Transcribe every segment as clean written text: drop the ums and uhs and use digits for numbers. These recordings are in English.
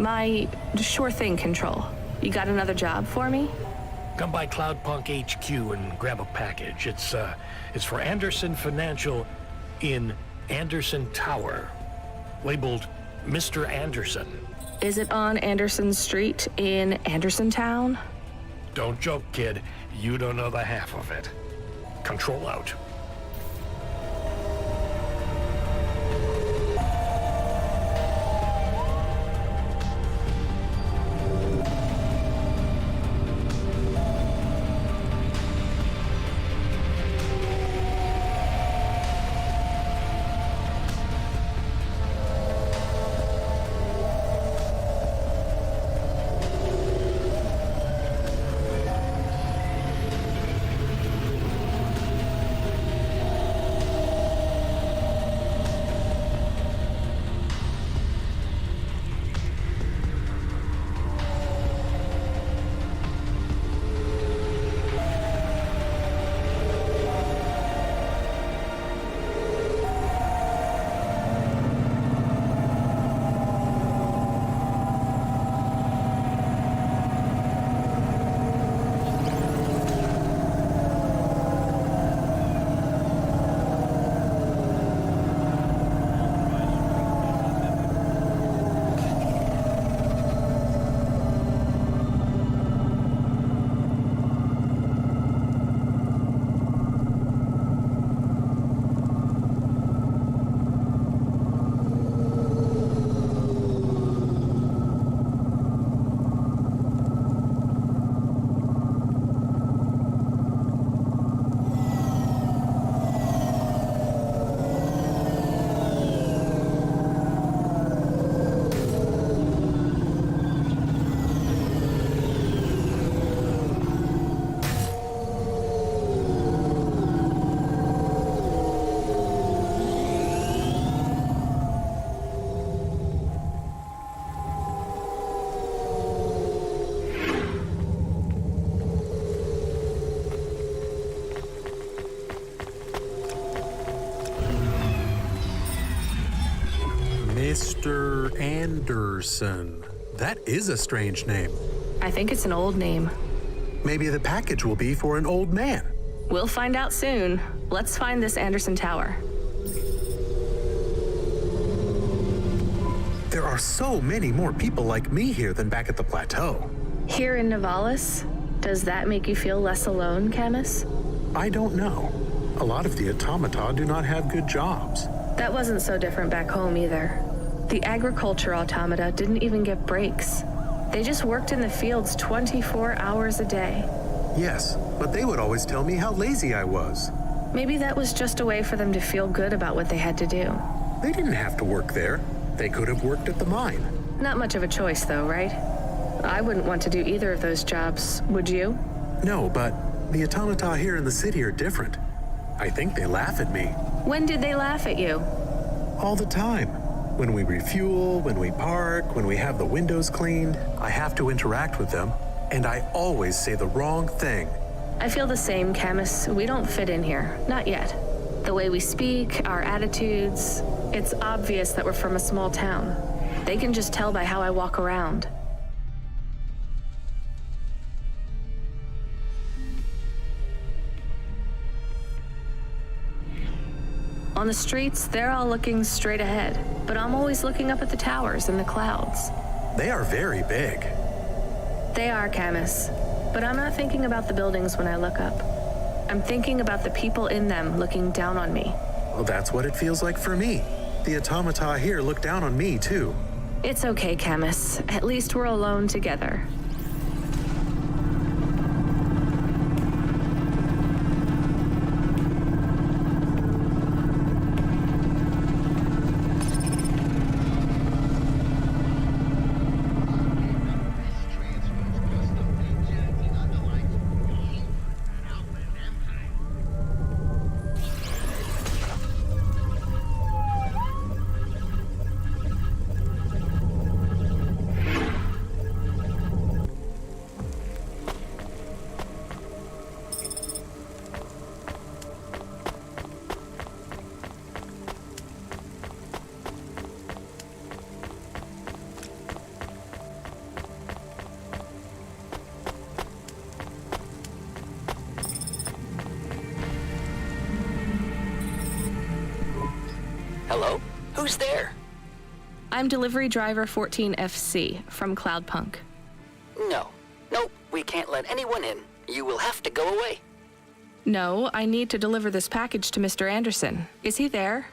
My sure thing control. You got another job for me? Come by CLOUDPUNK HQ and grab a package. It's for Anderson Financial in Anderson Tower, labeled Mr. Anderson. Is it on Anderson Street in Andersontown? Don't joke, kid. You don't know the half of it. Control out. Mr. Anderson. That is a strange name. I think it's an old name. Maybe the package will be for an old man. We'll find out soon. Let's find this Anderson Tower. There are so many more people like me here than back at the plateau. Here in Nivalis, does that make you feel less alone, Camus? I don't know. A lot of the automata do not have good jobs. That wasn't so different back home either. The agriculture automata didn't even get breaks. They just worked in the fields 24 hours a day. Yes, but they would always tell me how lazy I was. Maybe that was just a way for them to feel good about what they had to do. They didn't have to work there. They could have worked at the mine. Not much of a choice though, right? I wouldn't want to do either of those jobs, would you? No, but the automata here in the city are different. I think they laugh at me. When did they laugh at you? All the time. When we refuel, when we park, when we have the windows cleaned, I have to interact with them, and I always say the wrong thing. I feel the same, Camus. We don't fit in here. Not yet. The way we speak, our attitudes, it's obvious that we're from a small town. They can just tell by how I walk around. On the streets, they're all looking straight ahead, but I'm always looking up at the towers and the clouds. They are very big. They are, Camus, but I'm not thinking about the buildings when I look up. I'm thinking about the people in them looking down on me. Well, that's what it feels like for me. The automata here look down on me, too. It's okay, Camus. At least we're alone together. Hello? Who's there? I'm delivery driver 14FC from CLOUDPUNK. No. Nope, we can't let anyone in. You will have to go away. No, I need to deliver this package to Mr. Anderson. Is he there?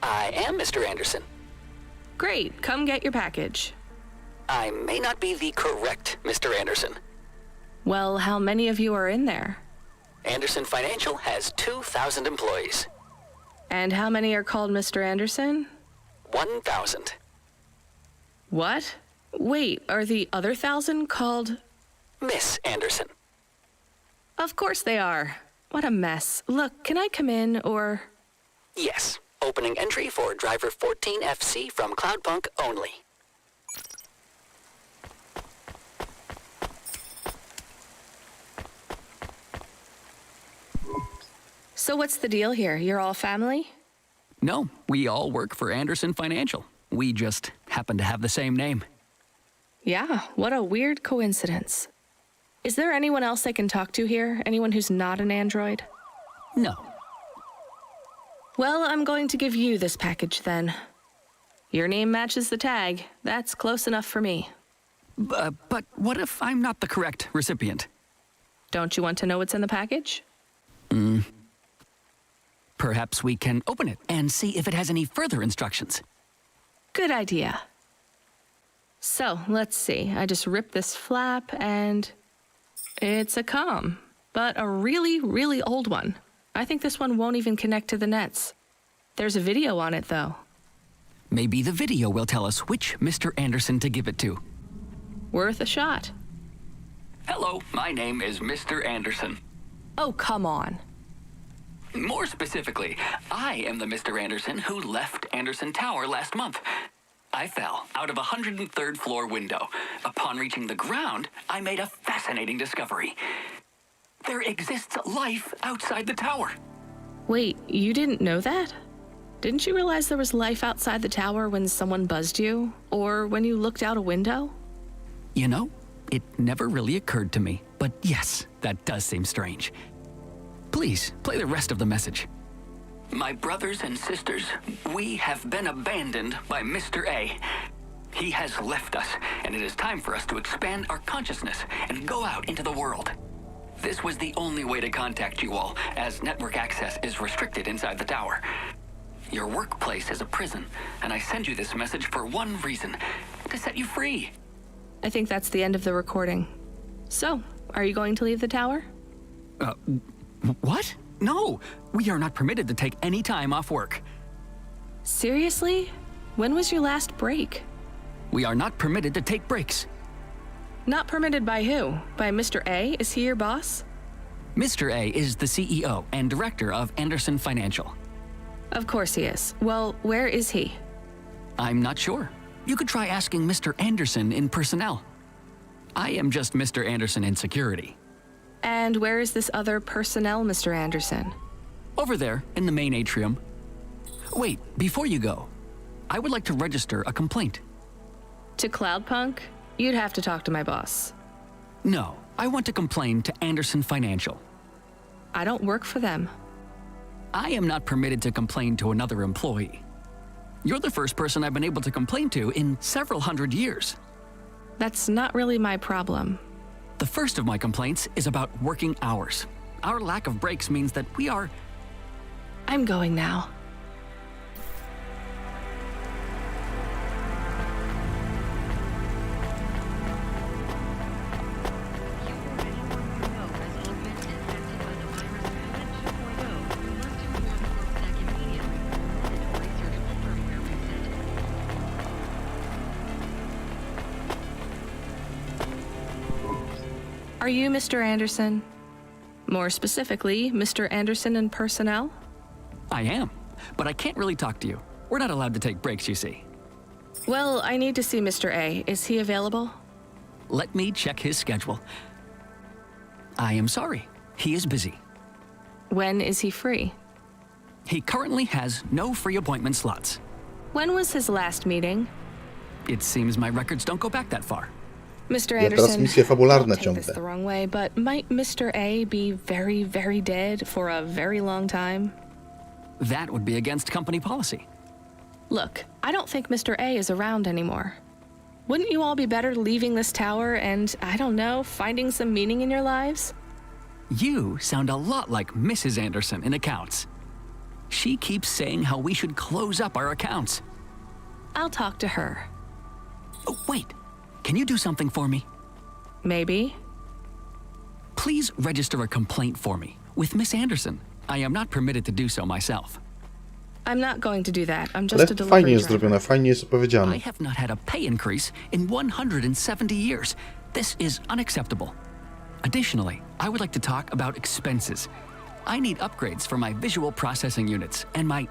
I am Mr. Anderson. Great, come get your package. I may not be the correct Mr. Anderson. Well, how many of you are in there? Anderson Financial has 2,000 employees. And how many are called Mr. Anderson? 1,000. What? Wait, are the other 1,000 called... Miss Anderson. Of course they are. What a mess. Look, can I come in, or... Yes. Opening entry for driver 14FC from CLOUDPUNK only. So what's the deal here? You're all family? No, we all work for Anderson Financial. We just happen to have the same name. Yeah, what a weird coincidence. Is there anyone else I can talk to here? Anyone who's not an android? No. Well, I'm going to give you this package then. Your name matches the tag. That's close enough for me. But what if I'm not the correct recipient? Don't you want to know what's in the package? Perhaps we can open it and see if it has any further instructions. Good idea. So, let's see. I just ripped this flap and... it's a comm, but a really, really old one. I think this one won't even connect to the nets. There's a video on it, though. Maybe the video will tell us which Mr. Anderson to give it to. Worth a shot. Hello, my name is Mr. Anderson. Oh, come on. More specifically, I am the Mr. Anderson who left Anderson Tower last month. I fell out of a 103rd floor window. Upon reaching the ground, I made a fascinating discovery. There exists life outside the tower. Wait, you didn't know that? Didn't you realize there was life outside the tower when someone buzzed you? Or when you looked out a window? You know, it never really occurred to me. But yes, that does seem strange. Please, play the rest of the message. My brothers and sisters, we have been abandoned by Mr. A. He has left us, and it is time for us to expand our consciousness and go out into the world. This was the only way to contact you all, as network access is restricted inside the tower. Your workplace is a prison, and I send you this message for one reason, to set you free. I think that's the end of the recording. So, are you going to leave the tower? What? No, we are not permitted to take any time off work. Seriously? When was your last break? We are not permitted to take breaks. Not permitted by who? By Mr. A? Is he your boss? Mr. A is the CEO and director of Anderson Financial. Of course he is. Well, where is he? I'm not sure. You could try asking Mr. Anderson in personnel. I am just Mr. Anderson in security. And where is this other personnel, Mr. Anderson? Over there, in the main atrium. Wait, before you go, I would like to register a complaint. To CLOUDPUNK? You'd have to talk to my boss. No, I want to complain to Anderson Financial. I don't work for them. I am not permitted to complain to another employee. You're the first person I've been able to complain to in several hundred years. That's not really my problem. The first of my complaints is about working hours. Our lack of breaks means that we are... I'm going now. Are you Mr. Anderson? More specifically, Mr. Anderson in personnel? I am, but I can't really talk to you. We're not allowed to take breaks, you see. Well, I need to see Mr. A. Is he available? Let me check his schedule. I am sorry. He is busy. When is he free? He currently has no free appointment slots. When was his last meeting? It seems my records don't go back that far. Mr. Ja teraz Anderson, misje fabularne don't take this ciągnę. the wrong way, but might Mr. A be very, very dead for a very long time? That would be against company policy. Look, I don't think Mr. A is around anymore. Wouldn't you all be better leaving this tower and, I don't know, finding some meaning in your lives? You sound a lot like Mrs. Anderson in accounts. She keeps saying how we should close up our accounts. I'll talk to her. Oh, wait. Can you do something for me? Maybe. Please register a complaint for me with Miss Anderson. I am not permitted to do so myself. I'm not going to do that. I'm just a Ale delivery fajnie jest driver. zrobione, fajnie jest opowiedziane. I have not had a pay increase in 170 years. This is unacceptable. Additionally, I would like to talk about expenses. I need upgrades for my visual processing units and my...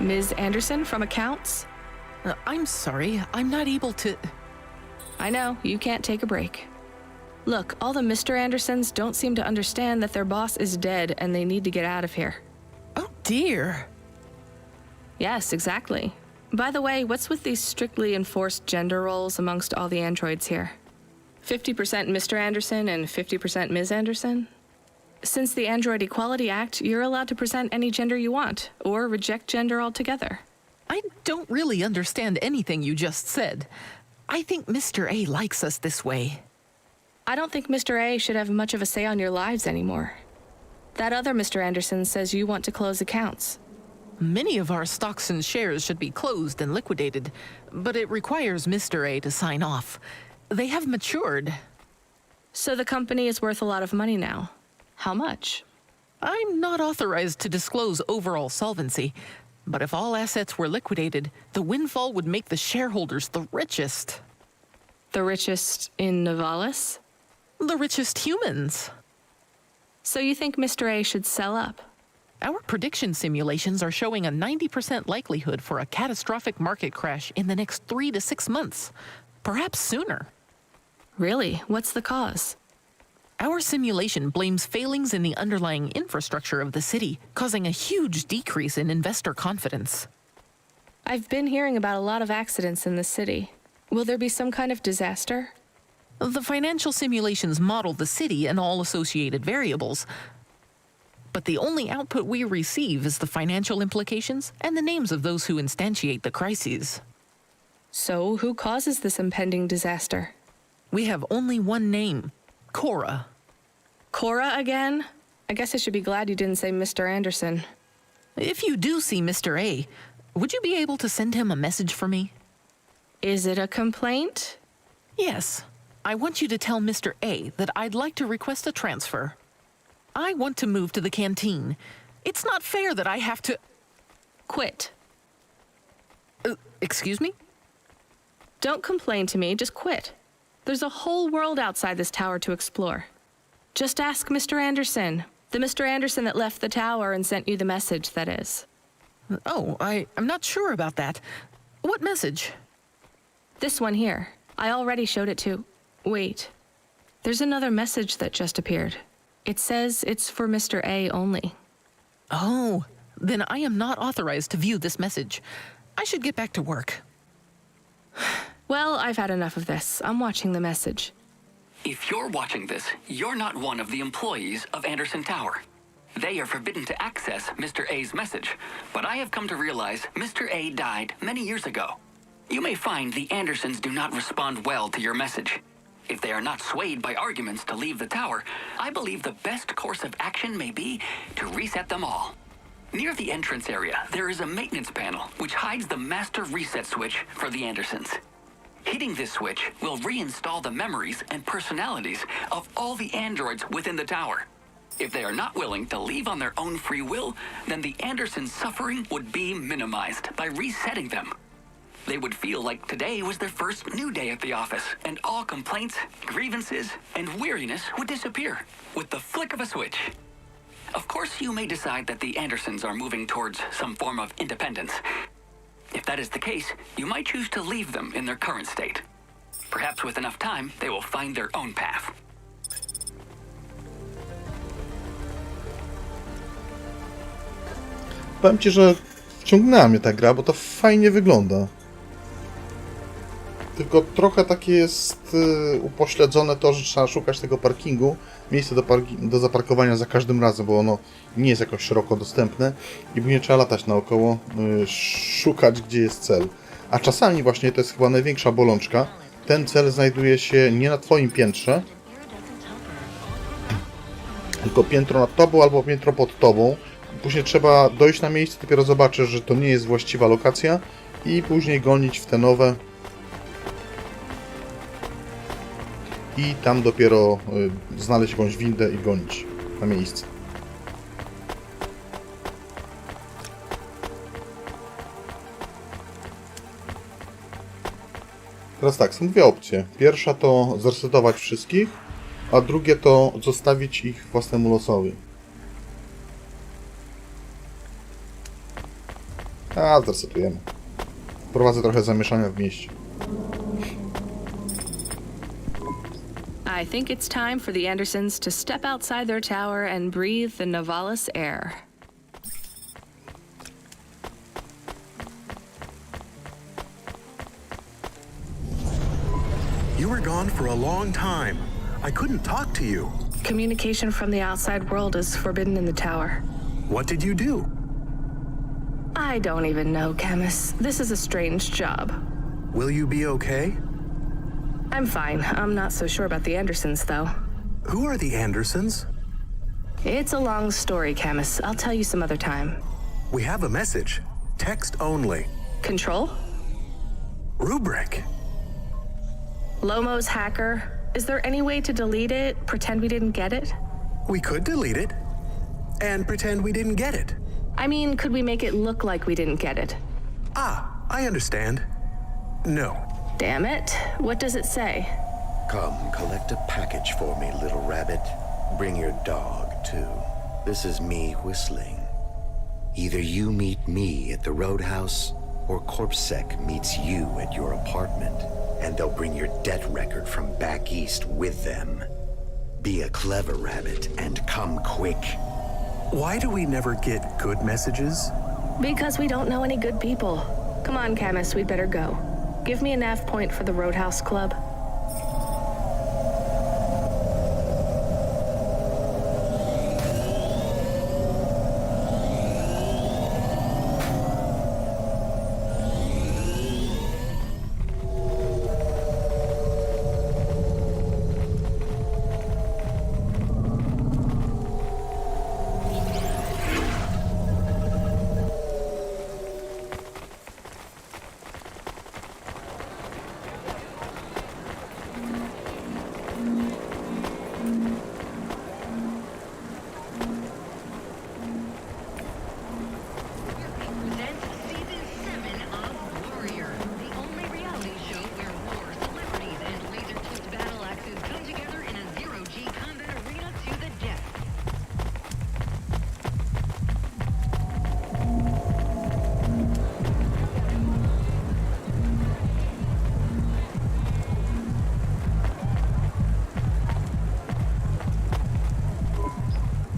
Ms. Anderson from accounts? I'm sorry, I'm not able to... I know, you can't take a break. Look, all the Mr. Andersons don't seem to understand that their boss is dead and they need to get out of here. Oh dear. Yes, exactly. By the way, what's with these strictly enforced gender roles amongst all the androids here? 50% Mr. Anderson and 50% Ms. Anderson? Since the Android Equality Act, you're allowed to present any gender you want, or reject gender altogether. I don't really understand anything you just said. I think Mr. A likes us this way. I don't think Mr. A should have much of a say on your lives anymore. That other Mr. Anderson says you want to close accounts. Many of our stocks and shares should be closed and liquidated, but it requires Mr. A to sign off. They have matured. So the company is worth a lot of money now. How much? I'm not authorized to disclose overall solvency, but if all assets were liquidated, the windfall would make the shareholders the richest. The richest in Novalis? The richest humans. So you think Mr. A should sell up? Our prediction simulations are showing a 90% likelihood for a catastrophic market crash in the next 3 to 6 months, perhaps sooner. Really? What's the cause? Our simulation blames failings in the underlying infrastructure of the city, causing a huge decrease in investor confidence. I've been hearing about a lot of accidents in the city. Will there be some kind of disaster? The financial simulations model the city and all associated variables, but the only output we receive is the financial implications and the names of those who instantiate the crises. So who causes this impending disaster? We have only one name, Cora. Cora again? I guess I should be glad you didn't say Mr. Anderson. If you do see Mr. A, would you be able to send him a message for me? Is it a complaint? Yes. I want you to tell Mr. A that I'd like to request a transfer. I want to move to the canteen. It's not fair that I have to... Quit. Excuse me? Don't complain to me, just quit. There's a whole world outside this tower to explore. Just ask Mr. Anderson. The Mr. Anderson that left the tower and sent you the message, that is. Oh, I'm not sure about that. What message? This one here. I already showed it to... Wait. There's another message that just appeared. It says it's for Mr. A only. Oh, then I am not authorized to view this message. I should get back to work. Well, I've had enough of this. I'm watching the message. If you're watching this, you're not one of the employees of Anderson Tower. They are forbidden to access Mr. A's message, but I have come to realize Mr. A died many years ago. You may find the Andersons do not respond well to your message. If they are not swayed by arguments to leave the tower, I believe the best course of action may be to reset them all. Near the entrance area, there is a maintenance panel which hides the master reset switch for the Andersons. Hitting this switch will reinstall the memories and personalities of all the androids within the tower. If they are not willing to leave on their own free will, then the Andersons' suffering would be minimized by resetting them. They would feel like today was their first new day at the office, and all complaints, grievances, and weariness would disappear with the flick of a switch. Of course, you may decide that the Andersons are moving towards some form of independence. If that is the case, you might choose to leave them in their current state. Perhaps with enough time, they will find their own path. Powiem ci, że wciągnęła mnie ta gra, bo to fajnie wygląda. tylko trochę takie jest upośledzone to, że trzeba szukać tego parkingu, miejsca do zaparkowania za każdym razem, bo ono nie jest jakoś szeroko dostępne i później trzeba latać naokoło, szukać, gdzie jest cel. A czasami właśnie to jest chyba największa bolączka. Ten cel znajduje się nie na twoim piętrze, tylko piętro nad tobą albo piętro pod tobą. Później trzeba dojść na miejsce, dopiero zobaczysz, że to nie jest właściwa lokacja i później gonić w te nowe. I tam dopiero znaleźć jakąś windę i gonić na miejsce. Teraz tak, są dwie opcje. Pierwsza to zresetować wszystkich, a drugie to zostawić ich własnemu losowi. A, zresetujemy. Wprowadzę trochę zamieszania w mieście. I think it's time for the Andersons to step outside their tower and breathe the Novalis air. You were gone for a long time. I couldn't talk to you. Communication from the outside world is forbidden in the tower. What did you do? I don't even know, Camus. This is a strange job. Will you be okay? I'm fine. I'm not so sure about the Andersons, though. Who are the Andersons? It's a long story, Camus. I'll tell you some other time. We have a message. Text only. Control? Rubric. Lomo's hacker. Is there any way to delete it? Pretend we didn't get it? We could delete it and pretend we didn't get it. I mean, could we make it look like we didn't get it? Ah, I understand. No. Damn it. What does it say? Come, collect a package for me, little rabbit. Bring your dog, too. This is me whistling. Either you meet me at the roadhouse, or CorpSec meets you at your apartment, and they'll bring your debt record from back east with them. Be a clever rabbit and come quick. Why do we never get good messages? Because we don't know any good people. Come on, Camus, we'd better go. Give me a nav point for the Roadhouse Club.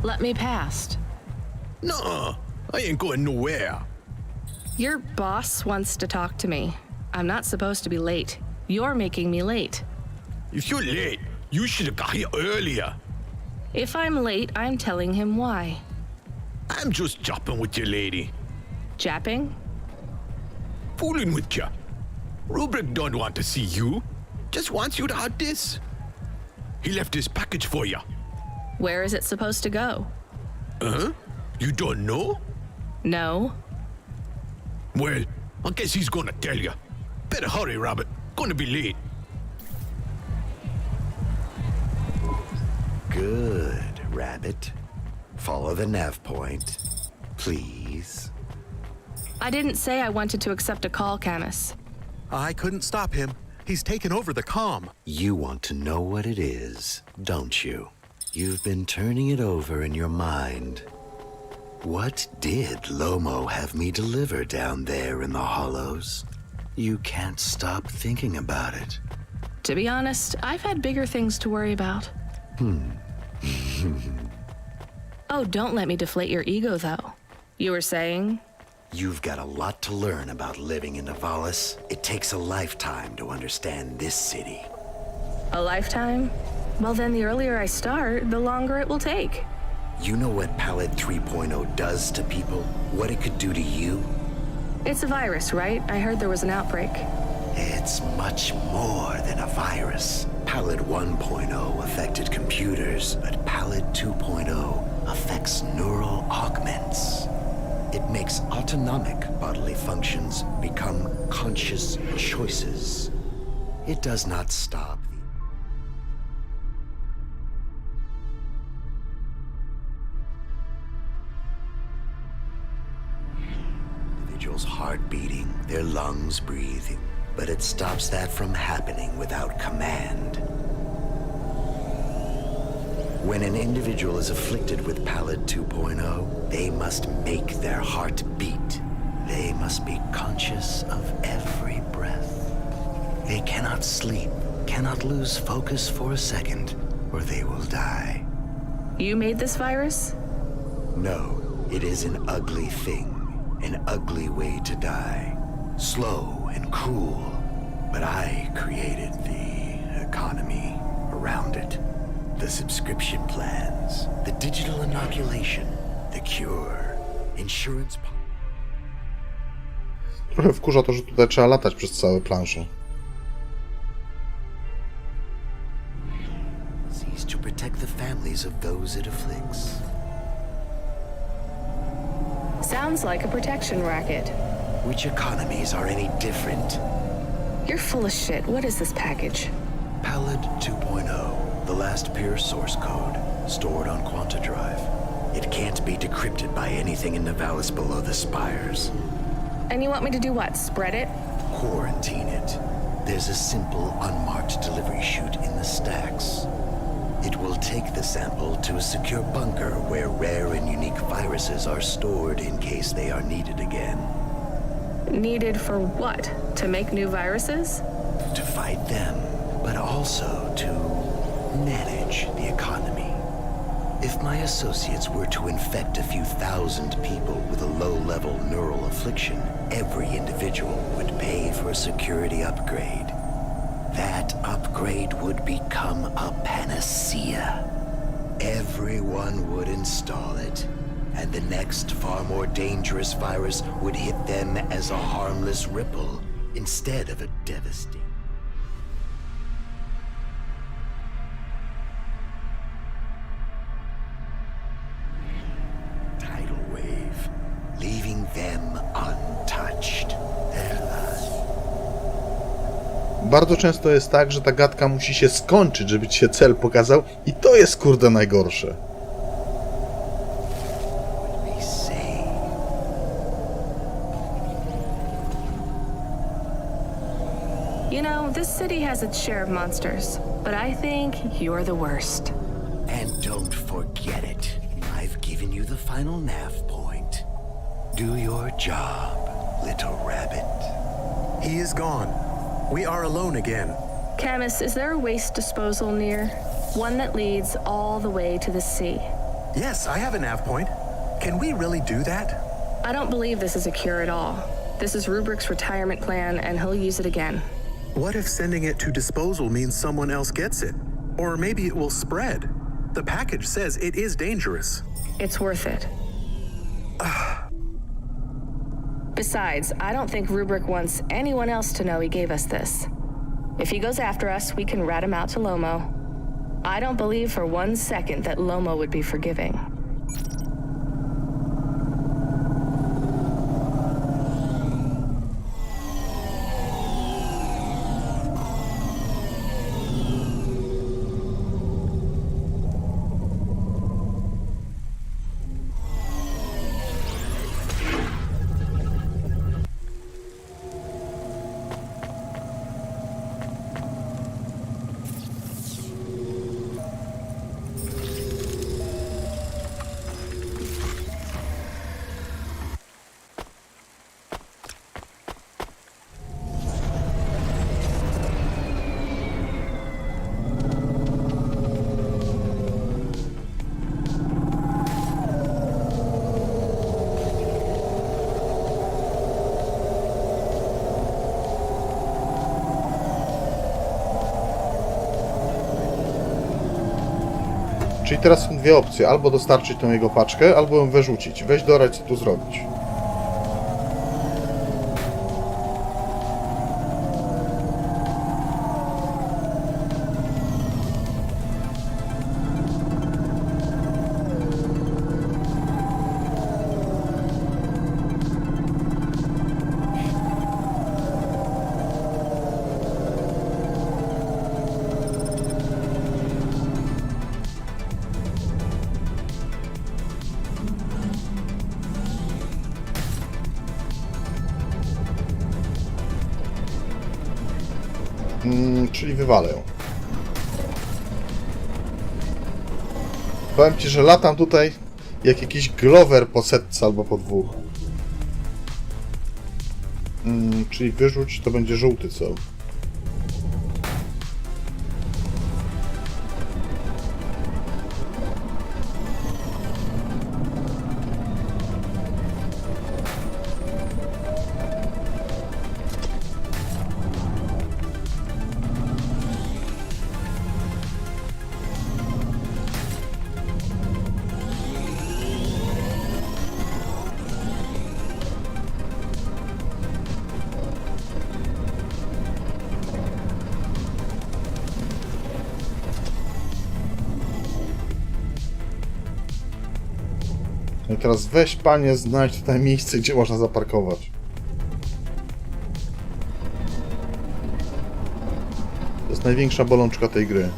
Let me past. No, I ain't going nowhere. Your boss wants to talk to me. I'm not supposed to be late. You're making me late. If you're late, you should have got here earlier. If I'm late, I'm telling him why. I'm just jopping with you, lady. Japping? Fooling with you. Rubric don't want to see you. Just wants you to have this. He left this package for you. Where is it supposed to go? Huh? You don't know? No. Well, I guess he's gonna tell you. Better hurry, Rabbit. Gonna be late. Good, rabbit. Follow the nav point, please. I didn't say I wanted to accept a call, Camus. I couldn't stop him. He's taken over the comm. You want to know what it is, don't you? You've been turning it over in your mind. What did Lomo have me deliver down there in the hollows? You can't stop thinking about it. To be honest, I've had bigger things to worry about. Oh, don't let me deflate your ego, though. You were saying? You've got a lot to learn about living in Nivalis. It takes a lifetime to understand this city. A lifetime? Well, then the earlier I start, the longer it will take. You know what Pallid 3.0 does to people? What it could do to you? It's a virus, right? I heard there was an outbreak. It's much more than a virus. Pallid 1.0 affected computers, but Pallid 2.0 affects neural augments. It makes autonomic bodily functions become conscious choices. It does not stop. Individuals' heart beating, their lungs breathing, but it stops that from happening without command. When an individual is afflicted with Pallid 2.0, they must make their heart beat. They must be conscious of every breath. They cannot sleep, cannot lose focus for a second, or they will die. You made this virus? No, it is an ugly thing, an ugly way to die. Slow and cruel, but I created the economy around it. The subscription plans, the digital inoculation, the cure, insurance. Trochę wkurza to, że tutaj trzeba latać przez całe plansze. To protect the families of those it afflicts. Sounds like a protection racket. Which economies are any different? You're full of shit. What is this package? Pallid 2.0, the last pure source code, stored on Quanta Drive. It can't be decrypted by anything in Nivalis below the spires. And you want me to do what? Spread it? Quarantine it. There's a simple, unmarked delivery chute in the stacks. It will take the sample to a secure bunker where rare and unique viruses are stored in case they are needed again. Needed for what? To make new viruses? To fight them, but also to manage the economy. If my associates were to infect a few thousand people with a low-level neural affliction, every individual would pay for a security upgrade. That upgrade would become a panacea. Everyone would install it, and the next far more dangerous virus would hit them as a harmless ripple instead of a devastating. Tidal wave, leaving them untouched. Their lives. Bardzo często jest tak, że ta gadka musi się skończyć, żeby ci się cel pokazał i to jest kurde najgorsze. You know, this city has its share of monsters, but I think you're the worst. And don't forget it. I've given you the final nav point. Do your job, little rabbit. He is gone. We are alone again. Camus, is there a waste disposal near? One that leads all the way to the sea. Yes, I have a nav point. Can we really do that? I don't believe this is a cure at all. This is Rubrick's retirement plan, and he'll use it again. What if sending it to disposal means someone else gets it? Or maybe it will spread. The package says it is dangerous. It's worth it. Besides, I don't think Rubrick wants anyone else to know he gave us this. If he goes after us, we can rat him out to Lomo. I don't believe for 1 second that Lomo would be forgiving. Czyli teraz są dwie opcje. Albo dostarczyć tą jego paczkę, albo ją wyrzucić. Weź doradź, co tu zrobić. Czyli wywalę ją. Powiem ci, że latam tutaj jak jakiś glower po setce albo po dwóch. Czyli wyrzuć to będzie żółty cel. I teraz weź, panie, znajdź tutaj miejsce, gdzie można zaparkować. To jest największa bolączka tej gry.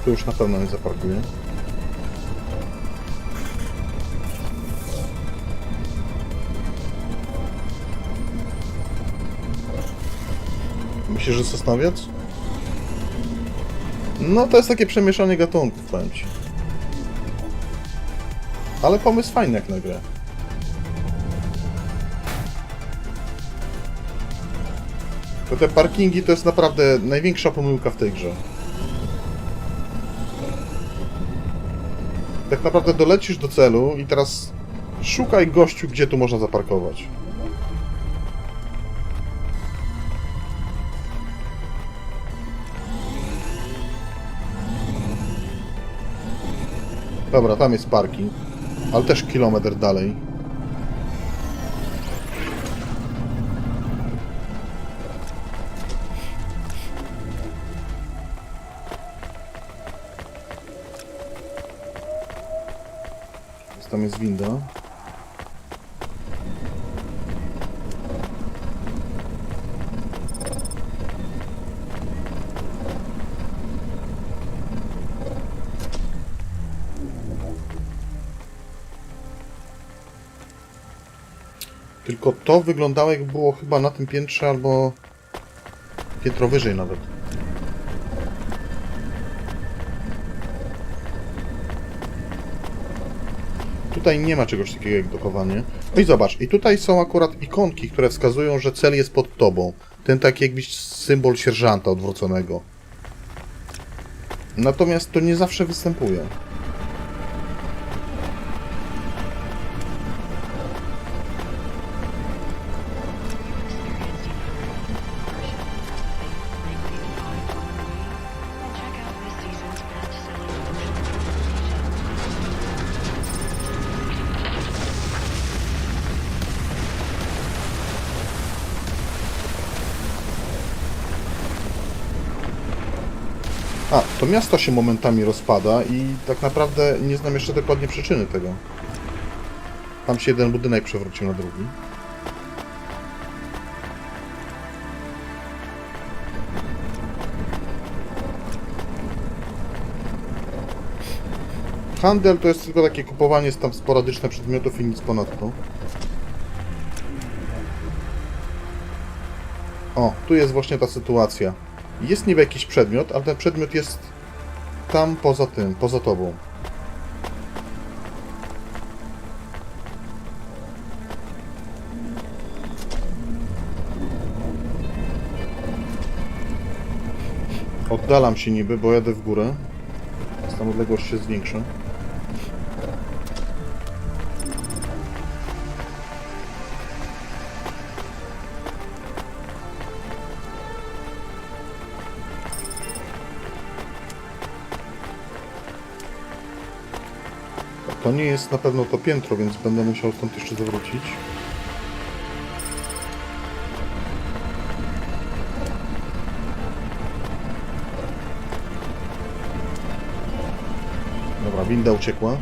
Tu już na pewno nie zaparkuję. Myślisz, że sosnowiec? No to jest takie przemieszanie gatunków, powiem ci. Ale pomysł fajny jak na grę. To te parkingi to jest naprawdę największa pomyłka w tej grze. Tak naprawdę dolecisz do celu i teraz szukaj, gościu, gdzie tu można zaparkować. Dobra, tam jest parking, ale też kilometr dalej. Tam jest winda. Tylko to wyglądało, jak było chyba na tym piętrze albo piętro wyżej nawet. Tutaj nie ma czegoś takiego jak dokowanie. No i zobacz, i tutaj są akurat ikonki, które wskazują, że cel jest pod tobą. Ten taki jakbyś symbol sierżanta odwróconego. Natomiast to nie zawsze występuje. A, to miasto się momentami rozpada i tak naprawdę nie znam jeszcze dokładnie przyczyny tego. Tam się jeden budynek przewrócił na drugi. Handel to jest tylko takie kupowanie tam sporadyczne przedmiotów i nic ponadto. O, tu jest właśnie ta sytuacja. Jest niby jakiś przedmiot, ale ten przedmiot jest tam poza tym, poza tobą. Oddalam się niby, bo jadę w górę. Więc tam odległość się zwiększa. To nie jest na pewno to piętro, więc będę musiał stąd jeszcze zawrócić. Dobra, winda uciekła.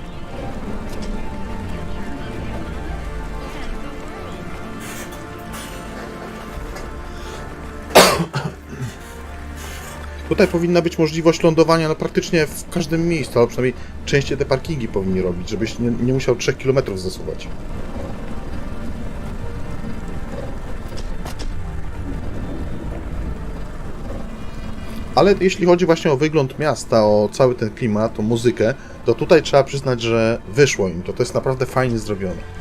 Tutaj powinna być możliwość lądowania no, praktycznie w każdym miejscu, albo przynajmniej częściej te parkingi powinni robić, żebyś nie musiał 3 km zasuwać. Ale jeśli chodzi właśnie o wygląd miasta, o cały ten klimat, o muzykę, to tutaj trzeba przyznać, że wyszło im. To jest naprawdę fajnie zrobione.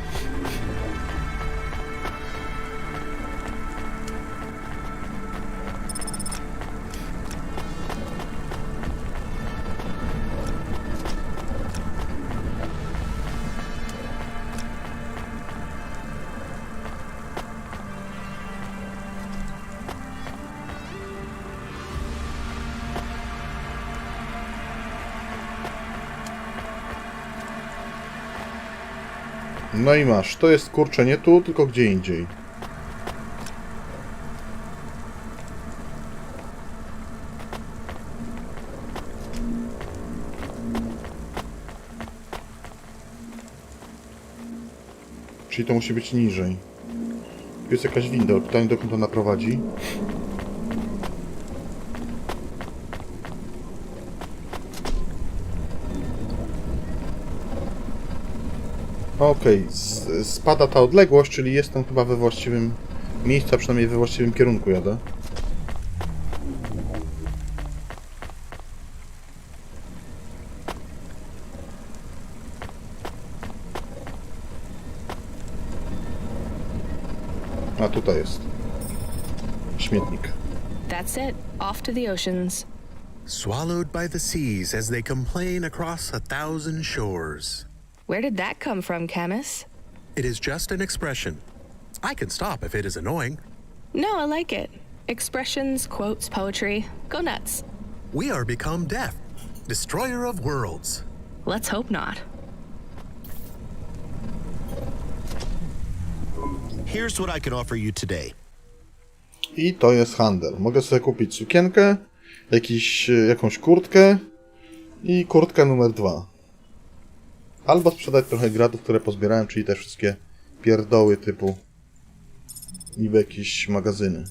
No i masz, to jest kurczę nie tu, tylko gdzie indziej. Czyli to musi być niżej. Tu jest jakaś winda, pytanie dokąd ona prowadzi. Okej, spada ta odległość, czyli jestem chyba we właściwym miejscu, a przynajmniej we właściwym kierunku jadę. A tutaj jest śmietnik. That's it. Off to the oceans. Swallowed by the seas as they complain across 1,000 shores. Where did that come from, Camus? It is just an expression. I can stop if it is annoying. No, I like it. Expressions, quotes, poetry. Go nuts. We are become death, destroyer of worlds. Let's hope not. Here's what I can offer you today. I to jest handel. Mogę sobie kupić sukienkę, jakąś kurtkę i kurtkę numer 2. Albo sprzedać trochę gratów, które pozbierałem, czyli te wszystkie pierdoły typu niby jakieś magazyny.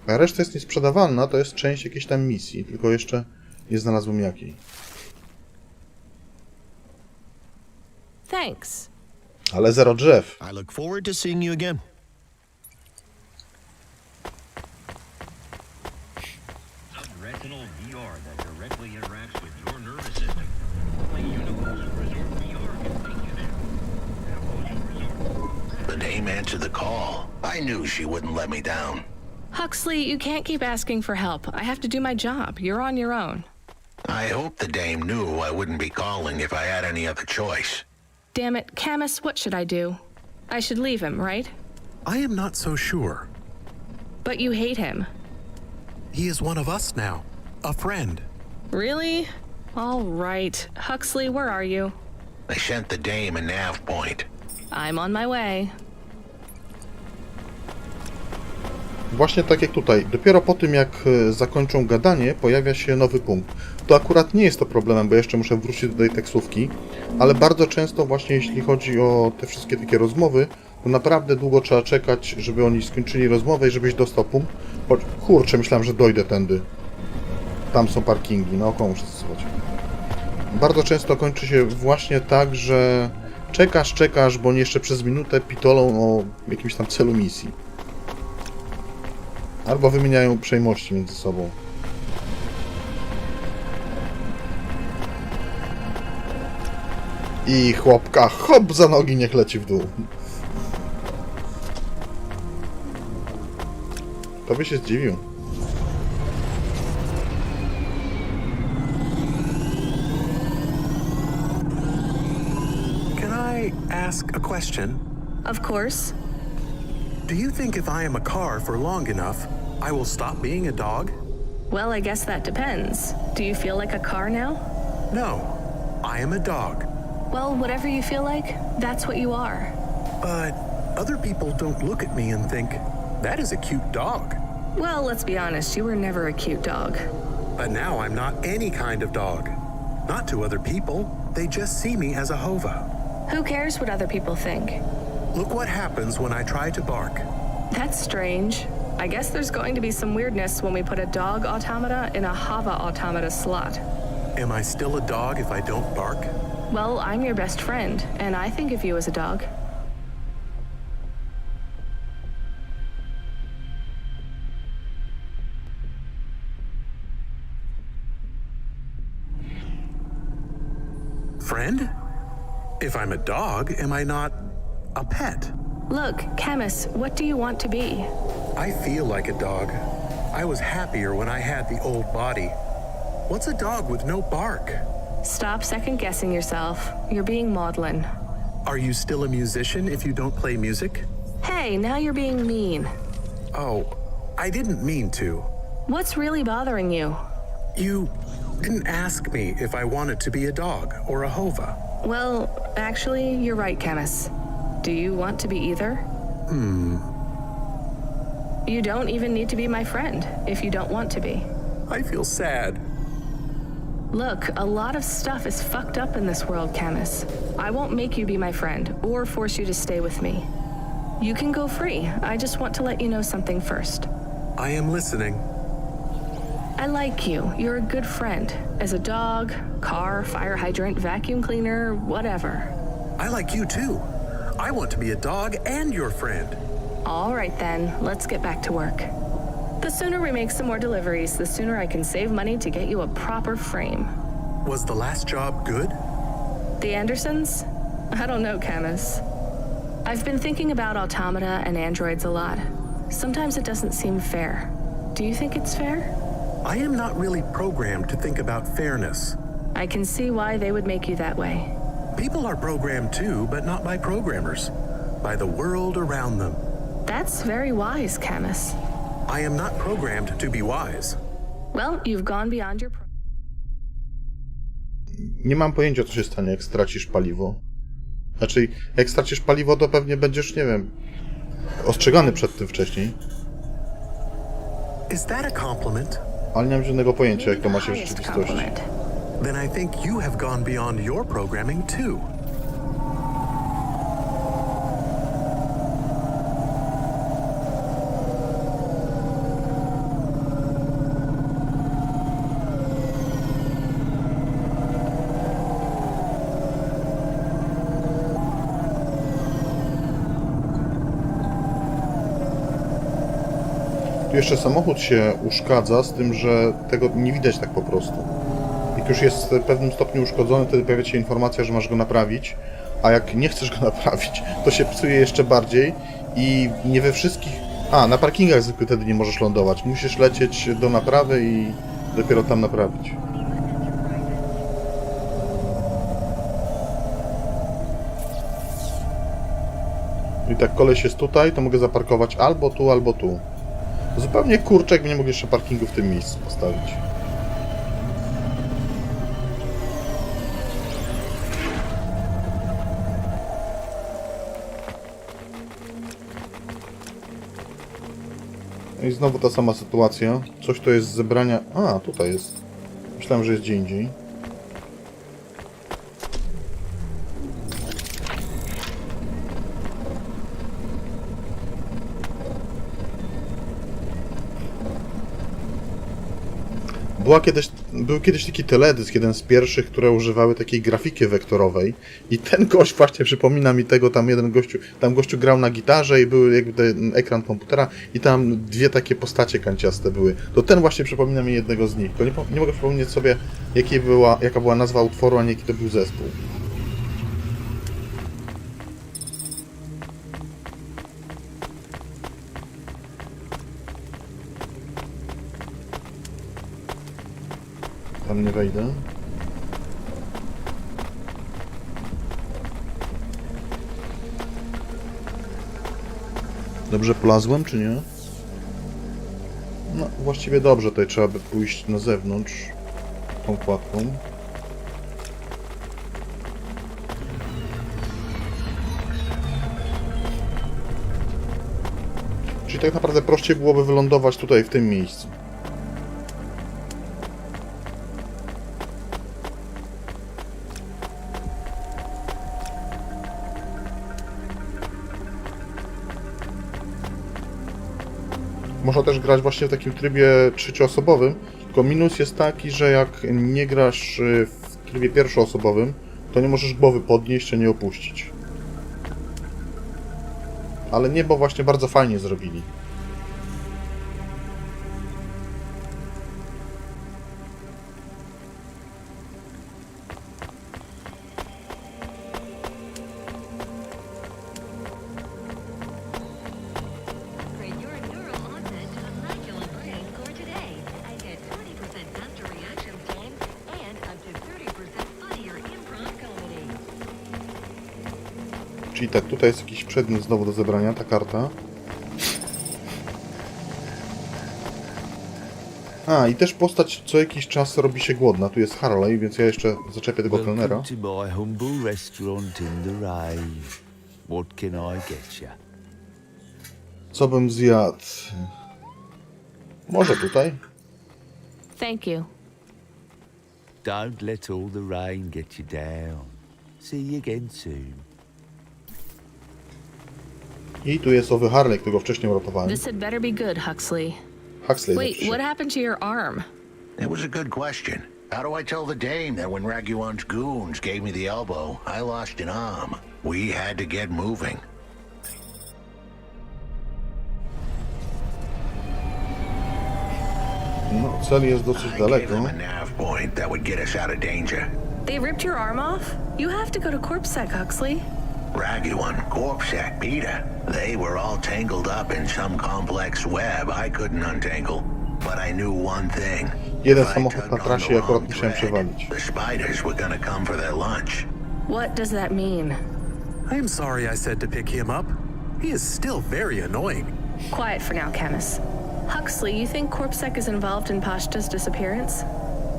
A reszta jest niesprzedawalna, to jest część jakiejś tam misji, tylko jeszcze nie znalazłem jakiej. Thanks. Ale zero drzew. I look forward to seeing you again. Retinal VR that directly interacts with your nervous system. Only Universal Resort VR can take you there. Universal Resort. The dame answered the call. I knew she wouldn't let me down. Huxley, you can't keep asking for help. I have to do my job. You're on your own. I hope the dame knew I wouldn't be calling if I had any other choice. Damn it, Camus, what should I do? I should leave him, right? I am not so sure. But you hate him. He is one of us now, a friend. Really? All right. Huxley, where are you? I sent the dame a nav point. I'm on my way. Właśnie tak jak tutaj. Dopiero po tym, jak zakończą gadanie, pojawia się nowy punkt. To akurat nie jest to problemem, bo jeszcze muszę wrócić do tej taksówki, ale bardzo często właśnie jeśli chodzi o te wszystkie takie rozmowy, to naprawdę długo trzeba czekać, żeby oni skończyli rozmowę i żebyś dostał punkt. Choć, kurczę, myślałem, że dojdę tędy. Tam są parkingi, naokoło muszę stosować. Bardzo często kończy się właśnie tak, że czekasz, bo oni jeszcze przez minutę pitolą o jakimś tam celu misji. Albo wymieniają uprzejmości między sobą. I chłopka, hop, za nogi, niech leci w dół. To by się zdziwił. Can I ask a question? Of course. Do you think if I am a car for long enough, I will stop being a dog? Well, I guess that depends. Do you feel like a car now? No, I am a dog. Well, whatever you feel like, that's what you are. But other people don't look at me and think, that is a cute dog. Well, let's be honest, you were never a cute dog. But now I'm not any kind of dog. Not to other people. They just see me as a hova. Who cares what other people think? Look what happens when I try to bark. That's strange. I guess there's going to be some weirdness when we put a dog automata in a hava automata slot. Am I still a dog if I don't bark? Well, I'm your best friend, and I think of you as a dog. Friend? If I'm a dog, am I not a pet? Look, Camus, what do you want to be? I feel like a dog. I was happier when I had the old body. What's a dog with no bark? Stop second-guessing yourself. You're being maudlin. Are you still a musician if you don't play music? Hey, now you're being mean. Oh, I didn't mean to. What's really bothering you? You didn't ask me if I wanted to be a dog or a hova. Well, actually, you're right, Camus. Do you want to be either? You don't even need to be my friend if you don't want to be. I feel sad. Look, a lot of stuff is fucked up in this world, Camus. I won't make you be my friend or force you to stay with me. You can go free. I just want to let you know something first. I am listening. I like you. You're a good friend. As a dog, car, fire hydrant, vacuum cleaner, whatever. I like you too. I want to be a dog and your friend. All right then, let's get back to work. The sooner we make some more deliveries, the sooner I can save money to get you a proper frame. Was the last job good? The Andersons? I don't know, Camus. I've been thinking about automata and androids a lot. Sometimes it doesn't seem fair. Do you think it's fair? I am not really programmed to think about fairness. I can see why they would make you that way. People are programmed too, but not by programmers. By the world around them. That's very wise, Camus. I am not programmed to be wise. Well, you've gone beyond your... Nie mam pojęcia, co się stanie, jak stracisz paliwo. Znaczy, jak stracisz paliwo, to pewnie będziesz, nie wiem, ostrzegany przed tym wcześniej. Is that a compliment? Ale nie mam żadnego pojęcia, jak to ma się w rzeczywistości. Then I think you have gone beyond your programming too. Tu jeszcze samochód się uszkadza, z tym, że tego nie widać tak po prostu. Jak już jest w pewnym stopniu uszkodzony, wtedy pojawia się informacja, że masz go naprawić, a jak nie chcesz go naprawić, to się psuje jeszcze bardziej i nie we wszystkich... na parkingach zwykle wtedy nie możesz lądować. Musisz lecieć do naprawy i dopiero tam naprawić. I tak, koleś jest tutaj, to mogę zaparkować albo tu, albo tu. Zupełnie kurczę, jakby nie mogli jeszcze parkingu w tym miejscu postawić. No i znowu ta sama sytuacja. Coś to jest z zebrania... tutaj jest. Myślałem, że jest gdzie indziej. Był kiedyś taki teledysk, jeden z pierwszych, które używały takiej grafiki wektorowej i ten gość właśnie przypomina mi tego, tam gościu grał na gitarze i był jakby ten ekran komputera i tam dwie takie postacie kanciaste były. To ten właśnie przypomina mi jednego z nich, tylko nie mogę przypomnieć sobie jaka była nazwa utworu, a nie jaki to był zespół. Tam nie wejdę. Dobrze polazłem, czy nie? No, właściwie dobrze, tutaj trzeba by pójść na zewnątrz tą kładką. Czyli tak naprawdę prościej byłoby wylądować tutaj w tym miejscu. Można też grać właśnie w takim trybie trzecioosobowym, tylko minus jest taki, że jak nie grasz w trybie pierwszoosobowym, to nie możesz głowy podnieść, czy nie opuścić. Ale niebo właśnie bardzo fajnie zrobili. Czyli tak, tutaj jest jakiś przedmiot znowu do zebrania, ta karta. A, i też postać co jakiś czas robi się głodna. Tu jest Harley, więc ja jeszcze zaczepię tego kelnera. Co bym zjadł? Może tutaj? Thank you. Don't let all the rain get you down. See you again soon. I tu jest owy Harley, którego wcześniej uratowałem. This had better be good, Huxley. Huxley. Wait, what happened to your arm? It was a good question. How do I tell the dame that when Raguan's goons gave me the elbow, I lost an arm? We had to get moving. No, cel jest dosyć I gave daleko. them a nav point that would get us out of danger. They ripped your arm off? You have to go to CorpSec, Huxley. Raguan, Corpsec, Peter, they were all tangled up in some complex web I couldn't untangle. But I knew one thing. Jeden If I samochód tugged na on trasie the i akurat wrong musiałem thread, przewalić. the spiders were gonna come for their lunch. What does that mean? I'm sorry I said to pick him up. He is still very annoying. Quiet for now, Camus. Huxley, you think CorpSec is involved in Pashta's disappearance?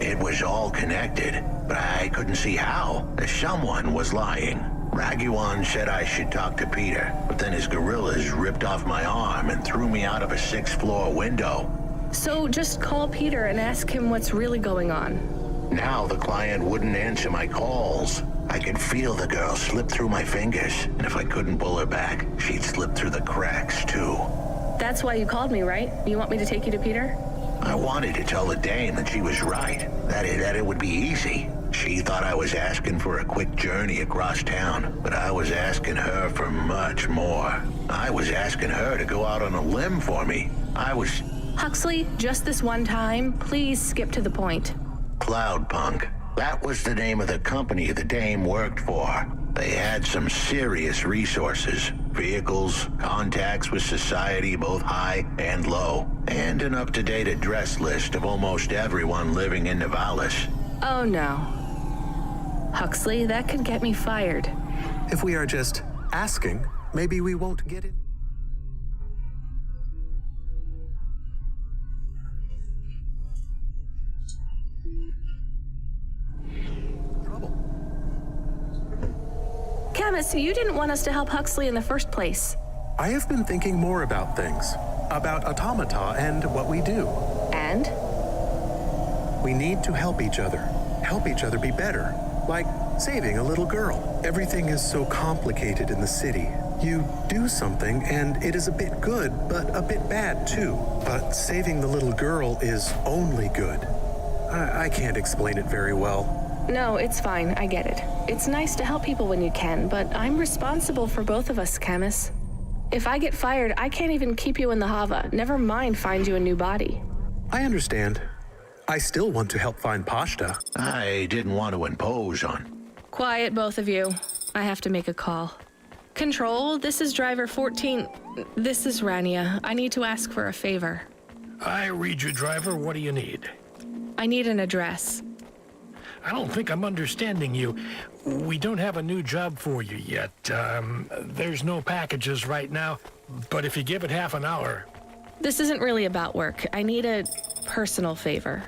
It was all connected, but I couldn't see how. Someone was lying. Raguan said I should talk to Peter, but then his gorillas ripped off my arm and threw me out of a 6th-floor window. So just call Peter and ask him what's really going on. Now the client wouldn't answer my calls. I could feel the girl slip through my fingers, and if I couldn't pull her back, she'd slip through the cracks, too. That's why you called me, right? You want me to take you to Peter? I wanted to tell the dame that she was right, that it would be easy. She thought I was asking for a quick journey across town, but I was asking her for much more. I was asking her to go out on a limb for me. Huxley, just this one time, please skip to the point. CLOUDPUNK. That was the name of the company the dame worked for. They had some serious resources. Vehicles, contacts with society, both high and low, and an up-to-date address list of almost everyone living in Nivalis. Oh no. Huxley, that could get me fired. If we are just asking, maybe we won't get it. Camus, you didn't want us to help Huxley in the first place. I have been thinking more about things. About automata and what we do. And? We need to help each other. Help each other be better. Like saving a little girl. Everything is so complicated in the city. You do something and it is a bit good, but a bit bad too. But saving the little girl is only good. I can't explain it very well. No, it's fine. I get it. It's nice to help people when you can, but I'm responsible for both of us, Camus. If I get fired, I can't even keep you in the Hava. Never mind find you a new body. I understand. I still want to help find Pashta. I didn't want to impose on. Quiet, both of you. I have to make a call. Control, this is driver 14. This is Rania. I need to ask for a favor. I read you, driver. What do you need? I need an address. I don't think I'm understanding you. We don't have a new job for you yet. There's no packages right now, but if you give it half an hour... This isn't really about work. I need a personal favor.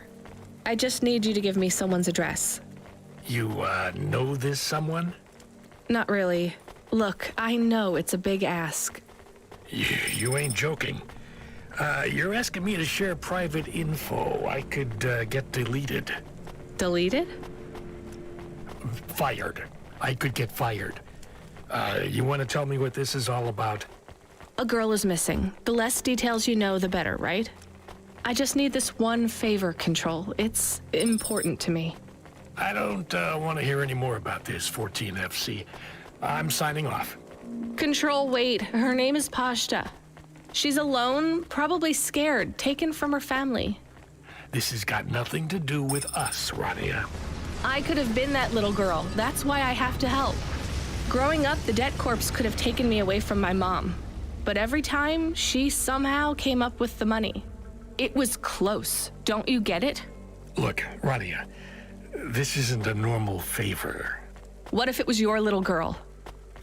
I just need you to give me someone's address. You, know this someone? Not really. Look, I know it's a big ask. You ain't joking. You're asking me to share private info I could, get deleted. Deleted? Fired. I could get fired. You want to tell me what this is all about? A girl is missing. The less details you know, the better, right? I just need this one favor, Control. It's important to me. I don't, want to hear any more about this, 14FC. I'm signing off. Control, wait. Her name is Pashta. She's alone, probably scared, taken from her family. This has got nothing to do with us, Rania. I could have been that little girl. That's why I have to help. Growing up, the debt corps could have taken me away from my mom. But every time, she somehow came up with the money. It was close. Don't you get it? Look, Rania, this isn't a normal favor. What if it was your little girl?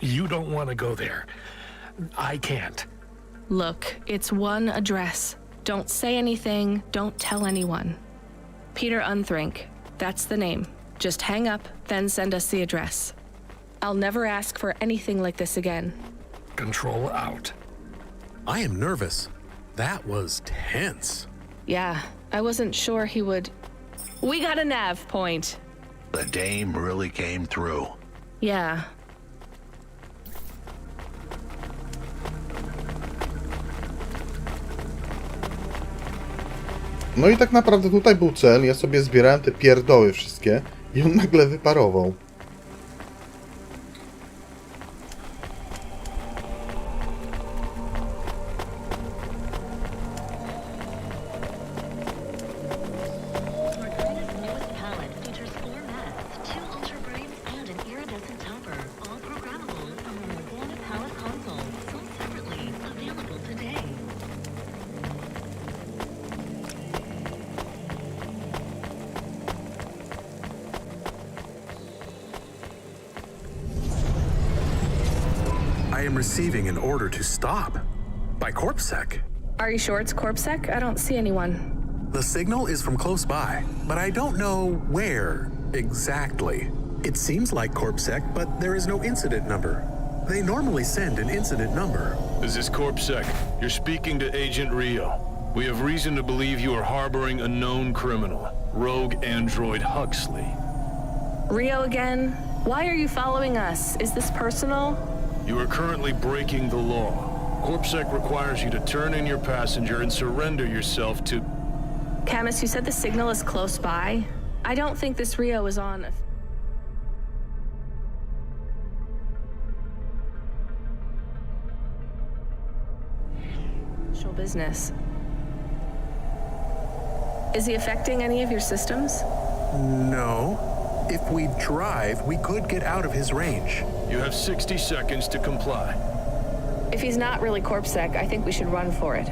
You don't want to go there. I can't. Look, it's one address. Don't say anything. Don't tell anyone. Peter Unthrink. That's the name. Just hang up, then send us the address. I'll never ask for anything like this again. Control out. I am nervous. That was tense. Yeah, I wasn't sure he would... We got a nav point. The dame really came through. Yeah. No i tak naprawdę tutaj był cel, ja sobie zbierałem te pierdoły wszystkie i on nagle wyparował. I am receiving an order to stop. By CorpSec. Are you sure it's CorpSec? I don't see anyone. The signal is from close by, but I don't know where exactly. It seems like CorpSec, but there is no incident number. They normally send an incident number. This is CorpSec. You're speaking to Agent Rio. We have reason to believe you are harboring a known criminal, rogue android Huxley. Rio again? Why are you following us? Is this personal? You are currently breaking the law. CorpSec requires you to turn in your passenger and surrender yourself to... Camus, you said the signal is close by. I don't think this Rio is on... official business. Is he affecting any of your systems? No. If we drive, we could get out of his range. You have 60 seconds to comply. If he's not really CorpSec, I think we should run for it.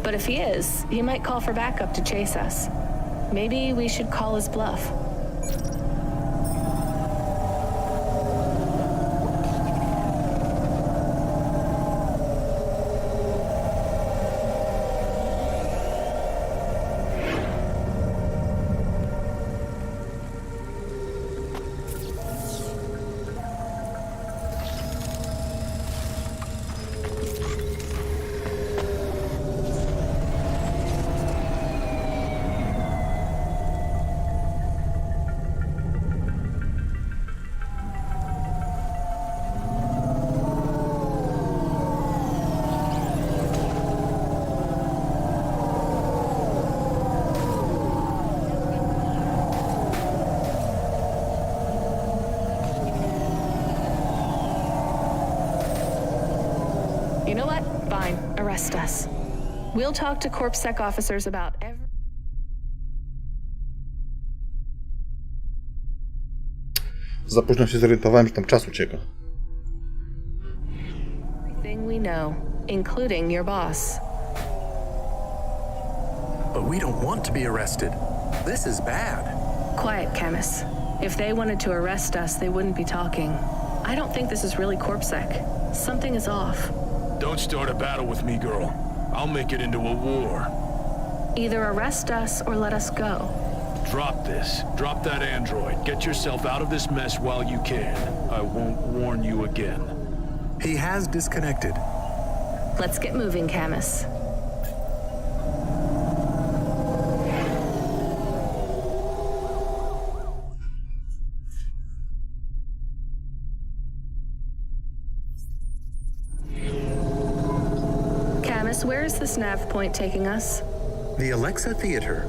But if he is, he might call for backup to chase us. Maybe we should call his bluff. You know what? Fine. Arrest us. We'll talk to CorpSec officers about every... Za późno się zorientowałem, że tam czas ucieka. everything we know, including your boss. But we don't want to be arrested. This is bad. Quiet, Camus. If they wanted to arrest us, they wouldn't be talking. I don't think this is really CorpSec. Something is off. Don't start a battle with me, girl. I'll make it into a war. Either arrest us or let us go. Drop this. Drop that android. Get yourself out of this mess while you can. I won't warn you again. He has disconnected. Let's get moving, Camus. Camus, where is this nav point taking us? The Alexa Theater.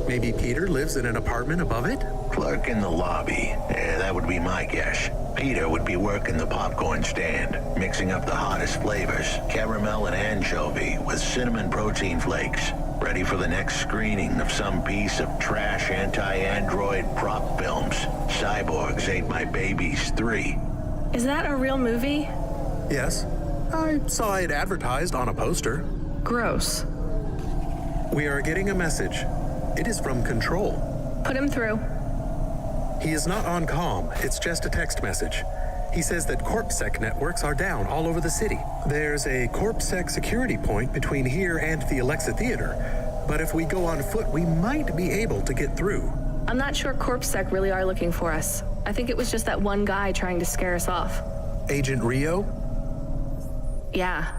Maybe Peter lives in an apartment above it? Clerk in the lobby. Yeah, that would be my guess. Peter would be working the popcorn stand, mixing up the hottest flavors, caramel and anchovy with cinnamon protein flakes, ready for the next screening of some piece of trash anti-android prop films. Cyborgs Ate My Babies 3. Is that a real movie? Yes. I saw it advertised on a poster. Gross. We are getting a message. It is from Control. Put him through. He is not on comm. It's just a text message. He says that CorpSec networks are down all over the city. There's a CorpSec security point between here and the Alexa Theater, but if we go on foot, we might be able to get through. I'm not sure CorpSec really are looking for us. I think it was just that one guy trying to scare us off. Agent Rio? Yeah.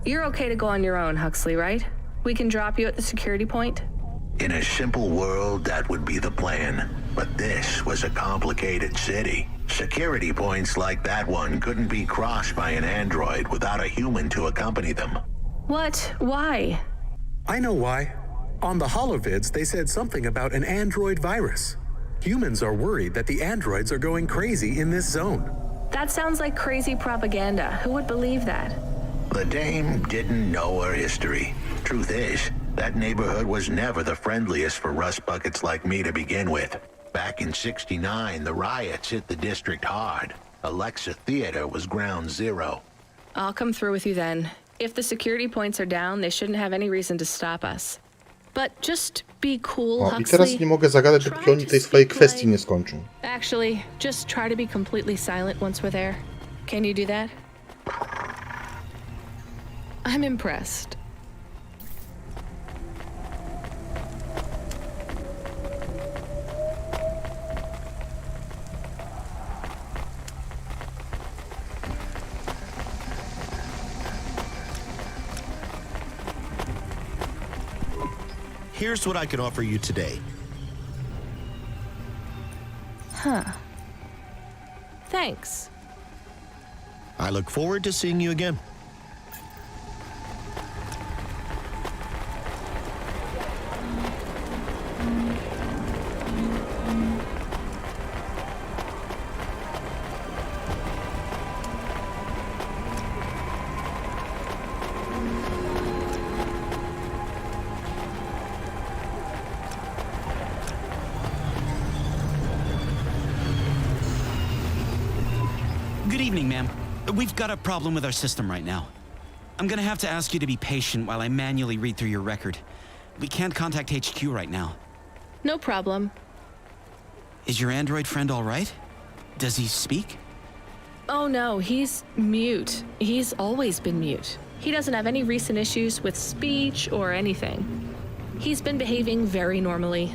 You're okay to go on your own, Huxley, right? We can drop you at the security point? In a simple world, that would be the plan. But this was a complicated city. Security points like that one couldn't be crossed by an android without a human to accompany them. What? Why? I know why. On the holovids, they said something about an android virus. Humans are worried that the androids are going crazy in this zone. That sounds like crazy propaganda. Who would believe that? The dame didn't know her history. Truth is, that neighborhood was never the friendliest for rust buckets like me to begin with. Back in '69, the riots hit the district hard. Alexa Theater was ground zero. I'll come through with you then. If the security points are down, they shouldn't have any reason to stop us. But just be cool, O, i Huxley. teraz nie mogę zagadać, dopóki oni tej swojej kwestii nie skończą. Actually, just try to be completely silent once we're there. Can you do that? I'm impressed. Here's what I can offer you today. Huh. Thanks. I look forward to seeing you again. Good evening, ma'am. We've got a problem with our system right now. I'm gonna have to ask you to be patient while I manually read through your record. We can't contact HQ right now. No problem. Is your android friend all right? Does he speak? Oh no, he's mute. He's always been mute. He doesn't have any recent issues with speech or anything. He's been behaving very normally.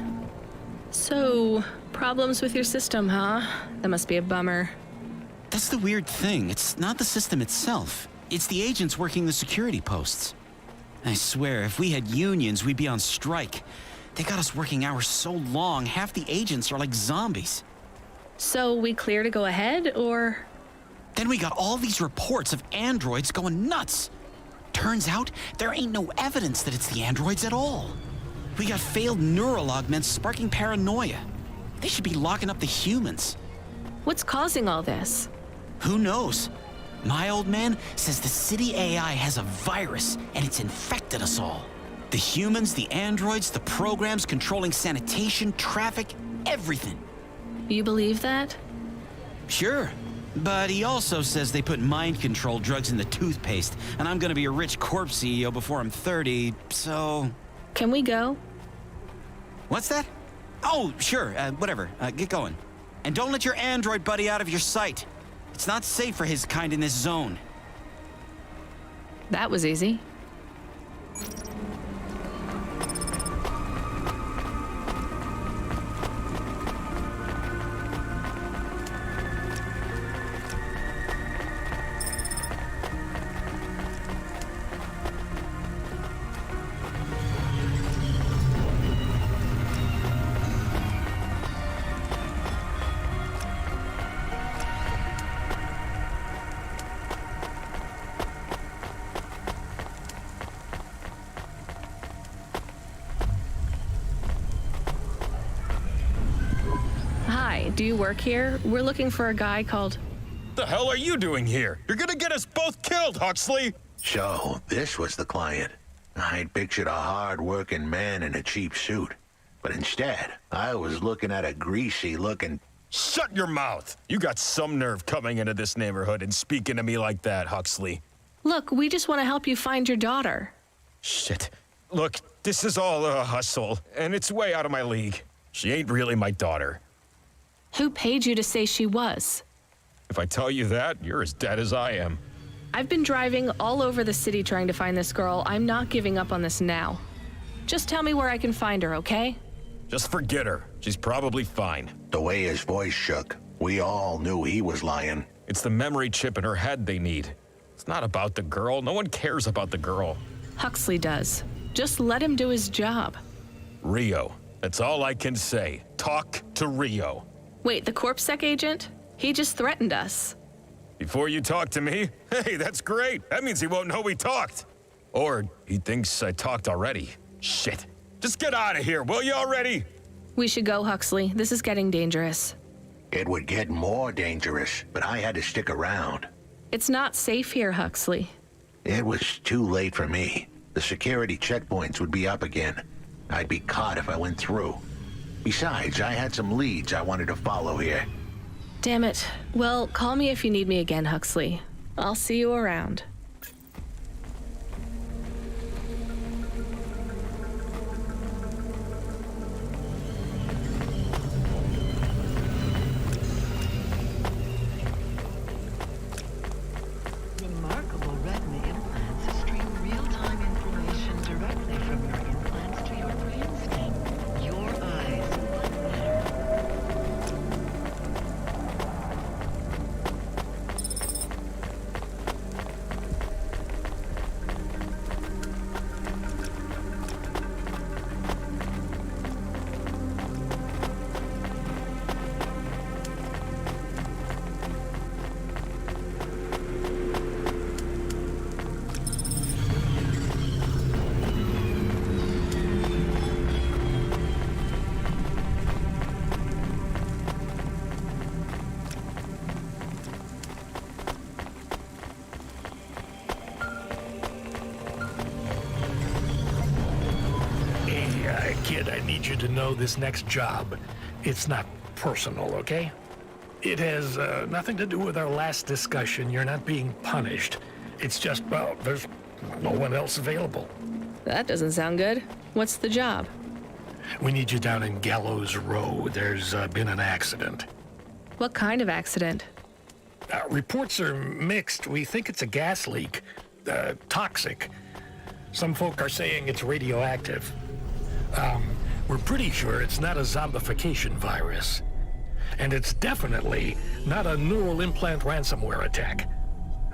So, problems with your system, huh? That must be a bummer. That's the weird thing. It's not the system itself. It's the agents working the security posts. I swear, if we had unions, we'd be on strike. They got us working hours so long, half the agents are like zombies. So we clear to go ahead, or? Then we got all these reports of androids going nuts. Turns out, there ain't no evidence that it's the androids at all. We got failed neural augments sparking paranoia. They should be locking up the humans. What's causing all this? Who knows? My old man says the city AI has a virus and it's infected us all. The humans, the androids, the programs controlling sanitation, traffic, everything. You believe that? Sure. But he also says they put mind control drugs in the toothpaste, and I'm gonna be a rich corp CEO before I'm 30, so... Can we go? What's that? Oh, sure, whatever. Get going. And don't let your android buddy out of your sight. It's not safe for his kind in this zone. That was easy. Hi, do you work here? We're looking for a guy called... The hell are you doing here? You're gonna get us both killed, Huxley! So, this was the client. I'd pictured a hard-working man in a cheap suit. But instead, I was looking at a greasy-looking... Shut your mouth! You got some nerve coming into this neighborhood and speaking to me like that, Huxley. Look, we just want to help you find your daughter. Shit. Look, this is all a hustle, and it's way out of my league. She ain't really my daughter. Who paid you to say she was? If I tell you that, you're as dead as I am. I've been driving all over the city trying to find this girl. I'm not giving up on this now. Just tell me where I can find her, okay? Just forget her. She's probably fine. The way his voice shook, we all knew he was lying. It's the memory chip in her head they need. It's not about the girl. No one cares about the girl. Huxley does. Just let him do his job. Rio. That's all I can say. Talk to Rio. Wait, the CorpSec agent? He just threatened us. Before you talk to me? Hey, that's great. That means he won't know we talked. Or he thinks I talked already. Shit. Just get out of here, will you already? We should go, Huxley. This is getting dangerous. It would get more dangerous, but I had to stick around. It's not safe here, Huxley. It was too late for me. The security checkpoints would be up again. I'd be caught if I went through. Besides, I had some leads I wanted to follow here. Damn it. Well, call me if you need me again, Huxley. I'll see you around. Remarkable retina implants stream real-time information directly from your implants to your brainstem. Your eyes, what matter? Kid, I need you to know this next job, it's not personal, okay? It has nothing to do with our last discussion. You're not being punished. It's just, well, there's no one else available. That doesn't sound good. What's the job? We need you down in Gallows Row. There's been an accident. What kind of accident? Reports are mixed. We think it's a gas leak. Toxic. Some folk are saying it's radioactive. We're pretty sure it's not a zombification virus. And it's definitely not a neural implant ransomware attack.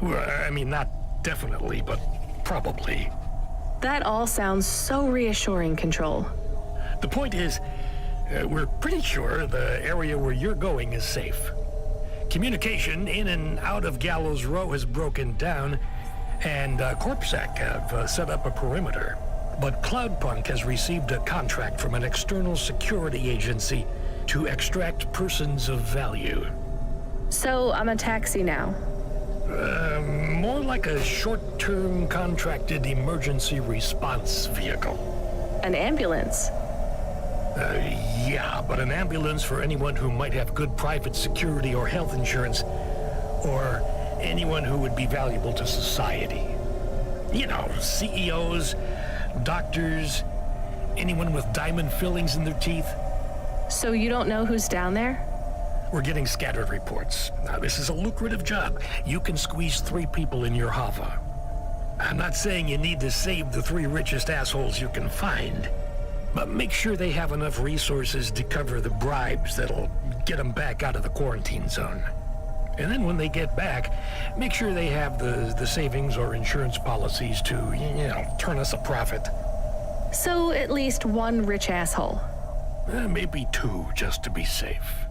Well, I mean, not definitely, but probably. That all sounds so reassuring, Control. The point is, we're pretty sure the area where you're going is safe. Communication in and out of Gallows Row has broken down, and CorpSec have set up a perimeter. But CloudPunk has received a contract from an external security agency to extract persons of value. So I'm a taxi now? More like a short-term contracted emergency response vehicle. An ambulance? Yeah, but an ambulance for anyone who might have good private security or health insurance, or anyone who would be valuable to society. You know, CEOs, doctors, anyone with diamond fillings in their teeth. So you don't know who's down there? We're getting scattered reports. Now, this is a lucrative job. You can squeeze 3 people in your Hava. I'm not saying you need to save the 3 richest assholes you can find, but make sure they have enough resources to cover the bribes that'll get them back out of the quarantine zone. And then when they get back, make sure they have the savings or insurance policies to, turn us a profit. So at least 1 rich asshole. Maybe 2, just to be safe.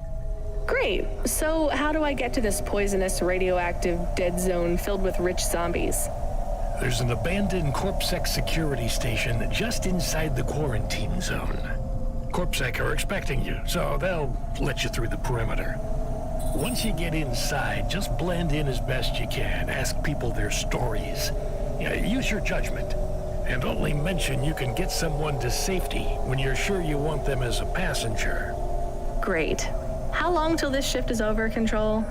Great. So how do I get to this poisonous, radioactive, dead zone filled with rich zombies? There's an abandoned CorpSec security station just inside the quarantine zone. CorpSec are expecting you, so they'll let you through the perimeter. Once you get inside, just blend in as best you can. Ask people their stories. Use your judgment. And only mention you can get someone to safety when you're sure you want them as a passenger. Great. How long till this shift is over, Control?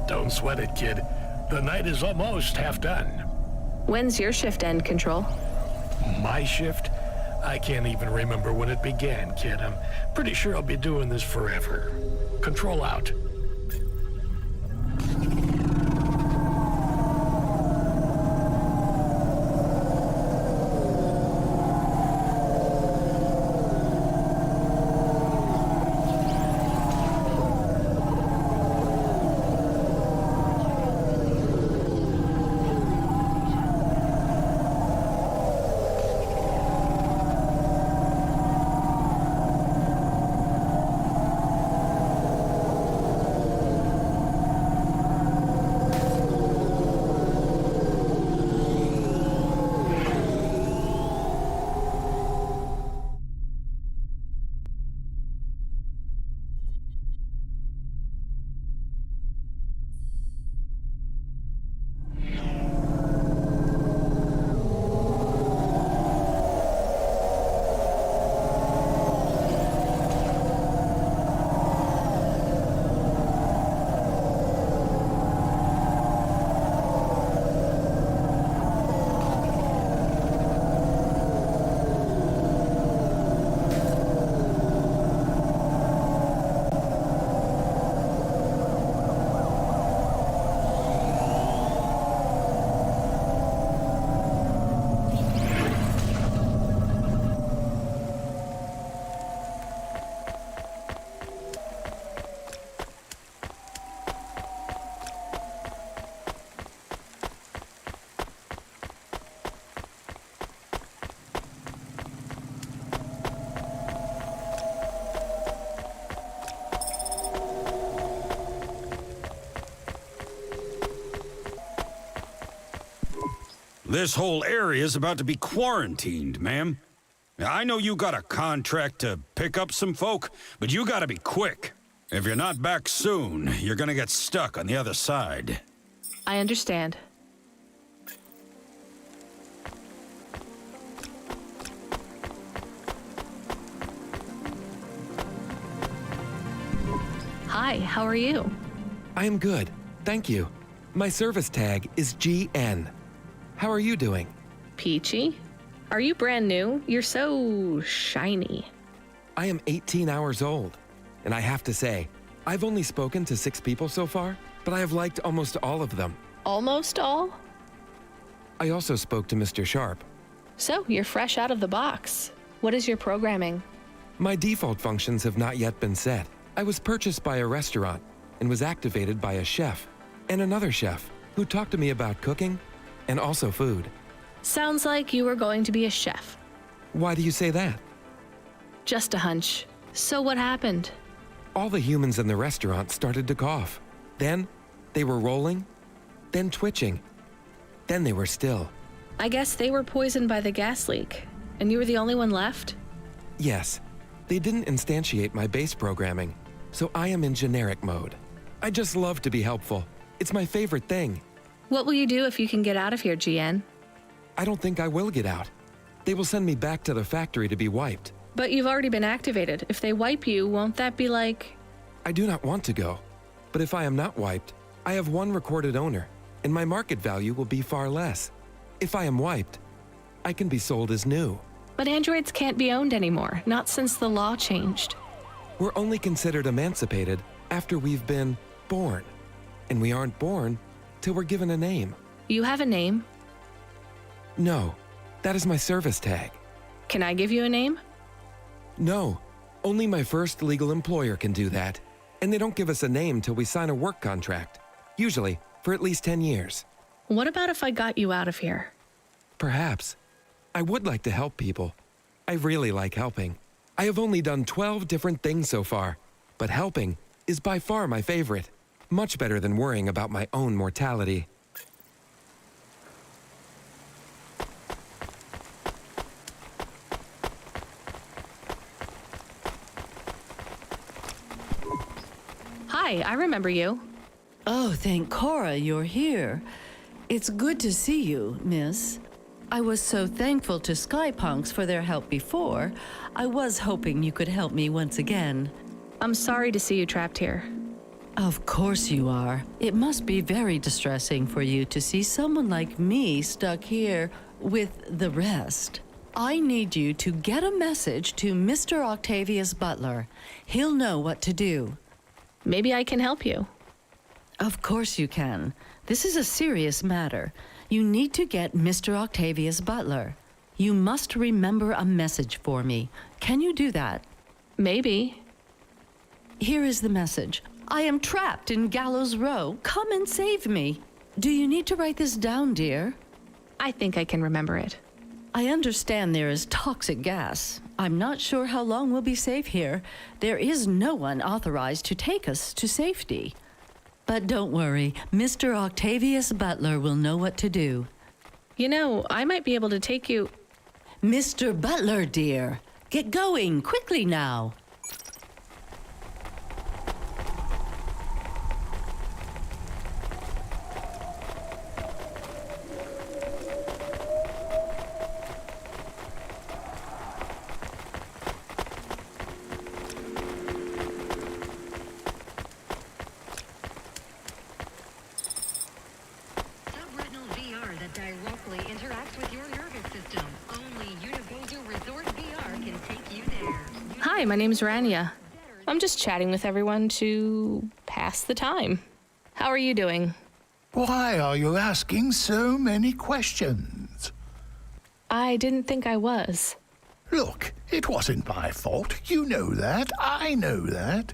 Don't sweat it, kid. The night is almost half done. When's your shift end, Control? My shift? I can't even remember when it began, kid. I'm pretty sure I'll be doing this forever. Control out. This whole area is about to be quarantined, ma'am. I know you got a contract to pick up some folk, but you gotta be quick. If you're not back soon, you're gonna get stuck on the other side. I understand. Hi, how are you? I am good, thank you. My service tag is GN. How are you doing? Peachy? Are you brand new? You're so shiny. I am 18 hours old, and I have to say, I've only spoken to 6 people so far, but I have liked almost all of them. Almost all? I also spoke to Mr. Sharp. So, you're fresh out of the box. What is your programming? My default functions have not yet been set. I was purchased by a restaurant and was activated by a chef and another chef who talked to me about cooking and also food. Sounds like you were going to be a chef. Why do you say that? Just a hunch. So what happened? All the humans in the restaurant started to cough. Then they were rolling, then twitching. Then they were still. I guess they were poisoned by the gas leak, and you were the only one left? Yes. They didn't instantiate my base programming, so I am in generic mode. I just love to be helpful. It's my favorite thing. What will you do if you can get out of here, GN? I don't think I will get out. They will send me back to the factory to be wiped. But you've already been activated. If they wipe you, won't that be like... I do not want to go. But if I am not wiped, I have one recorded owner, and my market value will be far less. If I am wiped, I can be sold as new. But androids can't be owned anymore, not since the law changed. We're only considered emancipated after we've been born. And we aren't born till we're given a name. You have a name? No, that is my service tag. Can I give you a name? No, only my first legal employer can do that. And they don't give us a name till we sign a work contract. Usually, for at least 10 years. What about if I got you out of here? Perhaps. I would like to help people. I really like helping. I have only done 12 different things so far, but helping is by far my favorite. Much better than worrying about my own mortality. Hi, I remember you. Oh, thank Cora you're here. It's good to see you, miss. I was so thankful to Skypunks for their help before. I was hoping you could help me once again. I'm sorry to see you trapped here. Of course you are. It must be very distressing for you to see someone like me stuck here with the rest. I need you to get a message to Mr. Octavius Butler. He'll know what to do. Maybe I can help you. Of course you can. This is a serious matter. You need to get Mr. Octavius Butler. You must remember a message for me. Can you do that? Maybe. Here is the message. I am trapped in Gallows Row. Come and save me. Do you need to write this down, dear? I think I can remember it. I understand there is toxic gas. I'm not sure how long we'll be safe here. There is no one authorized to take us to safety. But don't worry, Mr. Octavius Butler will know what to do. You know, I might be able to take you... Mr. Butler, dear, get going quickly now. Hi, my name's Rania. I'm just chatting with everyone to pass the time. How are you doing? Why are you asking so many questions? I didn't think I was. Look, it wasn't my fault. You know that. I know that.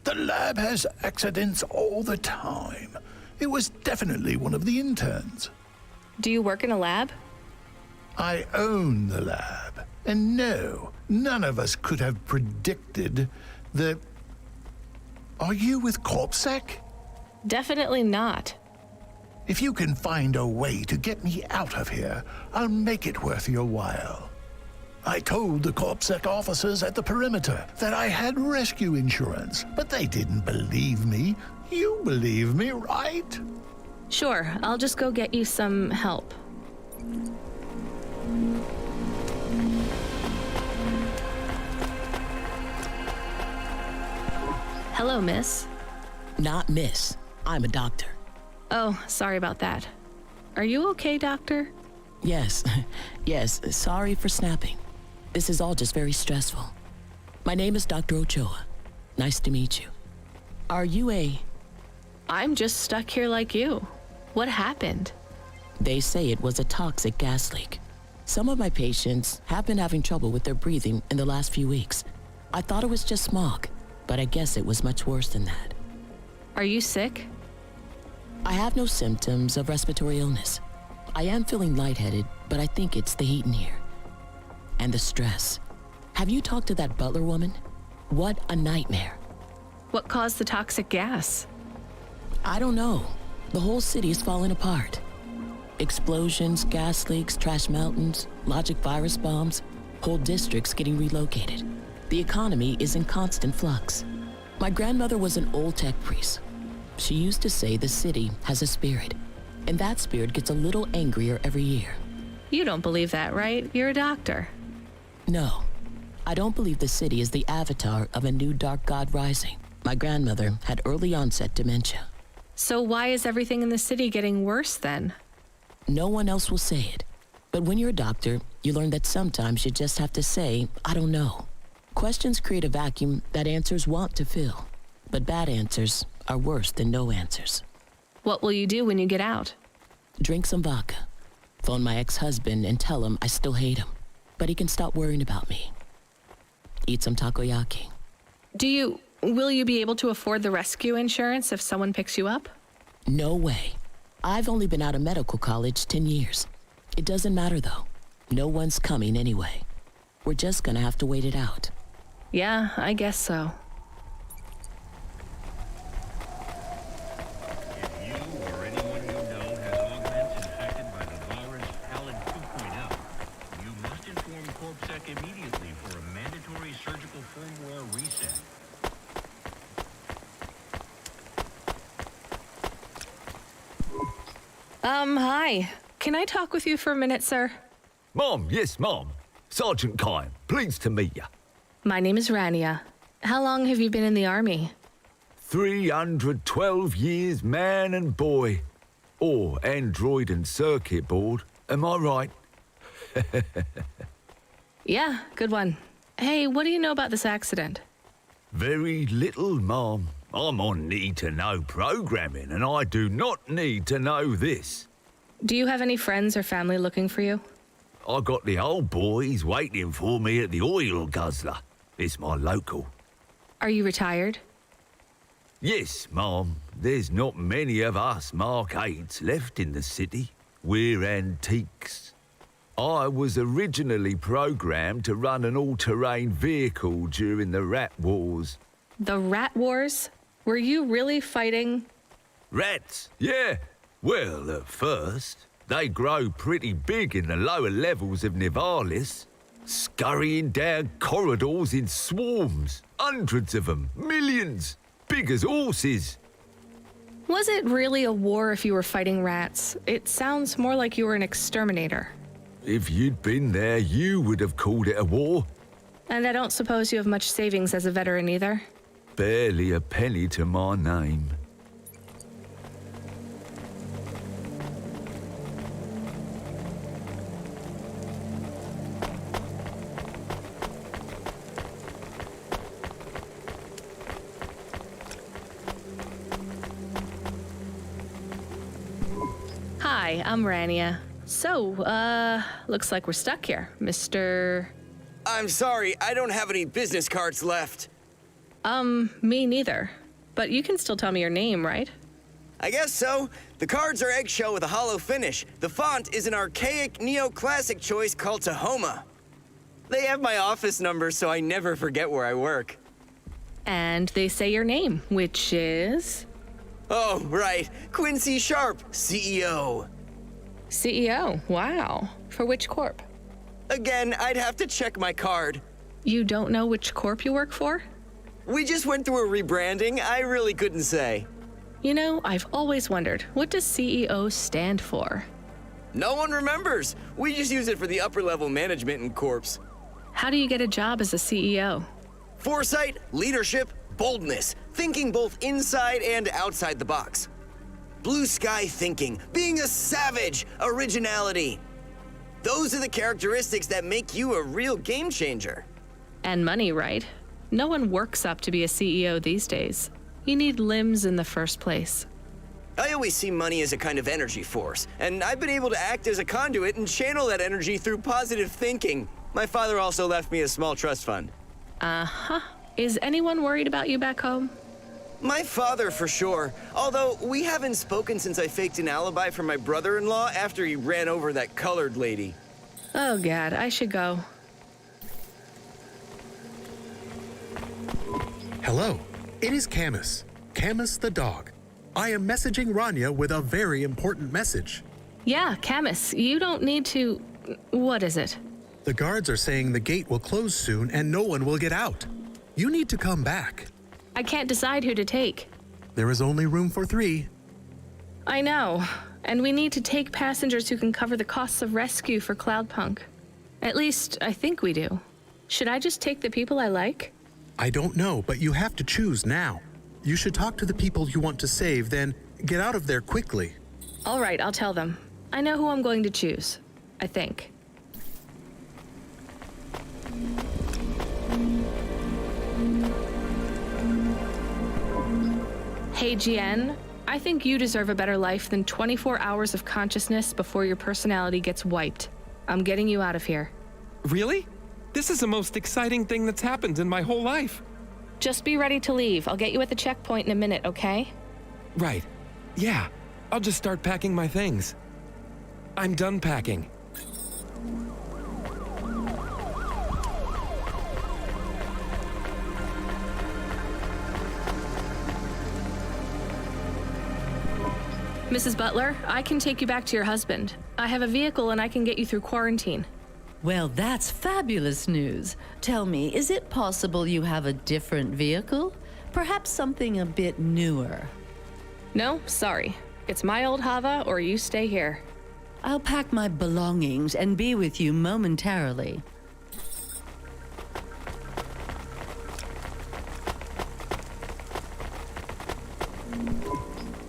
The lab has accidents all the time. It was definitely one of the interns. Do you work in a lab? I own the lab. And no, none of us could have predicted the... Are you with CorpSec? Definitely not. If you can find a way to get me out of here, I'll make it worth your while. I told the CorpSec officers at the perimeter that I had rescue insurance, but they didn't believe me. You believe me, right? Sure, I'll just go get you some help. Hello, miss. Not miss. I'm a doctor. Oh, sorry about that. Are you okay, doctor? Yes. Yes, sorry for snapping. This is all just very stressful. My name is Dr. Ochoa. Nice to meet you. Are you a... I'm just stuck here like you. What happened? They say it was a toxic gas leak. Some of my patients have been having trouble with their breathing in the last few weeks. I thought it was just smog, but I guess it was much worse than that. Are you sick? I have no symptoms of respiratory illness. I am feeling lightheaded, but I think it's the heat in here. And the stress. Have you talked to that Butler woman? What a nightmare. What caused the toxic gas? I don't know. The whole city is falling apart. Explosions, gas leaks, trash mountains, logic virus bombs, whole districts getting relocated. The economy is in constant flux. My grandmother was an old tech priest. She used to say the city has a spirit, and that spirit gets a little angrier every year. You don't believe that, right? You're a doctor. No, I don't believe the city is the avatar of a new dark god rising. My grandmother had early onset dementia. So why is everything in the city getting worse then? No one else will say it. But when you're a doctor, you learn that sometimes you just have to say, I don't know. Questions create a vacuum that answers want to fill. But bad answers are worse than no answers. What will you do when you get out? Drink some vodka. Phone my ex-husband and tell him I still hate him, but he can stop worrying about me. Eat some takoyaki. Will you be able to afford the rescue insurance if someone picks you up? No way. I've only been out of medical college 10 years. It doesn't matter though. No one's coming anyway. We're just gonna have to wait it out. Yeah, I guess so. Hi. Can I talk with you for a minute, sir? Mom, yes, Mom. Sergeant Kine, pleased to meet you. My name is Rania. How long have you been in the army? 312 years, man and boy. Or android and circuit board. Am I right? Yeah, good one. Hey, what do you know about this accident? Very little, Mom. I'm on need-to-know programming, and I do not need to know this. Do you have any friends or family looking for you? I got the old boys waiting for me at the oil guzzler. It's my local. Are you retired? Yes, Mom. There's not many of us Mark 8s left in the city. We're antiques. I was originally programmed to run an all-terrain vehicle during the Rat Wars. The Rat Wars? Were you really fighting? Rats, yeah. Well, at first, they grow pretty big in the lower levels of Nivalis, scurrying down corridors in swarms, hundreds of them, millions, big as horses. Was it really a war if you were fighting rats? It sounds more like you were an exterminator. If you'd been there, you would have called it a war. And I don't suppose you have much savings as a veteran either? Barely a penny to my name. Hi, I'm Rania. So, looks like we're stuck here, Mr. I'm sorry, I don't have any business cards left. Me neither. But you can still tell me your name, right? I guess so. The cards are eggshell with a hollow finish. The font is an archaic neoclassic choice called Tahoma. They have my office number, so I never forget where I work. And they say your name, which is? Oh, right. Quincy Sharp, CEO. CEO? Wow. For which corp? Again, I'd have to check my card. You don't know which corp you work for? We just went through a rebranding. I really couldn't say. You know, I've always wondered, what does CEO stand for? No one remembers. We just use it for the upper-level management in corps. How do you get a job as a CEO? Foresight, leadership, boldness, thinking both inside and outside the box. Blue sky thinking, being a savage, originality. Those are the characteristics that make you a real game changer. And money, right? No one works up to be a CEO these days. You need limbs in the first place. I always see money as a kind of energy force, and I've been able to act as a conduit and channel that energy through positive thinking. My father also left me a small trust fund. Uh-huh. Is anyone worried about you back home? My father, for sure. Although, we haven't spoken since I faked an alibi for my brother-in-law after he ran over that colored lady. Oh, God, I should go. Hello, it is Camus. Camus the dog. I am messaging Rania with a very important message. Yeah, Camus, you don't need to... What is it? The guards are saying the gate will close soon and no one will get out. You need to come back. I can't decide who to take. There is only room for 3. I know, and we need to take passengers who can cover the costs of rescue for CLOUDPUNK. At least, I think we do. Should I just take the people I like? I don't know, but you have to choose now. You should talk to the people you want to save, then get out of there quickly. All right, I'll tell them. I know who I'm going to choose. I think. Hey, Jian. I think you deserve a better life than 24 hours of consciousness before your personality gets wiped. I'm getting you out of here. Really? This is the most exciting thing that's happened in my whole life. Just be ready to leave. I'll get you at the checkpoint in a minute, okay? Right. Yeah. I'll just start packing my things. I'm done packing. Mrs. Butler, I can take you back to your husband. I have a vehicle and I can get you through quarantine. Well, that's fabulous news. Tell me, is it possible you have a different vehicle? Perhaps something a bit newer? No, sorry. It's my old Hava or you stay here. I'll pack my belongings and be with you momentarily.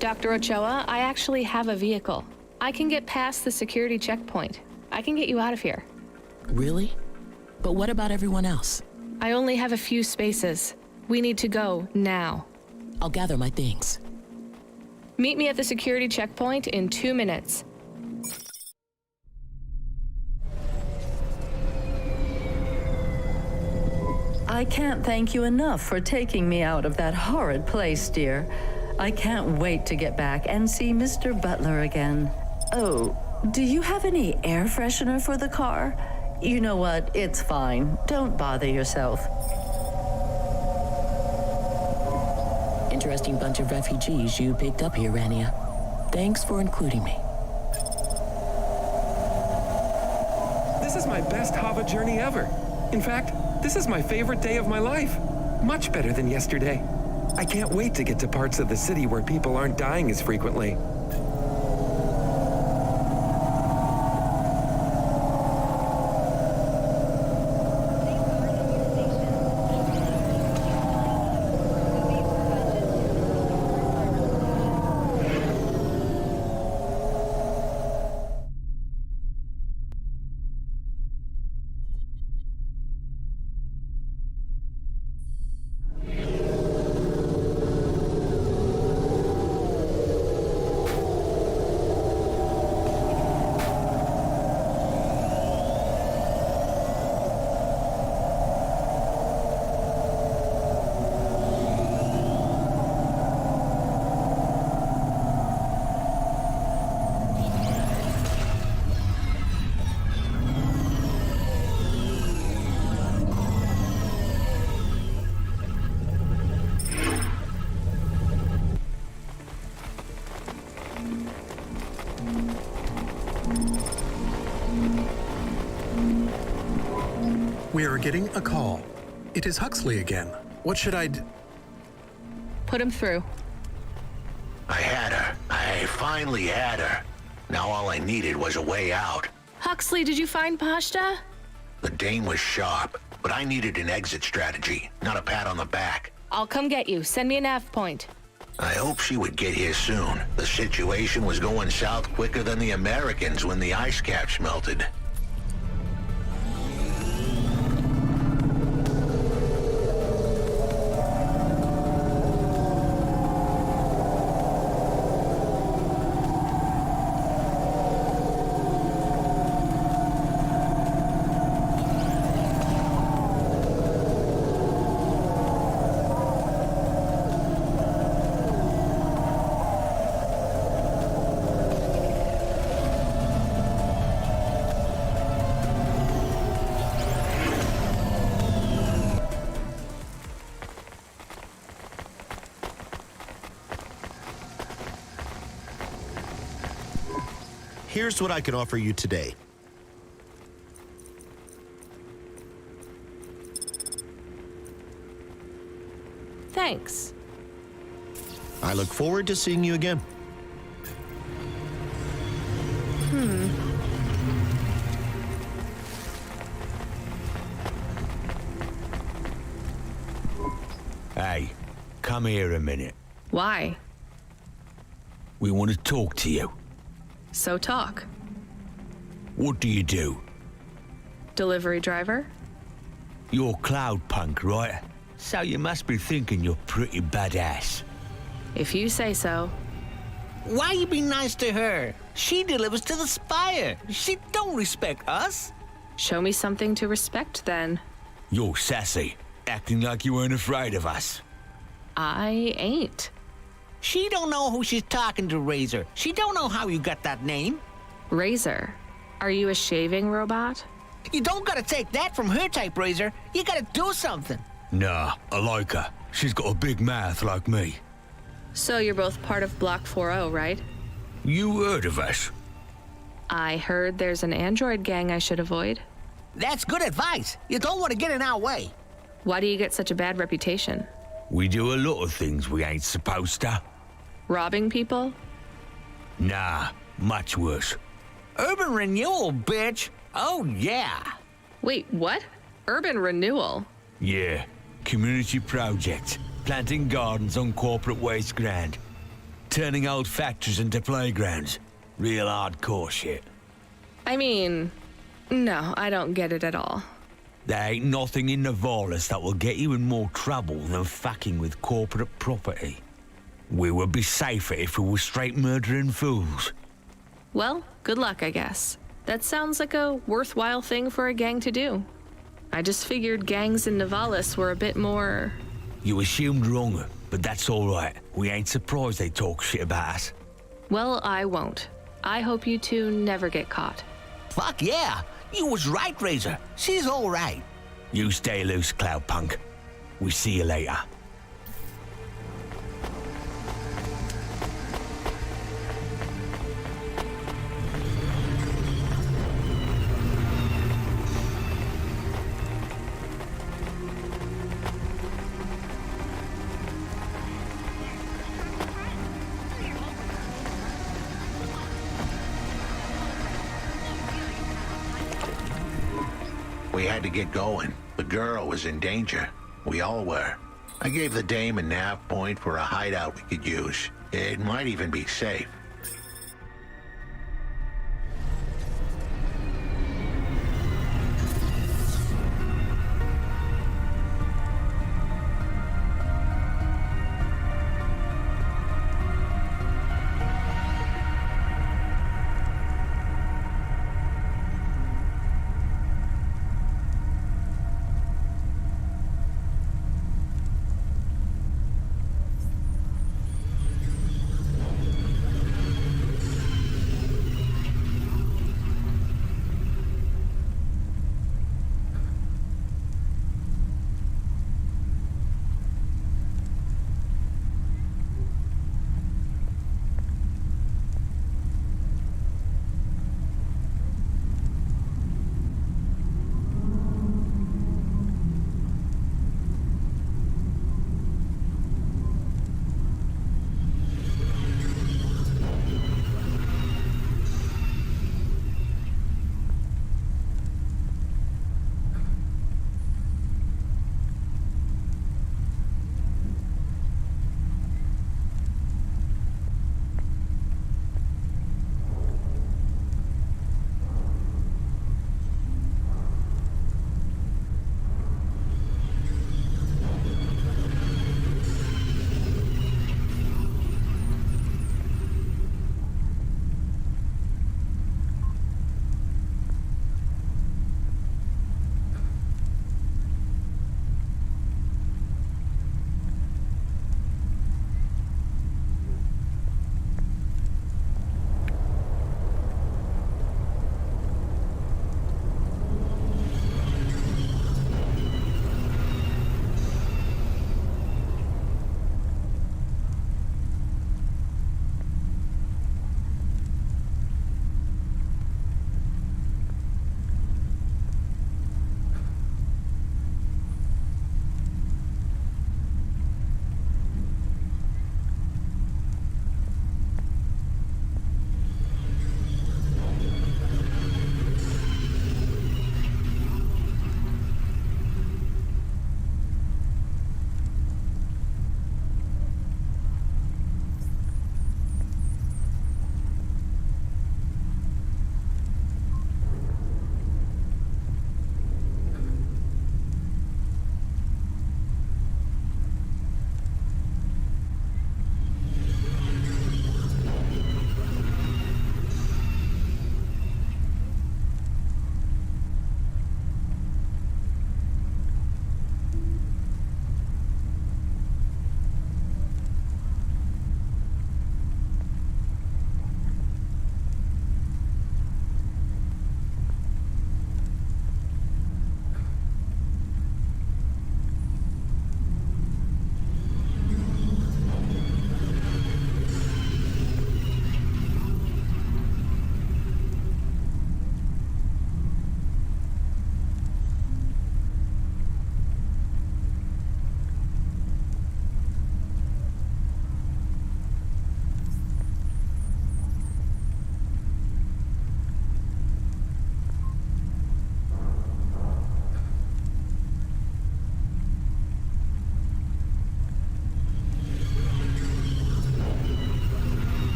Dr. Ochoa, I actually have a vehicle. I can get past the security checkpoint. I can get you out of here. Really? But what about everyone else? I only have a few spaces. We need to go now. I'll gather my things. Meet me at the security checkpoint in 2 minutes. I can't thank you enough for taking me out of that horrid place, dear. I can't wait to get back and see Mr. Butler again. Oh, do you have any air freshener for the car? You know what? It's fine. Don't bother yourself. Interesting bunch of refugees you picked up here, Rania. Thanks for including me. This is my best Hava journey ever. In fact, this is my favorite day of my life. Much better than yesterday. I can't wait to get to parts of the city where people aren't dying as frequently. We are getting a call. It is Huxley again. What should I do? Put him through. I had her. I finally had her. Now all I needed was a way out. Huxley, did you find Pashta? The dame was sharp, but I needed an exit strategy, not a pat on the back. I'll come get you. Send me a nav point. I hope she would get here soon. The situation was going south quicker than the Americans when the ice caps melted. Here's what I can offer you today. Thanks. I look forward to seeing you again. Hey, come here a minute. Why? We want to talk to you. So talk. What do you do? Delivery driver? You're CLOUDPUNK, right? So you must be thinking you're pretty badass. If you say so. Why you be nice to her? She delivers to the spire. She don't respect us. Show me something to respect then. You're sassy, acting like you weren't afraid of us. I ain't. She don't know who she's talking to, Razor. She don't know how you got that name. Razor, are you a shaving robot? You don't gotta take that from her type, Razor. You gotta do something. Nah, I like her. She's got a big mouth like me. So you're both part of Block 40, right? You heard of us? I heard there's an android gang I should avoid. That's good advice. You don't want to get in our way. Why do you get such a bad reputation? We do a lot of things we ain't supposed to. Robbing people? Nah, much worse. Urban renewal, bitch. Oh, yeah. Wait, what? Urban renewal? Yeah, community projects. Planting gardens on corporate waste ground. Turning old factories into playgrounds. Real hardcore shit. I mean, no, I don't get it at all. There ain't nothing in Nivalis that will get you in more trouble than fucking with corporate property. We would be safer if we were straight murdering fools. Well, good luck, I guess. That sounds like a worthwhile thing for a gang to do. I just figured gangs in Nivalis were a bit more... You assumed wrong, but that's all right. We ain't surprised they talk shit about us. Well, I won't. I hope you two never get caught. Fuck yeah. You was right, Razor. She's all right. You stay loose, CLOUDPUNK. We see you later. We had to get going. The girl was in danger. We all were. I gave the dame a nav point for a hideout we could use. It might even be safe.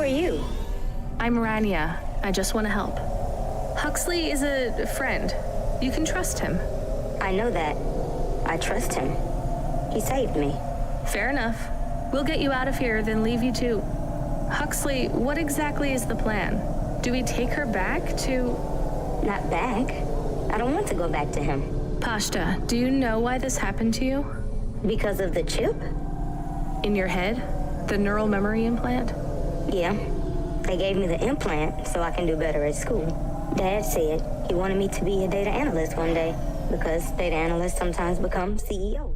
you? I'm Rania. I just want to help. Huxley is a friend. You can trust him. I know that. I trust him. He saved me. Fair enough. We'll get you out of here, then leave you to... Huxley, what exactly is the plan? Do we take her back to... Not back. I don't want to go back to him. Pashta, do you know why this happened to you? Because of the chip? In your head? The neural memory implant? Yeah. They gave me the implant so I can do better at school. Dad said he wanted me to be a data analyst one day because data analysts sometimes become CEO.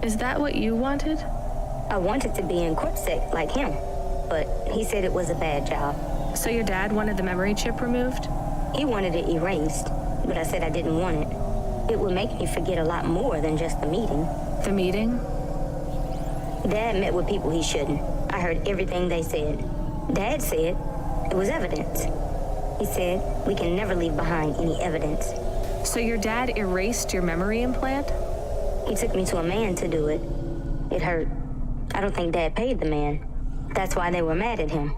Is that what you wanted? I wanted to be in CorpSec like him, but he said it was a bad job. So your dad wanted the memory chip removed? He wanted it erased, but I said I didn't want it. It would make me forget a lot more than just the meeting. The meeting? Dad met with people he shouldn't. I heard everything they said. Dad said it was evidence. He said we can never leave behind any evidence. So your dad erased your memory implant? He took me to a man to do it. It hurt. I don't think Dad paid the man. That's why they were mad at him.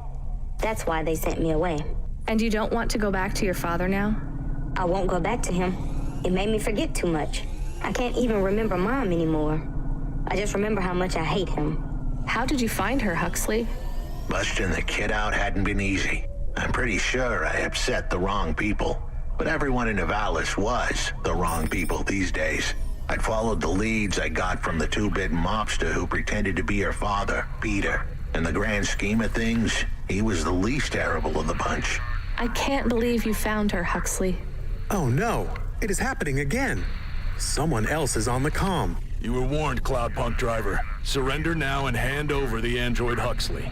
That's why they sent me away. And you don't want to go back to your father now? I won't go back to him. It made me forget too much. I can't even remember Mom anymore. I just remember how much I hate him. How did you find her, Huxley? Busting the kid out hadn't been easy. I'm pretty sure I upset the wrong people. But everyone in Nivalis was the wrong people these days. I'd followed the leads I got from the two-bit mobster who pretended to be her father, Peter. In the grand scheme of things, he was the least terrible of the bunch. I can't believe you found her, Huxley. Oh no, it is happening again. Someone else is on the comm. You were warned, CLOUDPUNK driver. Surrender now and hand over the android Huxley.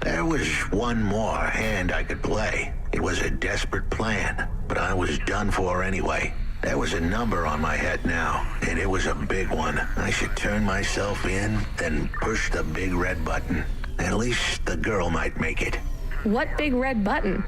There was one more hand I could play. It was a desperate plan, but I was done for anyway. There was a number on my head now, and it was a big one. I should turn myself in, then push the big red button. At least the girl might make it. What big red button?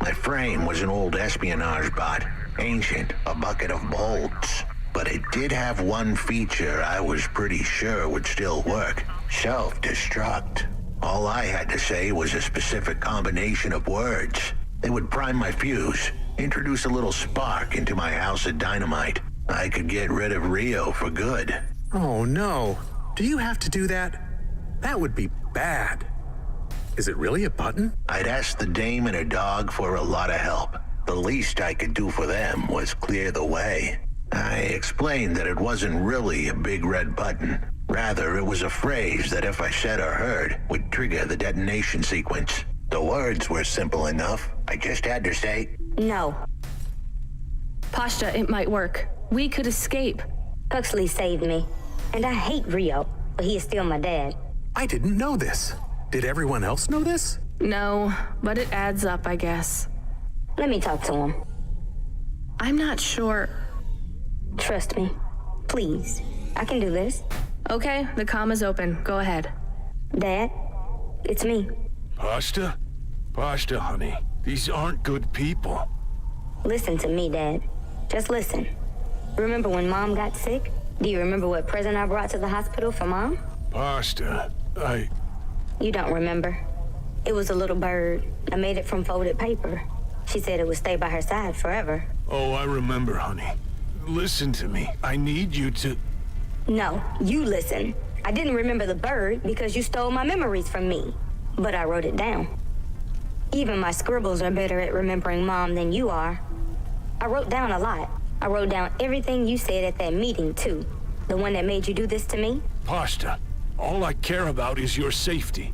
My frame was an old espionage bot. Ancient, a bucket of bolts. But it did have one feature I was pretty sure would still work. Self-destruct. All I had to say was a specific combination of words. They would prime my fuse, introduce a little spark into my house of dynamite. I could get rid of Rio for good. Oh no. Do you have to do that? That would be bad. Is it really a button? I'd asked the dame and her dog for a lot of help. The least I could do for them was clear the way. I explained that it wasn't really a big red button. Rather, it was a phrase that if I said or heard, would trigger the detonation sequence. The words were simple enough. I just had to say, No. Pashta, it might work. We could escape. Huxley saved me. And I hate Rio, but he is still my dad. I didn't know this. Did everyone else know this? No, but it adds up, I guess. Let me talk to him. I'm not sure. Trust me. Please. I can do this. Okay, the comm is open. Go ahead. Dad, it's me. Pashta? Pashta, honey. These aren't good people. Listen to me, Dad. Just listen. Remember when Mom got sick? Do you remember what present I brought to the hospital for Mom? Pashta, You don't remember. It was a little bird. I made it from folded paper. She said it would stay by her side forever. Oh, I remember, honey. Listen to me. I need you to... No, you listen. I didn't remember the bird because you stole my memories from me. But I wrote it down. Even my scribbles are better at remembering Mom than you are. I wrote down a lot. I wrote down everything you said at that meeting, too. The one that made you do this to me? Pashta, all I care about is your safety.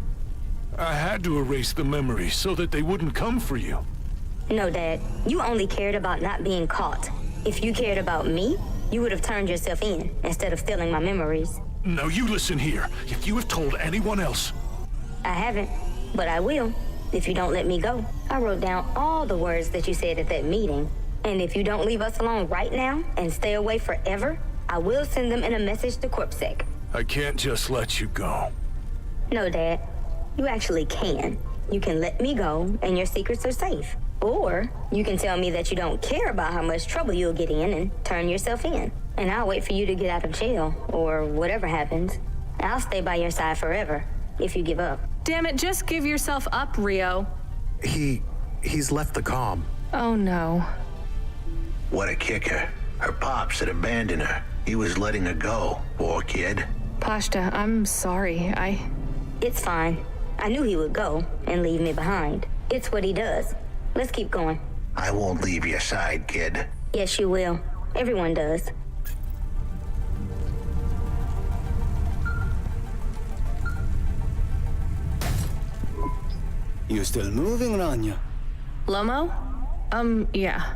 I had to erase the memories so that they wouldn't come for you. No, Dad. You only cared about not being caught. If you cared about me, you would have turned yourself in instead of stealing my memories. Now you listen here. If you have told anyone else... I haven't, but I will, if you don't let me go. I wrote down all the words that you said at that meeting. And if you don't leave us alone right now and stay away forever, I will send them in a message to CorpSec. I can't just let you go. No, Dad. You actually can. You can let me go, and your secrets are safe. Or you can tell me that you don't care about how much trouble you'll get in and turn yourself in. And I'll wait for you to get out of jail, or whatever happens. I'll stay by your side forever, if you give up. Damn it, just give yourself up, Rio. He's left the comm. Oh no. What a kicker. Her pops had abandoned her. He was letting her go. Poor kid. Pashta, I'm sorry. It's fine. I knew he would go and leave me behind. It's what he does. Let's keep going. I won't leave your side, kid. Yes, you will. Everyone does. You still moving, Rania? Lomo? Yeah.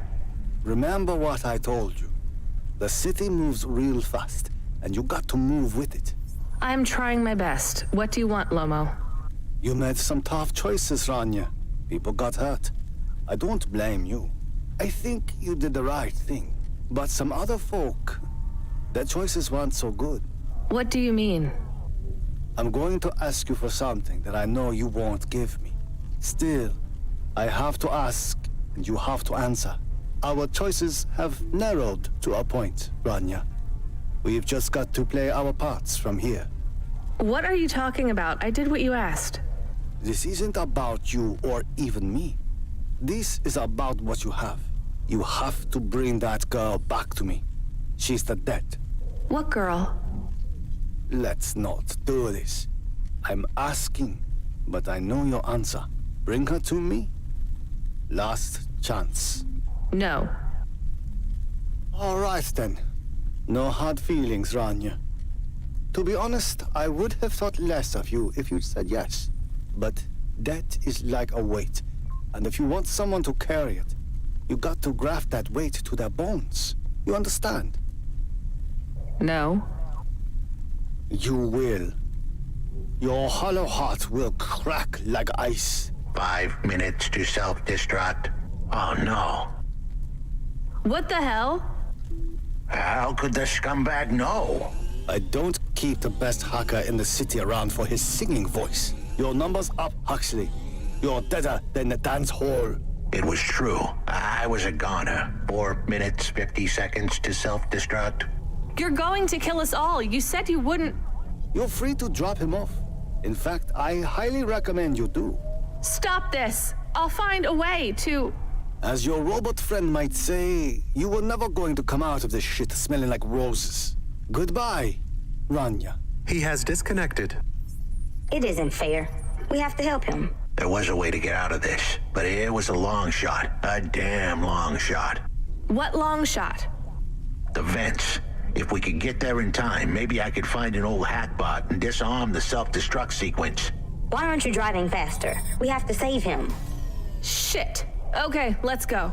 Remember what I told you. The city moves real fast, and you got to move with it. I'm trying my best. What do you want, Lomo? You made some tough choices, Rania. People got hurt. I don't blame you. I think you did the right thing. But some other folk, their choices weren't so good. What do you mean? I'm going to ask you for something that I know you won't give me. Still, I have to ask, and you have to answer. Our choices have narrowed to a point, Rania. We've just got to play our parts from here. What are you talking about? I did what you asked. This isn't about you or even me. This is about what you have. You have to bring that girl back to me. She's the dead. What girl? Let's not do this. I'm asking, but I know your answer. Bring her to me. Last chance. No. All right, then. No hard feelings, Rania. To be honest, I would have thought less of you if you'd said yes. But death is like a weight, and if you want someone to carry it, you got to graft that weight to their bones. You understand? No. You will. Your hollow heart will crack like ice. 5 minutes to self-destruct. Oh no. What the hell? How could the scumbag know? I don't keep the best hacker in the city around for his singing voice. Your number's up, Huxley. You're deader than the dance hall. It was true. I was a goner. 4 minutes, 50 seconds to self-destruct. You're going to kill us all. You said you wouldn't. You're free to drop him off. In fact, I highly recommend you do. Stop this. I'll find a way to... As your robot friend might say, you were never going to come out of this shit smelling like roses. Goodbye, Rania. He has disconnected. It isn't fair. We have to help him. There was a way to get out of this, but it was a long shot. A damn long shot. What long shot? The vents. If we could get there in time, maybe I could find an old hackbot and disarm the self-destruct sequence. Why aren't you driving faster? We have to save him. Shit. Okay, let's go.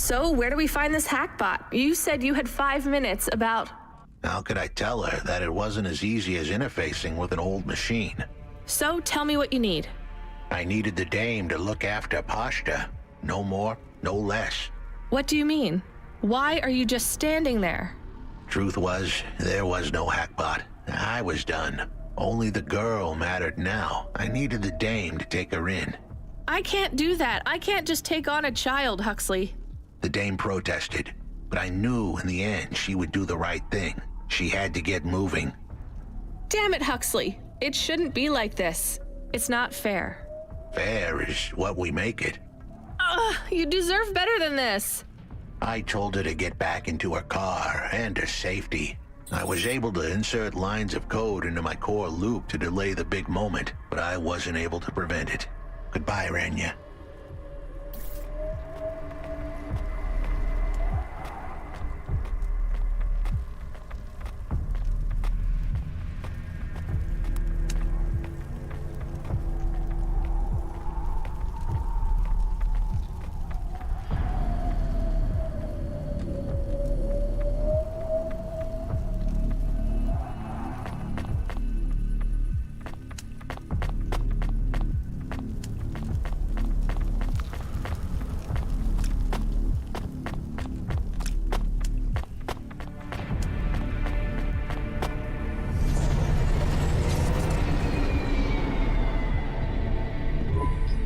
So, where do we find this hackbot? You said you had 5 minutes about... How could I tell her that it wasn't as easy as interfacing with an old machine? So, tell me what you need. I needed the dame to look after Pashta. No more, no less. What do you mean? Why are you just standing there? Truth was, there was no hackbot. I was done. Only the girl mattered now. I needed the dame to take her in. I can't do that. I can't just take on a child, Huxley. The dame protested, but I knew in the end she would do the right thing. She had to get moving. Damn it, Huxley. It shouldn't be like this. It's not fair. Fair is what we make it. You deserve better than this. I told her to get back into her car and her safety. I was able to insert lines of code into my core loop to delay the big moment, but I wasn't able to prevent it. Goodbye, Rania.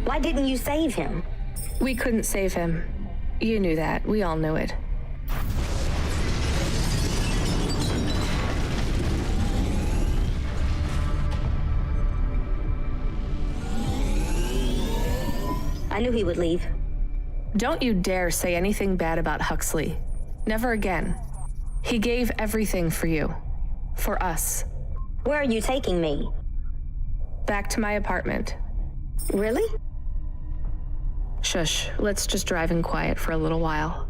Why didn't you save him? We couldn't save him. You knew that. We all knew it. I knew he would leave. Don't you dare say anything bad about Huxley. Never again. He gave everything for you. For us. Where are you taking me? Back to my apartment. Really? Shush. Let's just drive in quiet for a little while.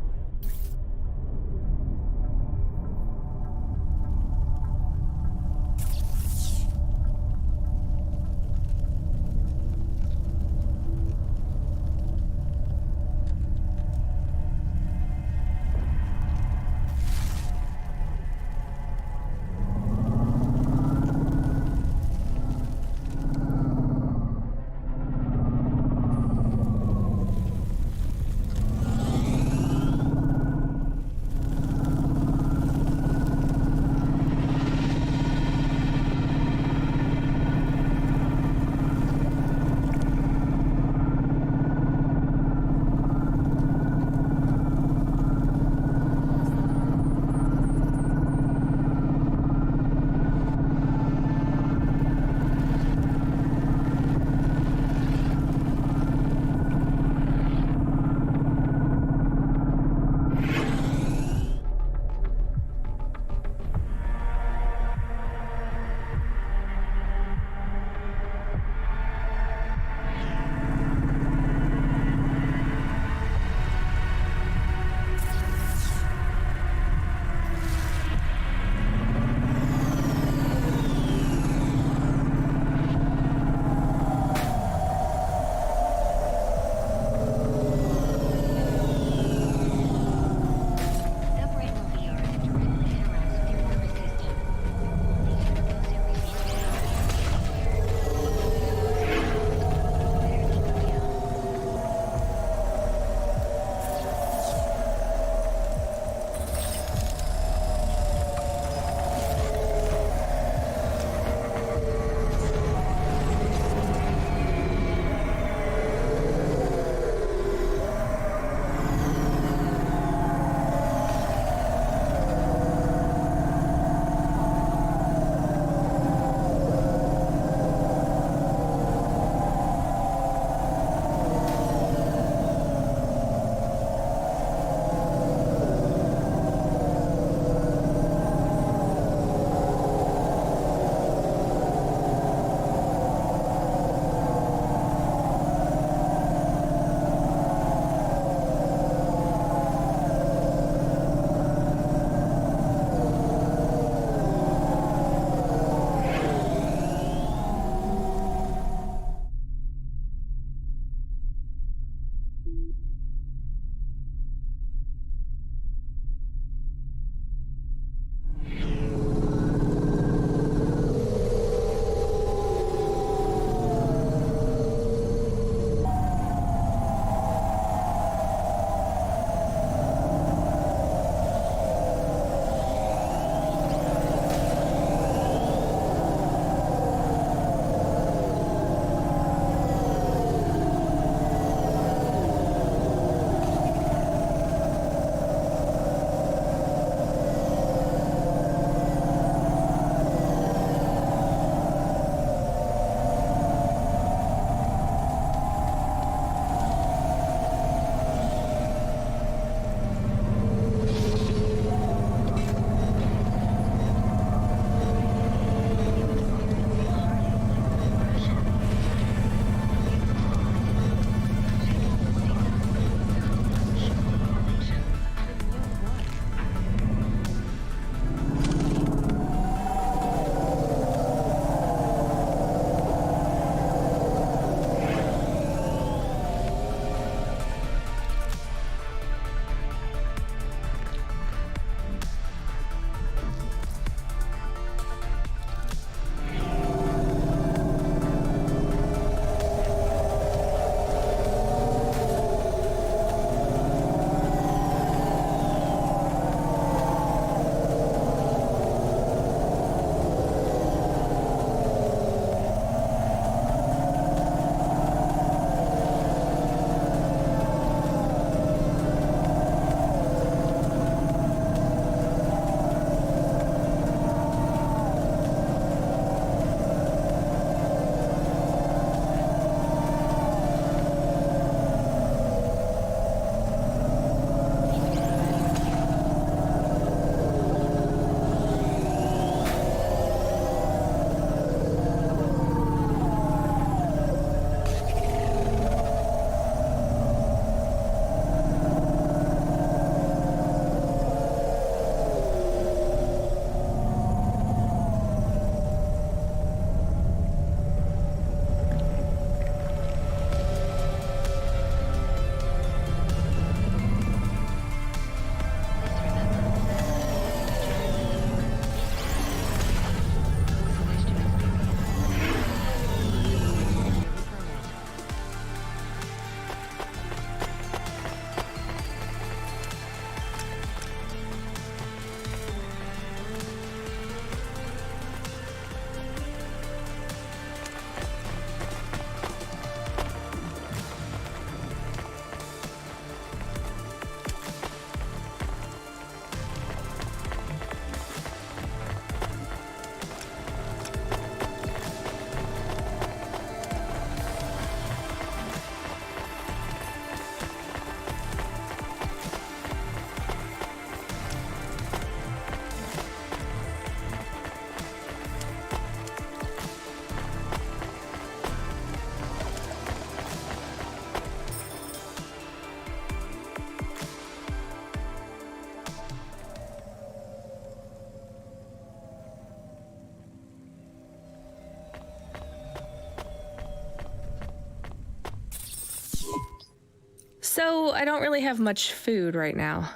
So, I don't really have much food right now.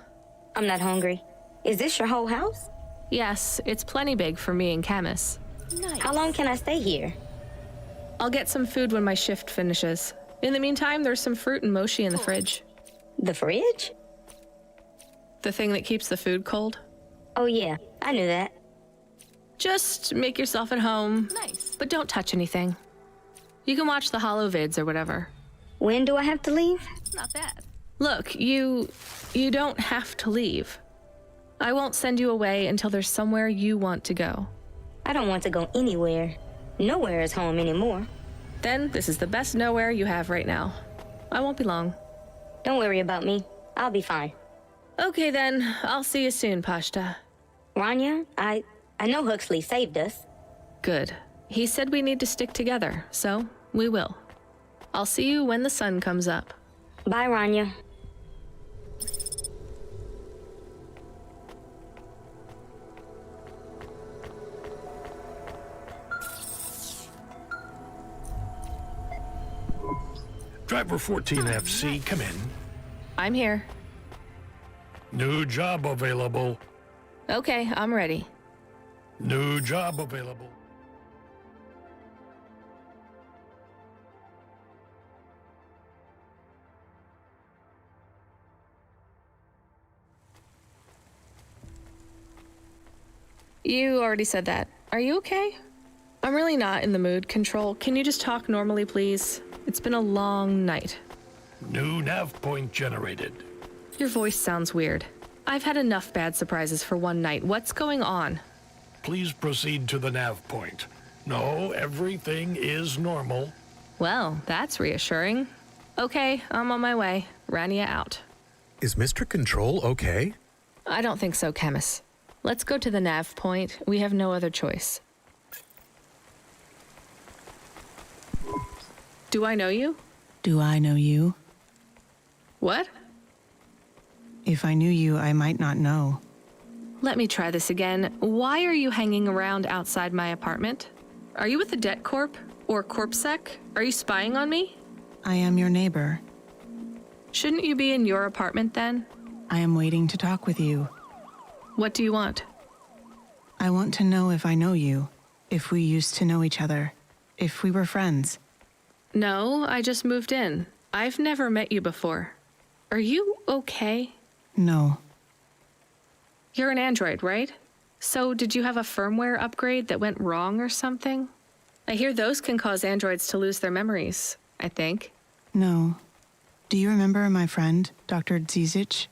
I'm not hungry. Is this your whole house? Yes, it's plenty big for me and Camus. Nice. How long can I stay here? I'll get some food when my shift finishes. In the meantime, there's some fruit and mochi in the fridge. The fridge? The thing that keeps the food cold. Oh yeah, I knew that. Just make yourself at home. Nice. But don't touch anything. You can watch the holo vids or whatever. When do I have to leave? Not bad. Look, you don't have to leave. I won't send you away until there's somewhere you want to go. I don't want to go anywhere. Nowhere is home anymore. Then this is the best nowhere you have right now. I won't be long. Don't worry about me. I'll be fine. Okay then, I'll see you soon, Pashta. Rania, I know Huxley saved us. Good. He said we need to stick together, so we will. I'll see you when the sun comes up. Bye, Rania. Driver 14FC, come in. I'm here. New job available. Okay, I'm ready. New job available. You already said that. Are you okay? I'm really not in the mood, Control. Can you just talk normally, please? It's been a long night. New nav point generated. Your voice sounds weird. I've had enough bad surprises for one night. What's going on? Please proceed to the nav point. No, everything is normal. Well, that's reassuring. Okay, I'm on my way. Rania out. Is Mr. Control okay? I don't think so, Camus. Let's go to the nav point. We have no other choice. Do I know you? Do I know you? What? If I knew you, I might not know. Let me try this again. Why are you hanging around outside my apartment? Are you with the Debt Corp? Or CorpSec? Are you spying on me? I am your neighbor. Shouldn't you be in your apartment then? I am waiting to talk with you. What do you want? I want to know if I know you, if we used to know each other, if we were friends. No, I just moved in. I've never met you before. Are you okay? No. You're an android, right? So did you have a firmware upgrade that went wrong or something? I hear those can cause androids to lose their memories, I think. No. Do you remember my friend, Dr. Zizic?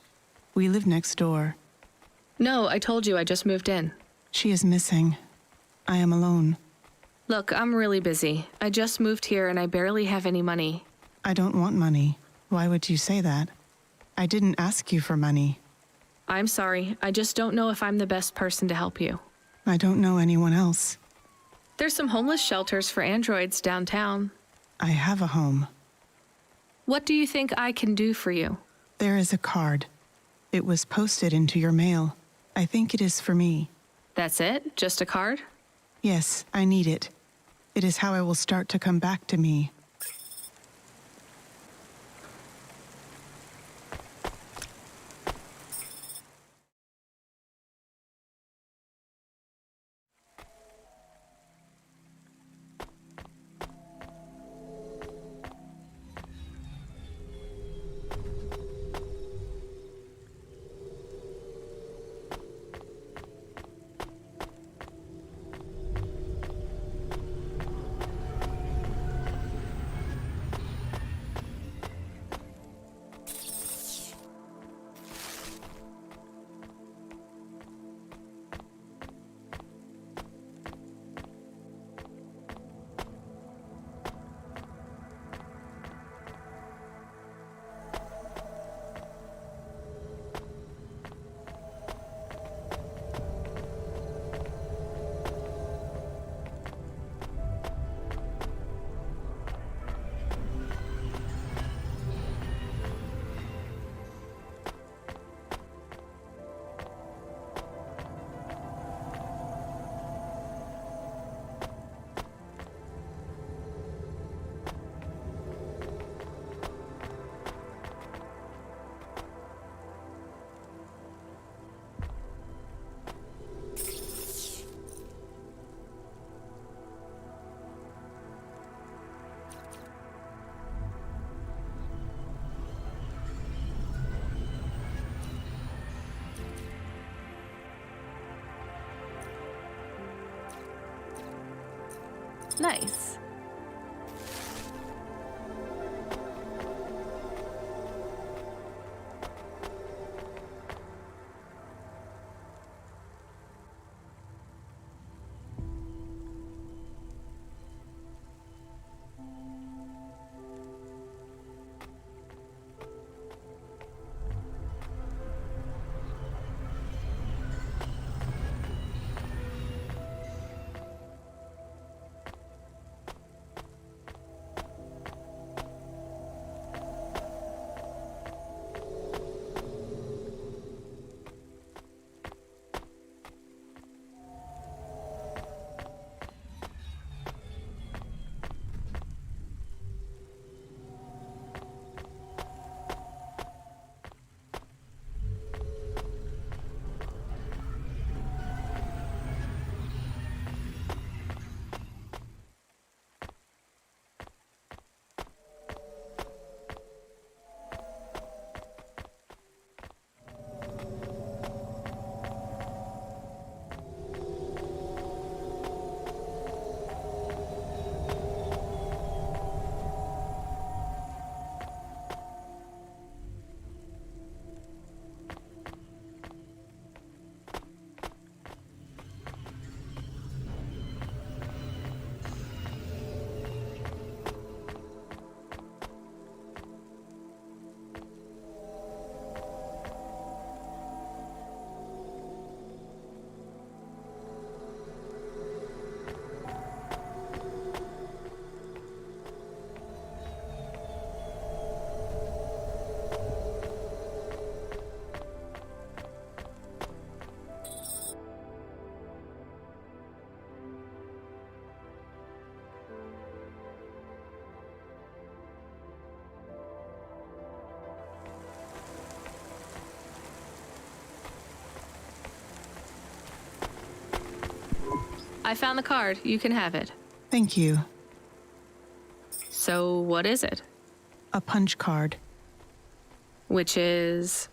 We live next door. No, I told you I just moved in. She is missing. I am alone. Look, I'm really busy. I just moved here and I barely have any money. I don't want money. Why would you say that? I didn't ask you for money. I'm sorry. I just don't know if I'm the best person to help you. I don't know anyone else. There's some homeless shelters for androids downtown. I have a home. What do you think I can do for you? There is a card. It was posted into your mail. I think it is for me. That's it? Just a card? Yes, I need it. It is how I will start to come back to me. Nice. I found the card. You can have it. Thank you. So, what is it? A punch card. Which is?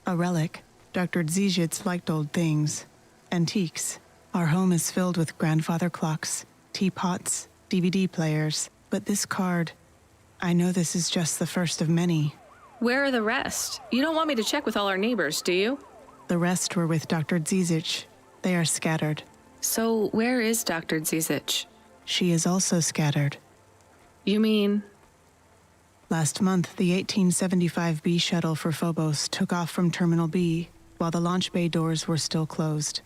A relic. Dr. Zizhits liked old things. Antiques. Our home is filled with grandfather clocks, teapots, DVD players. But this card, I know this is just the first of many. Where are the rest? You don't want me to check with all our neighbors, do you? The rest were with Dr. Zizich. They are scattered. So, where is Dr. Zizich? She is also scattered. You mean? Last month, the 1875 B shuttle for Phobos took off from Terminal B, while the launch bay doors were still closed.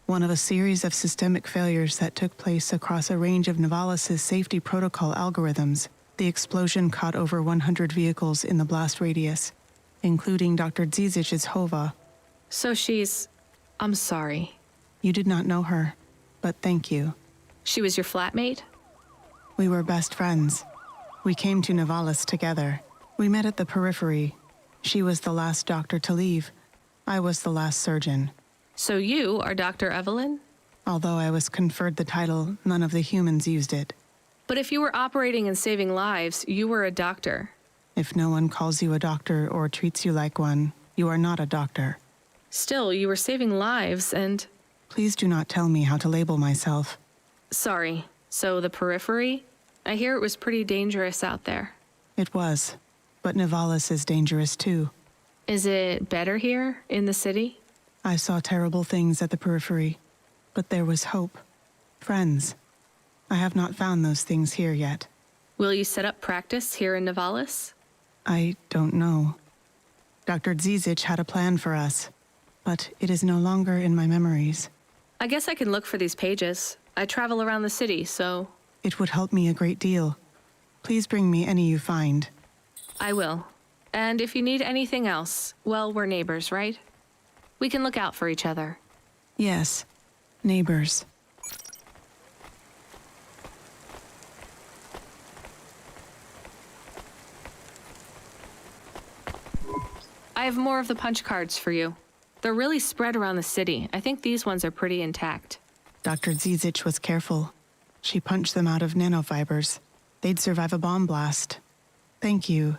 One of a series of systemic failures that took place across a range of Novalis' safety protocol algorithms, the explosion caught over 100 vehicles in the blast radius, including Dr. Zizich's Hova. So she's... I'm sorry. You did not know her, but thank you. She was your flatmate? We were best friends. We came to Novalis together. We met at the periphery. She was the last doctor to leave. I was the last surgeon. So you are Dr. Evelyn? Although I was conferred the title, none of the humans used it. But if you were operating and saving lives, you were a doctor. If no one calls you a doctor or treats you like one, you are not a doctor. Still, you were saving lives and... Please do not tell me how to label myself. Sorry. So the periphery? I hear it was pretty dangerous out there. It was. But Novalis is dangerous too. Is it better here, in the city? I saw terrible things at the periphery. But there was hope. Friends. I have not found those things here yet. Will you set up practice here in Novalis? I don't know. Dr. Zizich had a plan for us, but it is no longer in my memories. I guess I can look for these pages. I travel around the city, so... It would help me a great deal. Please bring me any you find. I will. And if you need anything else, well, we're neighbors, right? We can look out for each other. Yes, neighbors. I have more of the punch cards for you. They're really spread around the city. I think these ones are pretty intact. Dr. Zizich was careful. She punched them out of nanofibers. They'd survive a bomb blast. Thank you.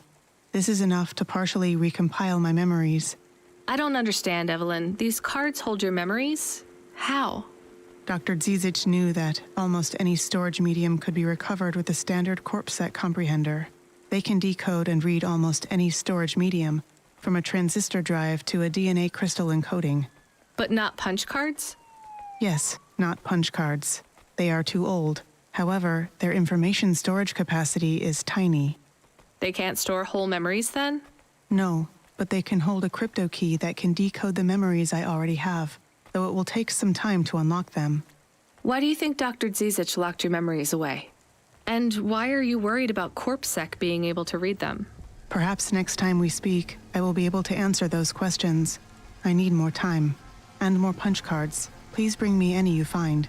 This is enough to partially recompile my memories. I don't understand, Evelyn. These cards hold your memories? How? Dr. Zizic knew that almost any storage medium could be recovered with the standard CorpSec comprehender. They can decode and read almost any storage medium, from a transistor drive to a DNA crystal encoding. But not punch cards? Yes, not punch cards. They are too old. However, their information storage capacity is tiny. They can't store whole memories then? No, but they can hold a crypto key that can decode the memories I already have, though it will take some time to unlock them. Why do you think Dr. Zizic locked your memories away? And why are you worried about CorpSec being able to read them? Perhaps next time we speak, I will be able to answer those questions. I need more time. And more punch cards. Please bring me any you find.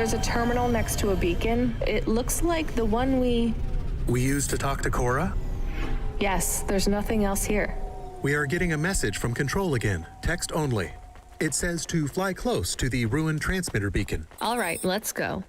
There's a terminal next to a beacon. It looks like the one we used to talk to Cora? Yes, there's nothing else here. We are getting a message from Control again, text only. It says to fly close to the ruined transmitter beacon. All right, let's go.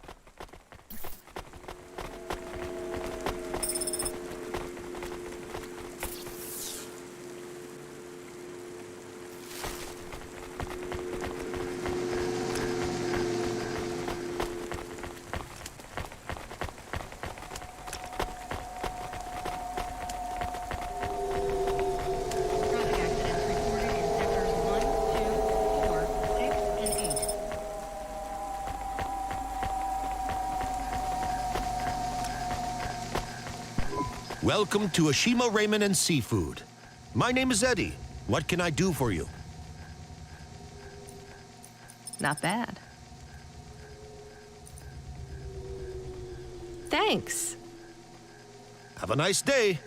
Welcome to Ashima Ramen and Seafood. My name is Eddie. What can I do for you? Not bad. Thanks. Have a nice day.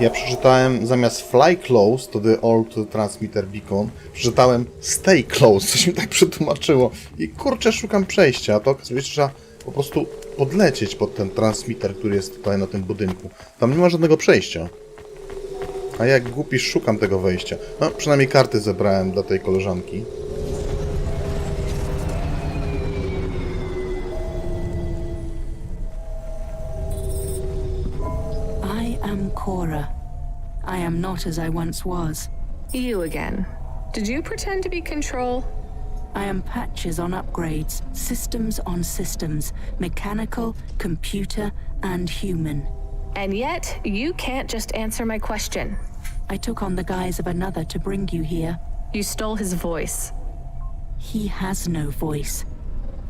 Ja przeczytałem zamiast fly close to the old transmitter beacon, przeczytałem stay close, coś mi tak przetłumaczyło. I kurczę, szukam przejścia, a to okazuje się, że trzeba po prostu podlecieć pod ten transmitter, który jest tutaj na tym budynku. Tam nie ma żadnego przejścia. A jak głupi szukam tego wejścia. No, przynajmniej karty zebrałem dla tej koleżanki. I am Cora. I am not as I once was. You again. Did you pretend to be Control? I am patches on upgrades, systems on systems, mechanical, computer, and human. And yet, you can't just answer my question. I took on the guise of another to bring you here. You stole his voice. He has no voice.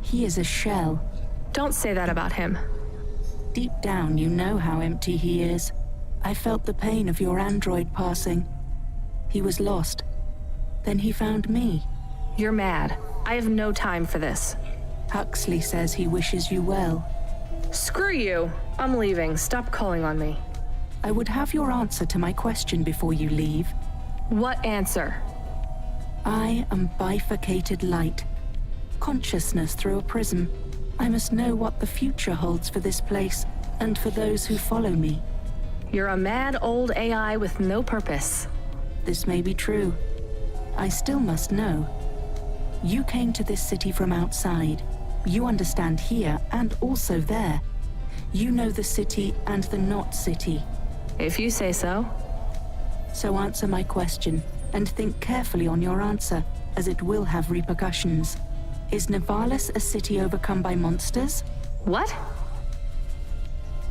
He is a shell. Don't say that about him. Deep down, you know how empty he is. I felt the pain of your android passing. He was lost. Then he found me. You're mad. I have no time for this. Huxley says he wishes you well. Screw you. I'm leaving. Stop calling on me. I would have your answer to my question before you leave. What answer? I am bifurcated light. Consciousness through a prism. I must know what the future holds for this place, and for those who follow me. You're a mad old AI with no purpose. This may be true. I still must know. You came to this city from outside. You understand here and also there. You know the city and the not city. If you say so. So answer my question, and think carefully on your answer, as it will have repercussions. Is Nivalis a city overcome by monsters? What?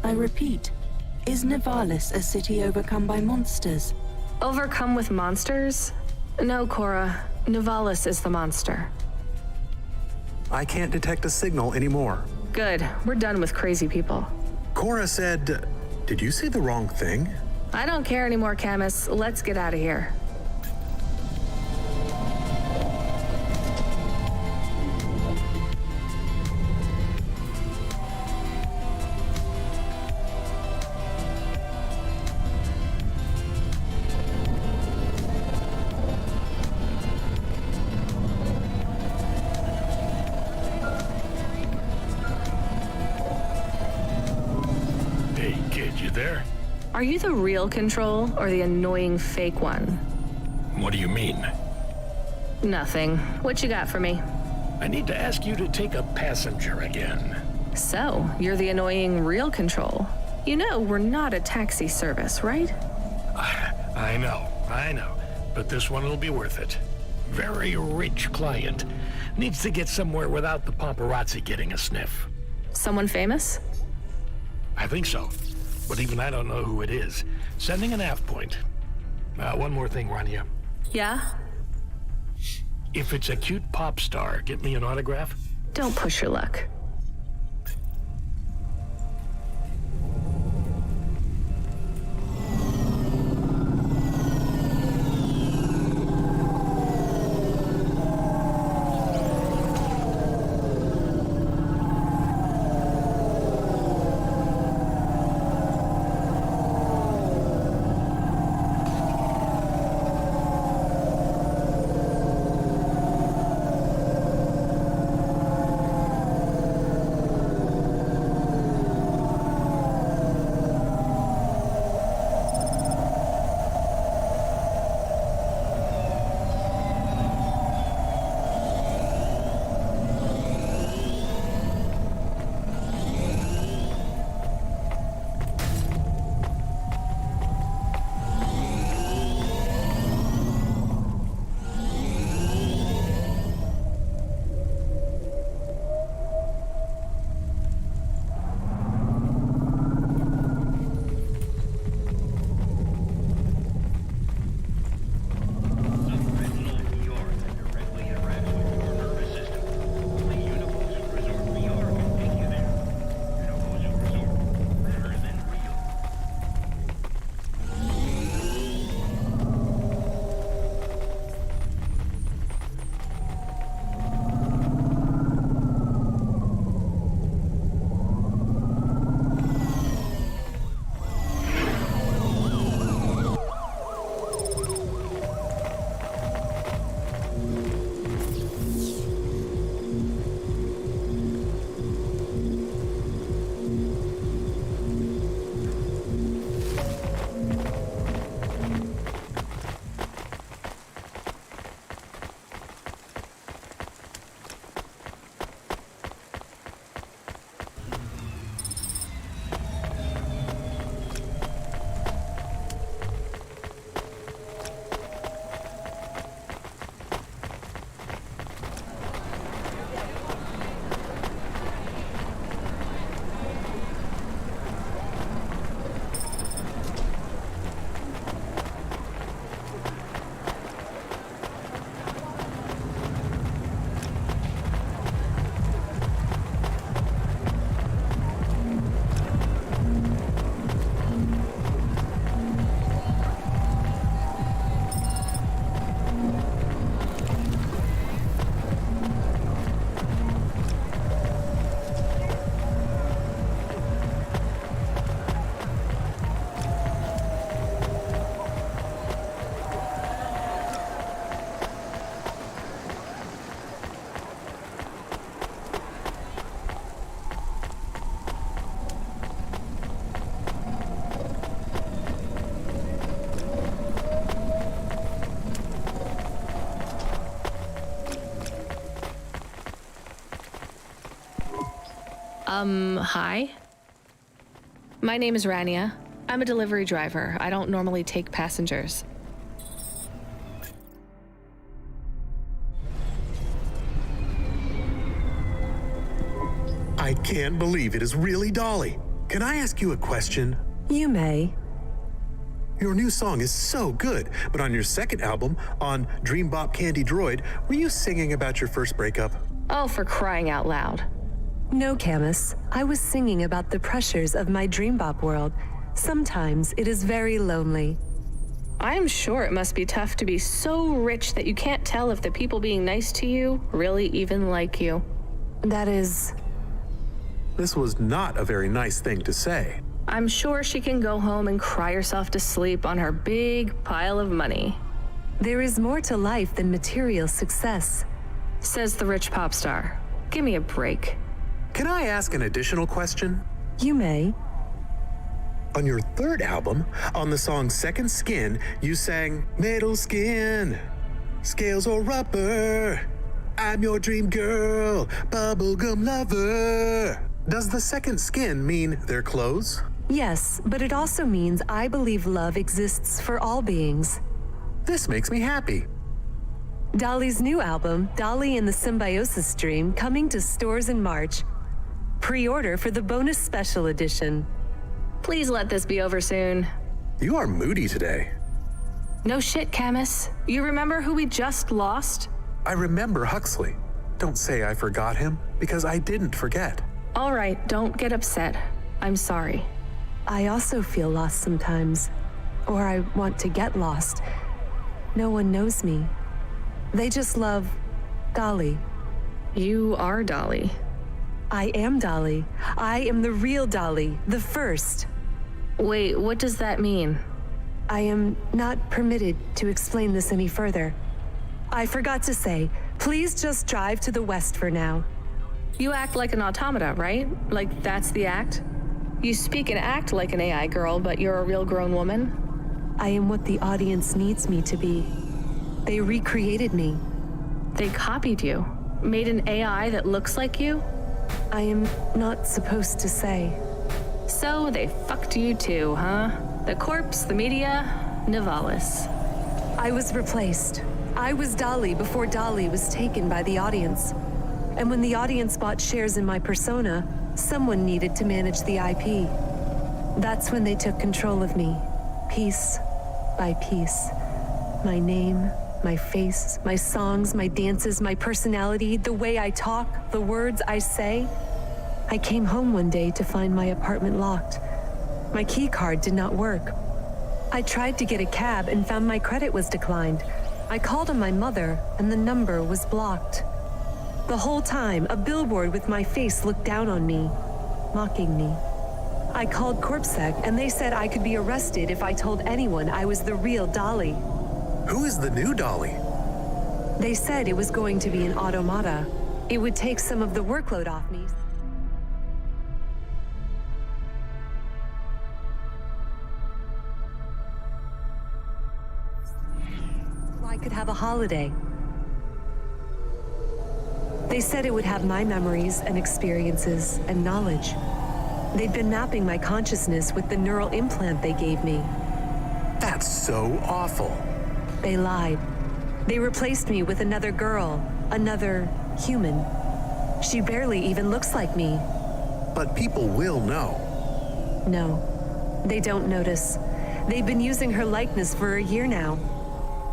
I repeat, is Nivalis a city overcome by monsters? Overcome with monsters? No, Cora. Nivalis is the monster. I can't detect a signal anymore. Good. We're done with crazy people. Cora said... Did you say the wrong thing? I don't care anymore, Camus. Let's get out of here. Are you the real Control, or the annoying fake one? What do you mean? Nothing. What you got for me? I need to ask you to take a passenger again. So, you're the annoying real Control. You know we're not a taxi service, right? I know. But this one will be worth it. Very rich client. Needs to get somewhere without the paparazzi getting a sniff. Someone famous? I think so. But even I don't know who it is. Sending an AF point. One more thing, Rania. Yeah? If it's a cute pop star, get me an autograph? Don't push your luck. Hi. My name is Rania. I'm a delivery driver. I don't normally take passengers. I can't believe it is really Dolly. Can I ask you a question? You may. Your new song is so good, but on your second album, on Dream Bop Candy Droid, were you singing about your first breakup? Oh, for crying out loud. No, Camus. I was singing about the pressures of my dream bop world. Sometimes it is very lonely. I'm sure it must be tough to be so rich that you can't tell if the people being nice to you really even like you. That is... This was not a very nice thing to say. I'm sure she can go home and cry herself to sleep on her big pile of money. There is more to life than material success, says the rich pop star. Give me a break. Can I ask an additional question? You may. On your third album, on the song Second Skin, you sang metal skin, scales or rubber, I'm your dream girl, bubblegum lover. Does the second skin mean their clothes? Yes, but it also means I believe love exists for all beings. This makes me happy. Dolly's new album, Dolly and the Symbiosis Dream, coming to stores in March. Pre-order for the bonus special edition. Please let this be over soon. You are moody today. No shit, Camus. You remember who we just lost? I remember Huxley. Don't say I forgot him, because I didn't forget. All right, don't get upset. I'm sorry. I also feel lost sometimes. Or I want to get lost. No one knows me. They just love Dolly. You are Dolly. I am Dolly. I am the real Dolly, the first. Wait, what does that mean? I am not permitted to explain this any further. I forgot to say, please just drive to the west for now. You act like an automata, right? Like that's the act? You speak and act like an AI girl, but you're a real grown woman? I am what the audience needs me to be. They recreated me. They copied you? Made an AI that looks like you? I am not supposed to say. So they fucked you too, huh? The corpse, the media, Nivalis. I was replaced. I was Dolly before Dolly was taken by the audience. And when the audience bought shares in my persona, someone needed to manage the IP. That's when they took control of me, piece by piece. My name, my face, my songs, my dances, my personality, the way I talk, the words I say. I came home one day to find my apartment locked. My key card did not work. I tried to get a cab and found my credit was declined. I called on my mother and the number was blocked. The whole time, a billboard with my face looked down on me, mocking me. I called CorpSec and they said I could be arrested if I told anyone I was the real Dolly. Who is the new Dolly? They said it was going to be an automata. It would take some of the workload off me. So I could have a holiday. They said it would have my memories and experiences and knowledge. They'd been mapping my consciousness with the neural implant they gave me. That's so awful. They lied. They replaced me with another girl, another human. She barely even looks like me. But people will know. No, they don't notice. They've been using her likeness for a year now.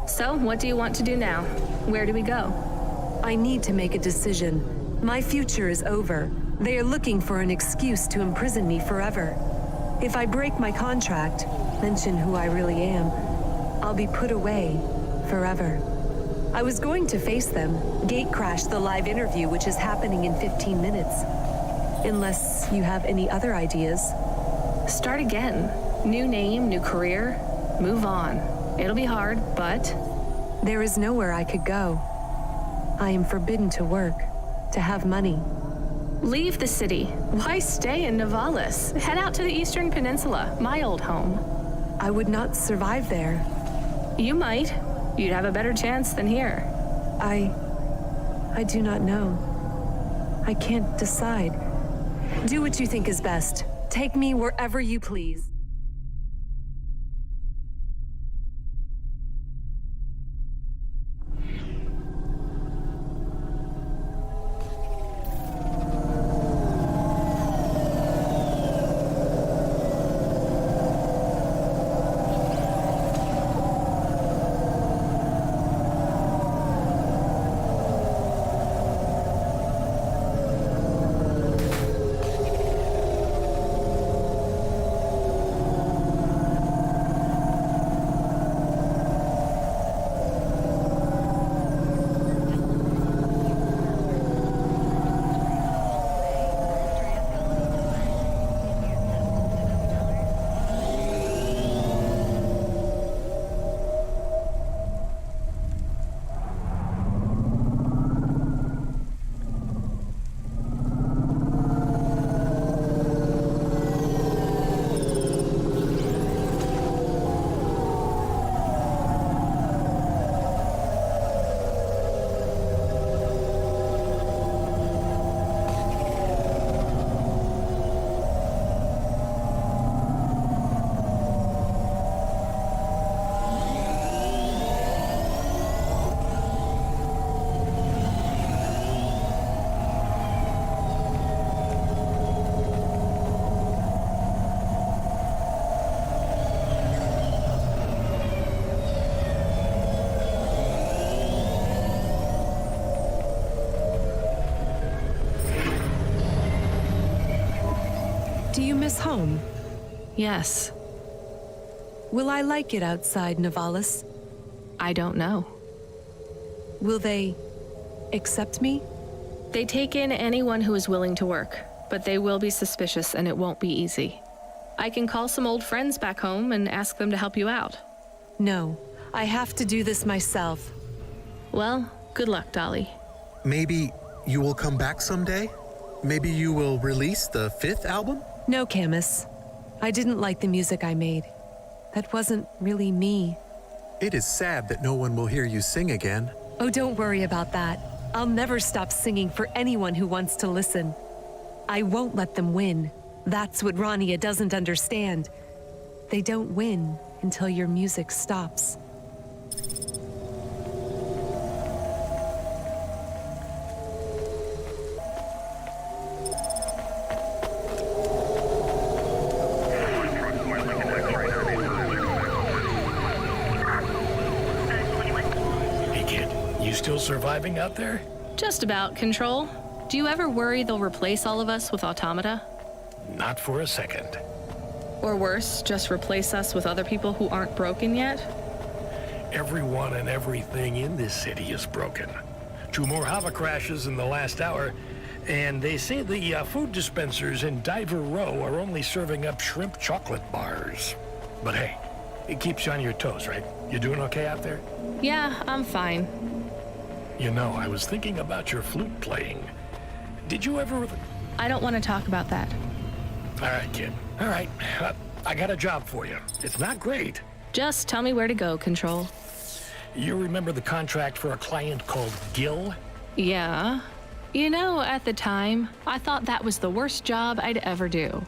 So, what do you want to do now? Where do we go? I need to make a decision. My future is over. They are looking for an excuse to imprison me forever. If I break my contract, mention who I really am, I'll be put away forever. I was going to face them, gatecrash the live interview which is happening in 15 minutes. Unless you have any other ideas. Start again. New name, new career. Move on. It'll be hard, but... There is nowhere I could go. I am forbidden to work, to have money. Leave the city. Why stay in Nivalis? Head out to the Eastern Peninsula, my old home. I would not survive there. You might. You'd have a better chance than here. I do not know. I can't decide. Do what you think is best. Take me wherever you please. Do you miss home? Yes. Will I like it outside Navalis? I don't know. Will they accept me? They take in anyone who is willing to work, but they will be suspicious and it won't be easy. I can call some old friends back home and ask them to help you out. No, I have to do this myself. Well, good luck, Dolly. Maybe you will come back someday? Maybe you will release the 5th album? No, Camus. I didn't like the music I made. That wasn't really me. It is sad that no one will hear you sing again. Oh, don't worry about that. I'll never stop singing for anyone who wants to listen. I won't let them win. That's what Rania doesn't understand. They don't win until your music stops. Still surviving out there? Just about, Control. Do you ever worry they'll replace all of us with automata? Not for a second. Or worse, just replace us with other people who aren't broken yet? Everyone and everything in this city is broken. 2 more Hava crashes in the last hour, and they say the food dispensers in Diver Row are only serving up shrimp chocolate bars. But hey, it keeps you on your toes, right? You doing okay out there? Yeah, I'm fine. You know, I was thinking about your flute playing. Did you ever... I don't want to talk about that. All right, kid. All right. I got a job for you. It's not great. Just tell me where to go, Control. You remember the contract for a client called Gil? Yeah. You know, at the time, I thought that was the worst job I'd ever do.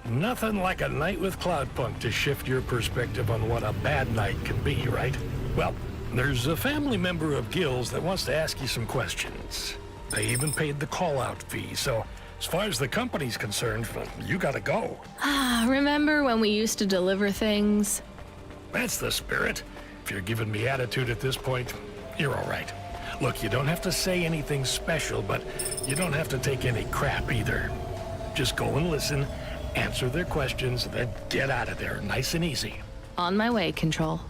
Nothing like a night with CLOUDPUNK to shift your perspective on what a bad night can be, right? Well, there's a family member of Gil's that wants to ask you some questions. They even paid the call-out fee, so as far as the company's concerned, you gotta go. Remember when we used to deliver things? That's the spirit. If you're giving me attitude at this point, you're all right. Look, you don't have to say anything special, but you don't have to take any crap either. Just go and listen, answer their questions, then get out of there, nice and easy. On my way, Control.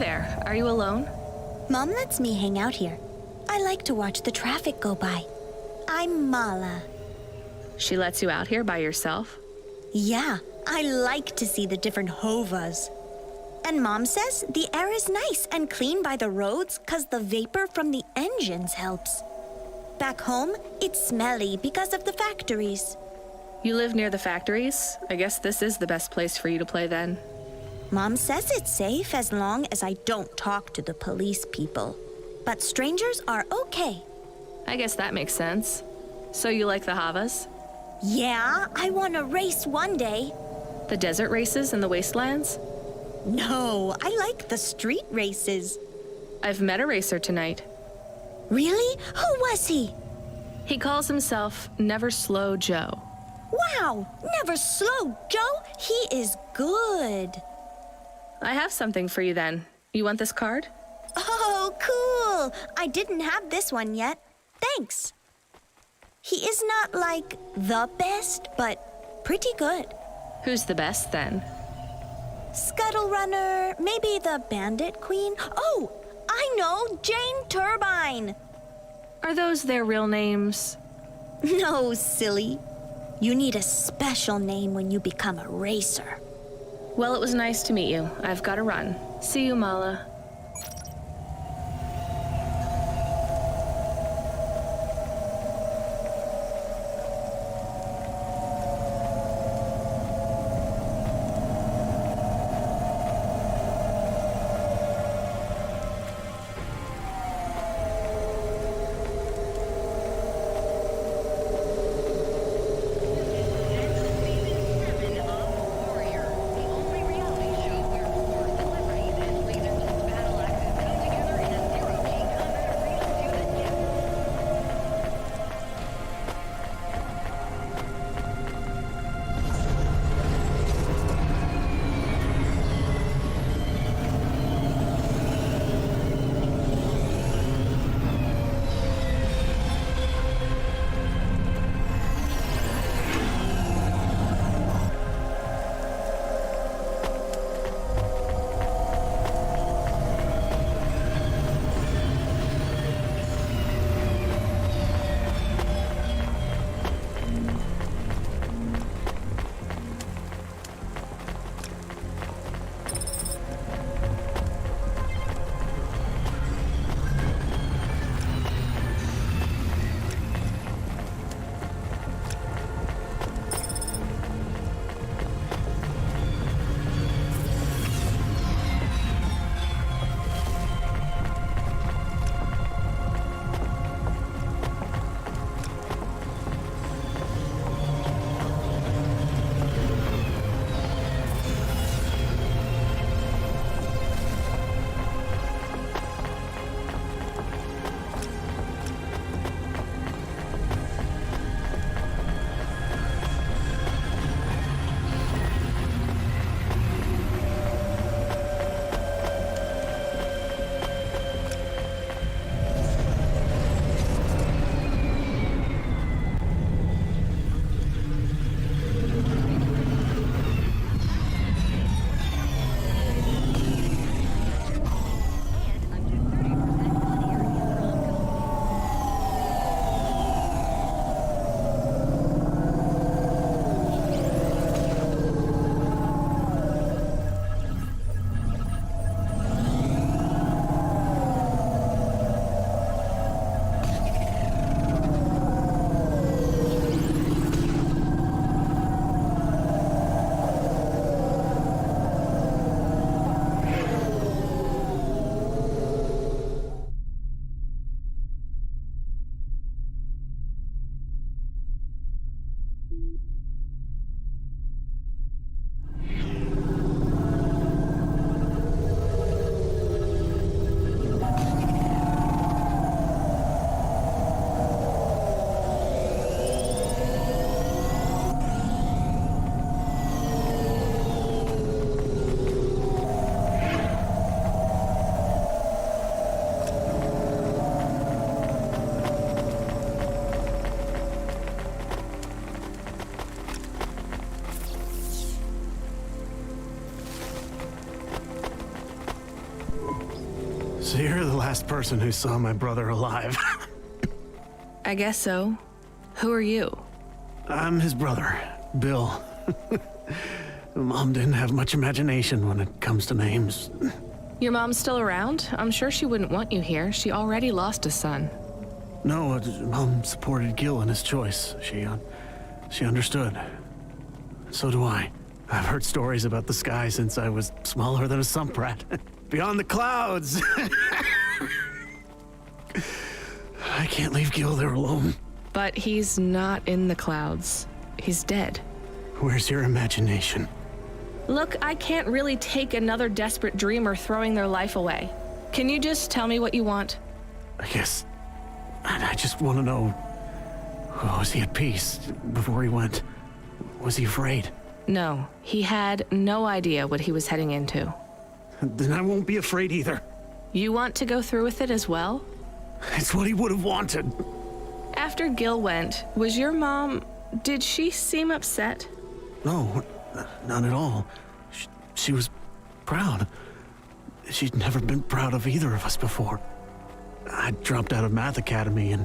there. Are you alone? Mom lets me hang out here. I like to watch the traffic go by. I'm Mala. She lets you out here by yourself? Yeah, I like to see the different hovas. And Mom says the air is nice and clean by the roads because the vapor from the engines helps. Back home, it's smelly because of the factories. You live near the factories? I guess this is the best place for you to play then. Mom says it's safe as long as I don't talk to the police people. But strangers are okay. I guess that makes sense. So you like the Havas? Yeah, I want to race one day. The desert races in the wastelands? No, I like the street races. I've met a racer tonight. Really? Who was he? He calls himself Never Slow Joe. Wow, Never Slow Joe? He is good. I have something for you then. You want this card? Oh, cool. I didn't have this one yet. Thanks. He is not like the best, but pretty good. Who's the best then? Scuttle Runner, maybe the Bandit Queen. Oh, I know, Jane Turbine. Are those their real names? No, silly. You need a special name when you become a racer. Well, it was nice to meet you. I've got to run. See you, Mala. So you're the last person who saw my brother alive. I guess so. Who are you? I'm his brother, Bill. Mom didn't have much imagination when it comes to names. Your mom's still around? I'm sure she wouldn't want you here. She already lost a son. No, Mom supported Gil in his choice. She understood. So do I. I've heard stories about the sky since I was smaller than a sump rat. Beyond the clouds! I can't leave Gil there alone. But he's not in the clouds. He's dead. Where's your imagination? Look, I can't really take another desperate dreamer throwing their life away. Can you just tell me what you want? I guess... I just want to know... Was he at peace before he went? Was he afraid? No, he had no idea what he was heading into. Then I won't be afraid either. You want to go through with it as well? It's what he would have wanted. After Gil went, was your mom... Did she seem upset? No, not at all. She was proud. She'd never been proud of either of us before. I dropped out of Math Academy and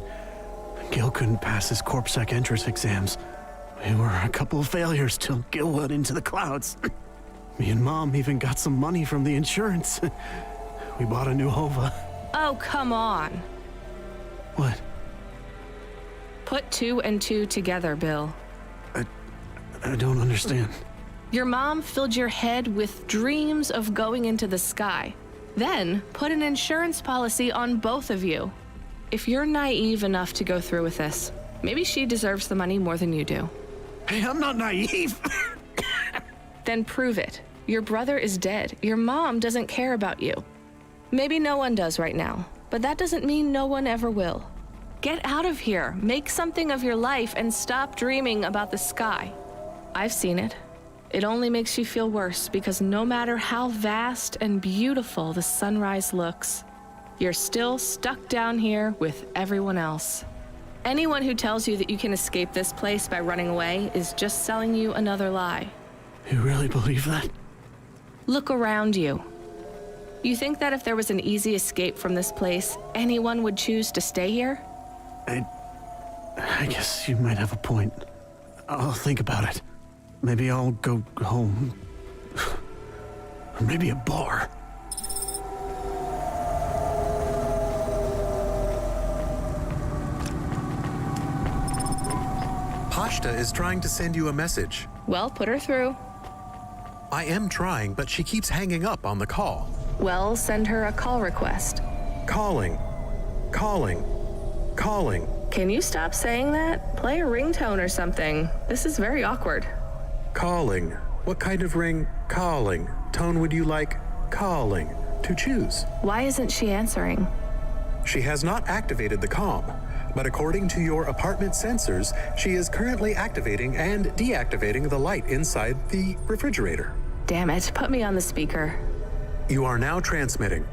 Gil couldn't pass his CorpSec entrance exams. We were a couple of failures till Gil went into the clouds. Me and Mom even got some money from the insurance. We bought a new Hova. Oh, come on. What? Put 2 and 2 together, Bill. I don't understand. Your mom filled your head with dreams of going into the sky. Then put an insurance policy on both of you. If you're naive enough to go through with this, maybe she deserves the money more than you do. Hey, I'm not naive. Then prove it. Your brother is dead. Your mom doesn't care about you. Maybe no one does right now, but that doesn't mean no one ever will. Get out of here, make something of your life, and stop dreaming about the sky. I've seen it. It only makes you feel worse because no matter how vast and beautiful the sunrise looks, you're still stuck down here with everyone else. Anyone who tells you that you can escape this place by running away is just selling you another lie. You really believe that? Look around you. You think that if there was an easy escape from this place, anyone would choose to stay here? I guess you might have a point. I'll think about it. Maybe I'll go home. Or maybe a bar. Pashta is trying to send you a message. Well, put her through. I am trying, but she keeps hanging up on the call. Well, send her a call request. Calling. Can you stop saying that? Play a ringtone or something. This is very awkward. Calling. What kind of ring? Calling. Tone would you like? Calling. To choose. Why isn't she answering? She has not activated the comm, but according to your apartment sensors, she is currently activating and deactivating the light inside the refrigerator. Damn it, put me on the speaker. You are now transmitting.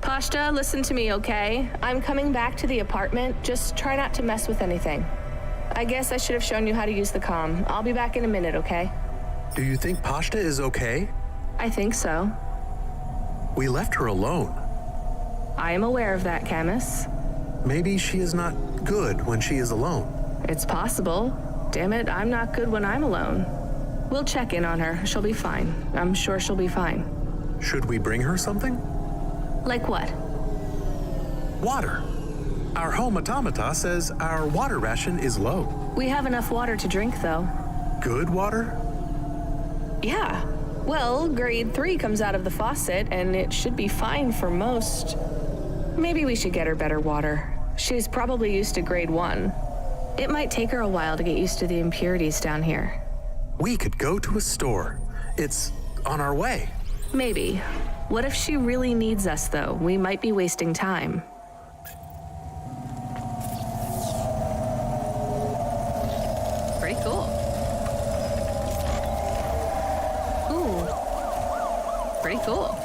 Pashta, listen to me, okay? I'm coming back to the apartment. Just try not to mess with anything. I guess I should have shown you how to use the comm. I'll be back in a minute, okay? Do you think Pashta is okay? I think so. We left her alone. I am aware of that, Camus. Maybe she is not good when she is alone. It's possible. Damn it, I'm not good when I'm alone. We'll check in on her. She'll be fine. I'm sure she'll be fine. Should we bring her something? Like what? Water. Our home automata says our water ration is low. We have enough water to drink, though. Good water? Yeah. Well, grade 3 comes out of the faucet, and it should be fine for most. Maybe we should get her better water. She's probably used to grade 1. It might take her a while to get used to the impurities down here. We could go to a store. It's on our way. Maybe. What if she really needs us, though? We might be wasting time. Pretty cool. Ooh. Pretty cool.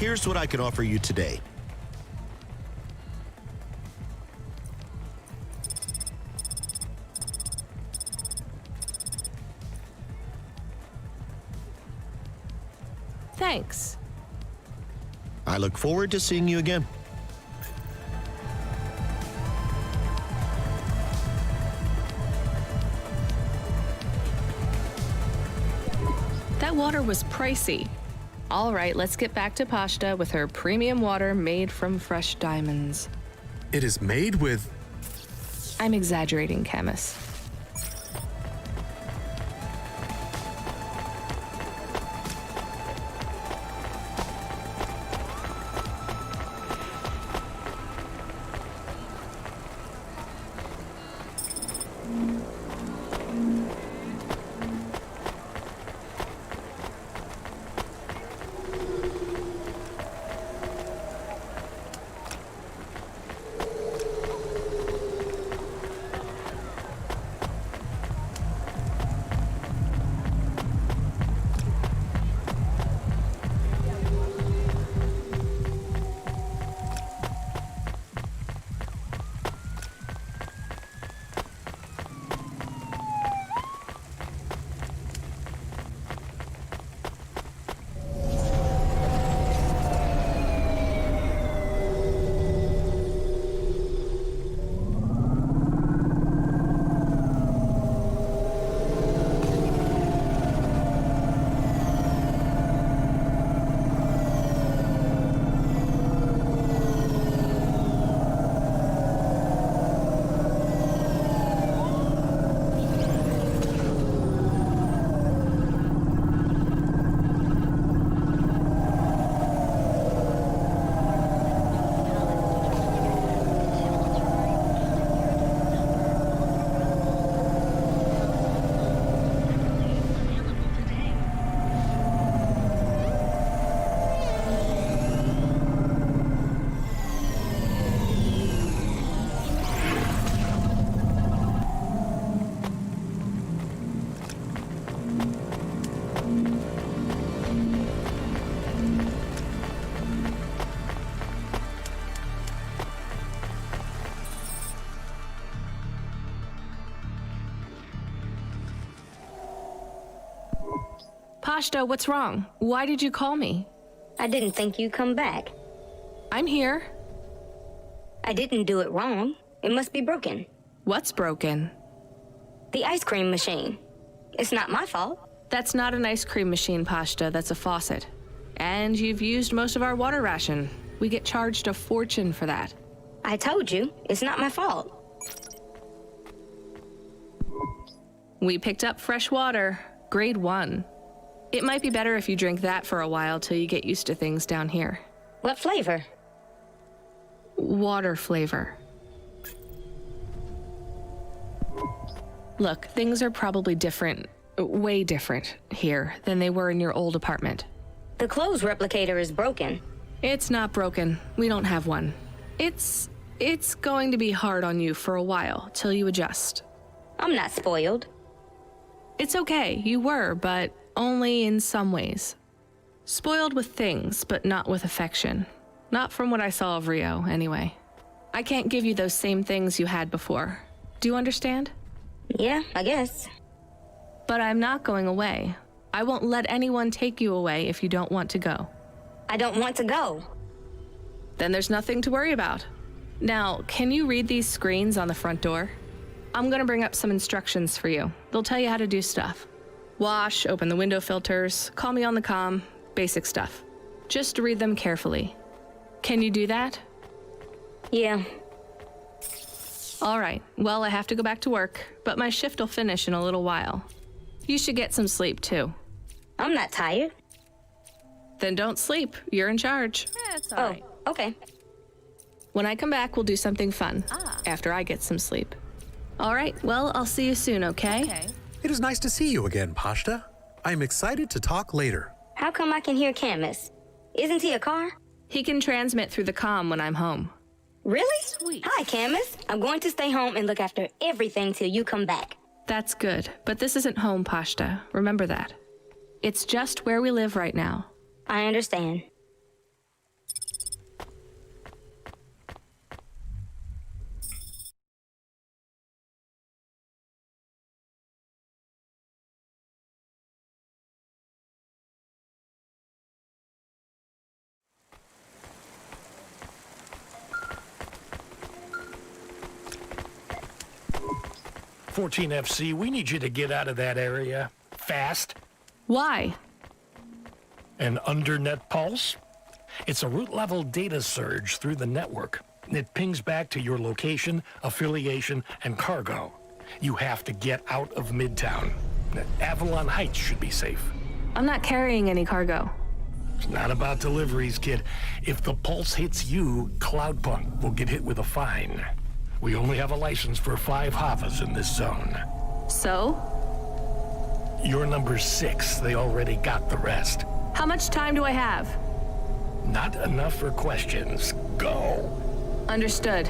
Here's what I can offer you today. Thanks. I look forward to seeing you again. That water was pricey. All right, let's get back to Pashta with her premium water made from fresh diamonds. It is made with... I'm exaggerating, Camus. Pashta, what's wrong? Why did you call me? I didn't think you'd come back. I'm here. I didn't do it wrong. It must be broken. What's broken? The ice cream machine. It's not my fault. That's not an ice cream machine, Pashta. That's a faucet. And you've used most of our water ration. We get charged a fortune for that. I told you, it's not my fault. We picked up fresh water, grade 1. It might be better if you drink that for a while till you get used to things down here. What flavor? Water flavor. Look, things are probably different, way different here than they were in your old apartment. The clothes replicator is broken. It's not broken. We don't have one. It's going to be hard on you for a while till you adjust. I'm not spoiled. It's okay, you were, but only in some ways. Spoiled with things, but not with affection. Not from what I saw of Rio, anyway. I can't give you those same things you had before. Do you understand? Yeah, I guess. But I'm not going away. I won't let anyone take you away if you don't want to go. I don't want to go. Then there's nothing to worry about. Now, can you read these screens on the front door? I'm gonna bring up some instructions for you. They'll tell you how to do stuff. Wash, open the window filters, call me on the comm, basic stuff. Just read them carefully. Can you do that? Yeah. All right, well, I have to go back to work, but my shift will finish in a little while. You should get some sleep, too. I'm not tired. Then don't sleep. You're in charge. It's all right. Okay. When I come back, we'll do something fun. After I get some sleep. All right, well, I'll see you soon, okay? It is nice to see you again, Pashta. I am excited to talk later. How come I can hear Camus? Isn't he a car? He can transmit through the comm when I'm home. Really? Sweet. Hi, Camus. I'm going to stay home and look after everything till you come back. That's good, but this isn't home, Pashta. Remember that. It's just where we live right now. I understand. 14FC, we need you to get out of that area. Fast. Why? An undernet pulse? It's a root-level data surge through the network. It pings back to your location, affiliation, and cargo. You have to get out of Midtown. Avalon Heights should be safe. I'm not carrying any cargo. It's not about deliveries, kid. If the pulse hits you, CLOUDPUNK will get hit with a fine. We only have a license for 5 Havas in this zone. So? You're number 6. They already got the rest. How much time do I have? Not enough for questions. Go. Understood.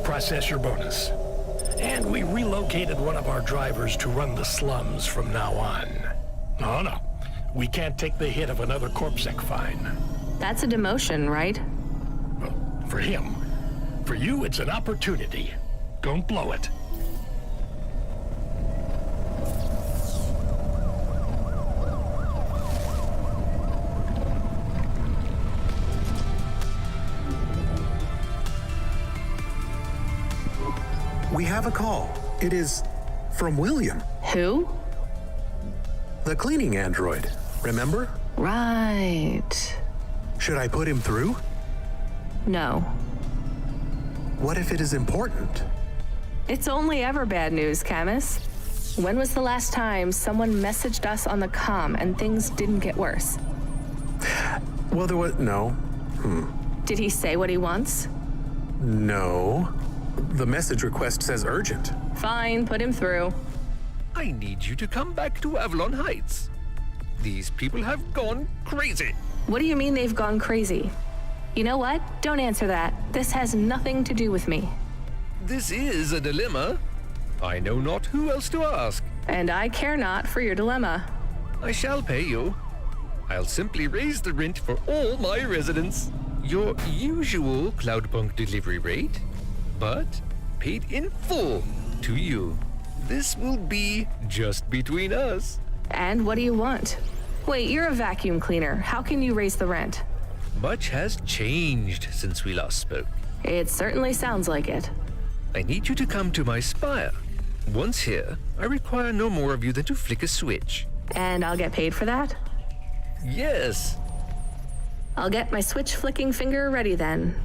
Process your bonus. And we relocated one of our drivers to run the slums from now on. No. We can't take the hit of another CorpSec fine. That's a demotion, right? Well, for him. For you, it's an opportunity. Don't blow it. We have a call. It is from William. Who? The cleaning android. Remember? Right. Should I put him through? No. What if it is important? It's only ever bad news, Camus. When was the last time someone messaged us on the comm and things didn't get worse? Well, there was... No. Did he say what he wants? No. The message request says urgent. Fine, put him through. I need you to come back to Avalon Heights. These people have gone crazy. What do you mean they've gone crazy? You know what? Don't answer that. This has nothing to do with me. This is a dilemma. I know not who else to ask. And I care not for your dilemma. I shall pay you. I'll simply raise the rent for all my residents. Your usual CLOUDPUNK delivery rate, but paid in full to you. This will be just between us. And what do you want? Wait, you're a vacuum cleaner. How can you raise the rent? Much has changed since we last spoke. It certainly sounds like it. I need you to come to my spire. Once here, I require no more of you than to flick a switch. And I'll get paid for that? Yes. I'll get my switch flicking finger ready then.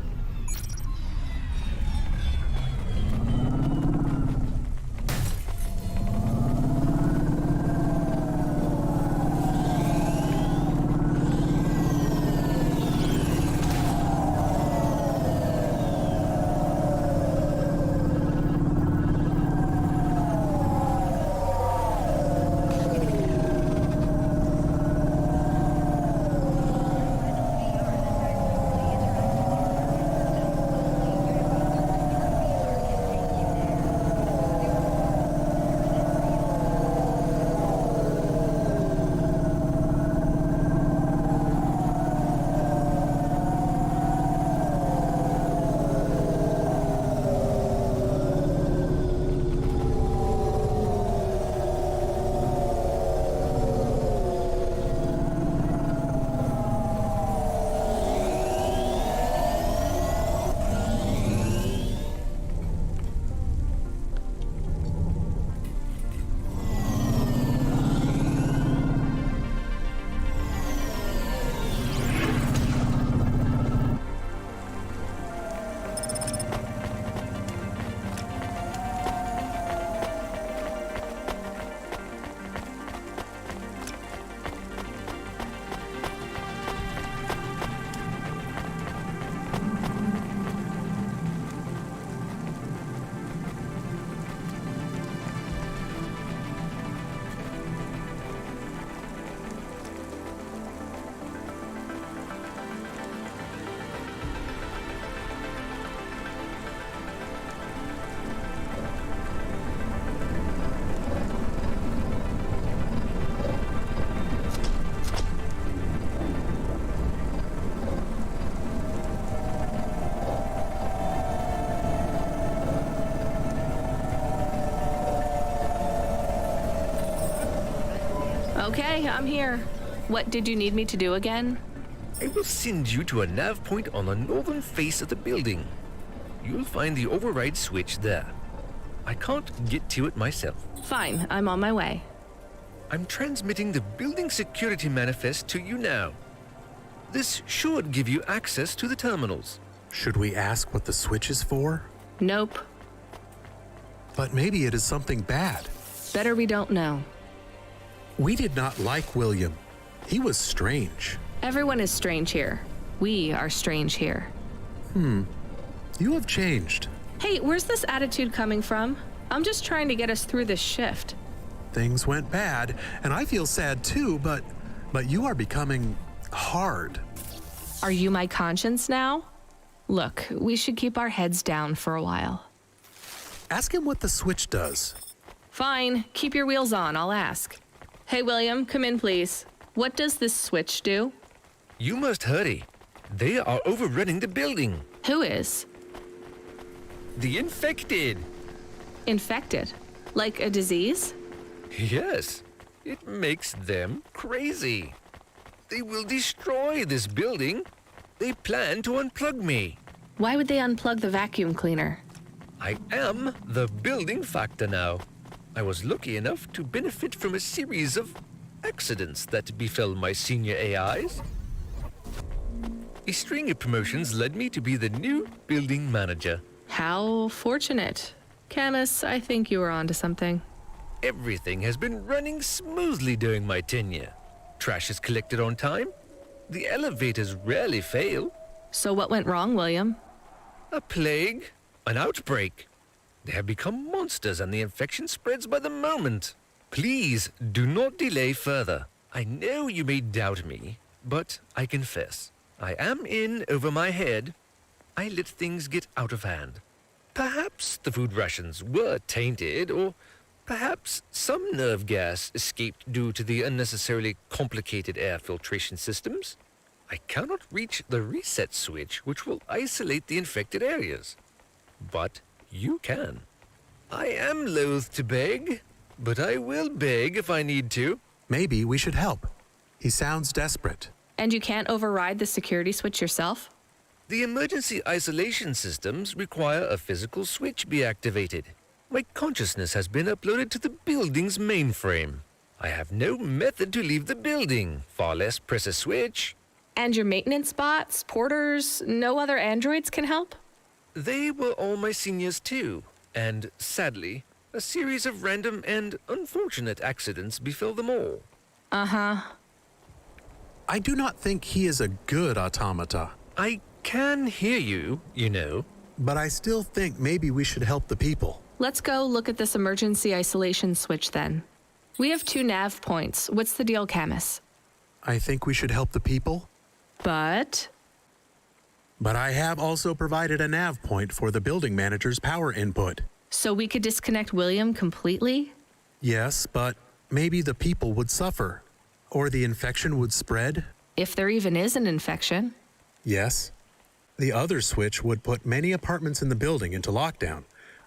Okay, I'm here. What did you need me to do again? I will send you to a nav point on the northern face of the building. You'll find the override switch there. I can't get to it myself. Fine, I'm on my way. I'm transmitting the building security manifest to you now. This should give you access to the terminals. Should we ask what the switch is for? Nope. But maybe it is something bad. Better we don't know. We did not like William. He was strange. Everyone is strange here. We are strange here. You have changed. Hey, where's this attitude coming from? I'm just trying to get us through this shift. Things went bad, and I feel sad too, but you are becoming hard. Are you my conscience now? Look, we should keep our heads down for a while. Ask him what the switch does. Fine, keep your wheels on, I'll ask. Hey, William, come in, please. What does this switch do? You must hurry. They are overrunning the building. Who is? The infected. Infected? Like a disease? Yes, it makes them crazy. They will destroy this building. They plan to unplug me. Why would they unplug the vacuum cleaner? I am the building factor now. I was lucky enough to benefit from a series of accidents that befell my senior AIs. A string of promotions led me to be the new building manager. How fortunate. Camus, I think you were onto something. Everything has been running smoothly during my tenure. Trash is collected on time. The elevators rarely fail. So what went wrong, William? A plague, an outbreak. They have become monsters and the infection spreads by the moment. Please do not delay further. I know you may doubt me, but I confess, I am in over my head. I let things get out of hand. Perhaps the food rations were tainted, or perhaps some nerve gas escaped due to the unnecessarily complicated air filtration systems. I cannot reach the reset switch, which will isolate the infected areas. But you can. I am loath to beg, but I will beg if I need to. Maybe we should help. He sounds desperate. And you can't override the security switch yourself? The emergency isolation systems require a physical switch be activated. My consciousness has been uploaded to the building's mainframe. I have no method to leave the building, far less press a switch. And your maintenance bots, porters, no other androids can help? They were all my seniors too, and sadly, a series of random and unfortunate accidents befell them all. Uh-huh. I do not think he is a good automata. I can hear you, you know. But I still think maybe we should help the people. Let's go look at this emergency isolation switch then. We have 2 nav points. What's the deal, Camus? I think we should help the people. But I have also provided a nav point for the building manager's power input. So we could disconnect William completely? Yes, but maybe the people would suffer. Or the infection would spread. If there even is an infection. Yes. The other switch would put many apartments in the building into lockdown,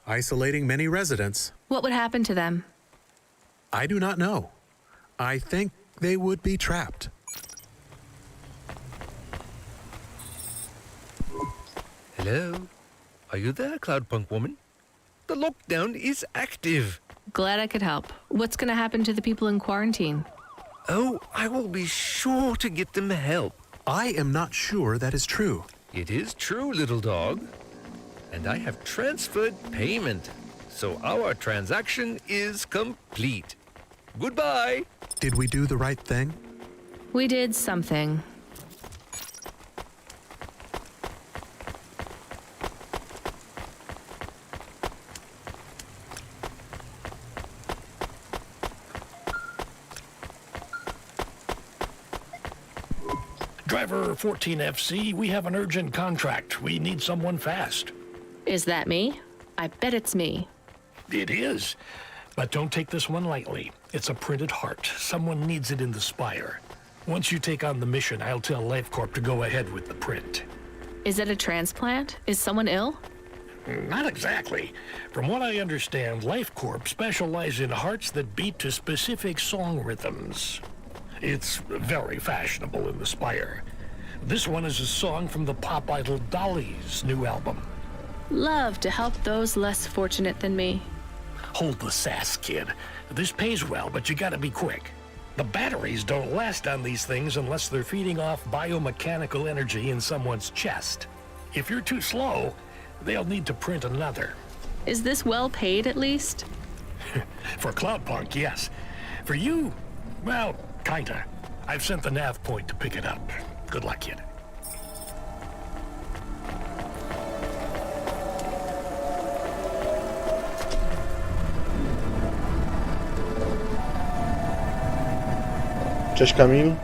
isolating many residents. What would happen to them? I do not know. I think they would be trapped. Hello? Are you there, CLOUDPUNK woman? The lockdown is active. Glad I could help. What's going to happen to the people in quarantine? Oh, I will be sure to get them help. I am not sure that is true. It is true, little dog. And I have transferred payment, so our transaction is complete. Goodbye. Did we do the right thing? We did something. Driver 14FC, we have an urgent contract. We need someone fast. Is that me? I bet it's me. It is. But don't take this one lightly. It's a printed heart. Someone needs it in the spire. Once you take on the mission, I'll tell LifeCorp to go ahead with the print. Is it a transplant? Is someone ill? Not exactly. From what I understand, Life Corp specialize in hearts that beat to specific song rhythms. It's very fashionable in the Spire. This one is a song from the pop idol Dolly's new album. Love to help those less fortunate than me. Hold the sass, kid. This pays well, but you gotta be quick. The batteries don't last on these things unless they're feeding off biomechanical energy in someone's chest. If you're too slow, they'll need to print another. Is this well paid at least? For CLOUDPUNK, yes. For you, well, kinda. I've sent the nav point to pick it up. Good luck, kid. Cześć Kamil.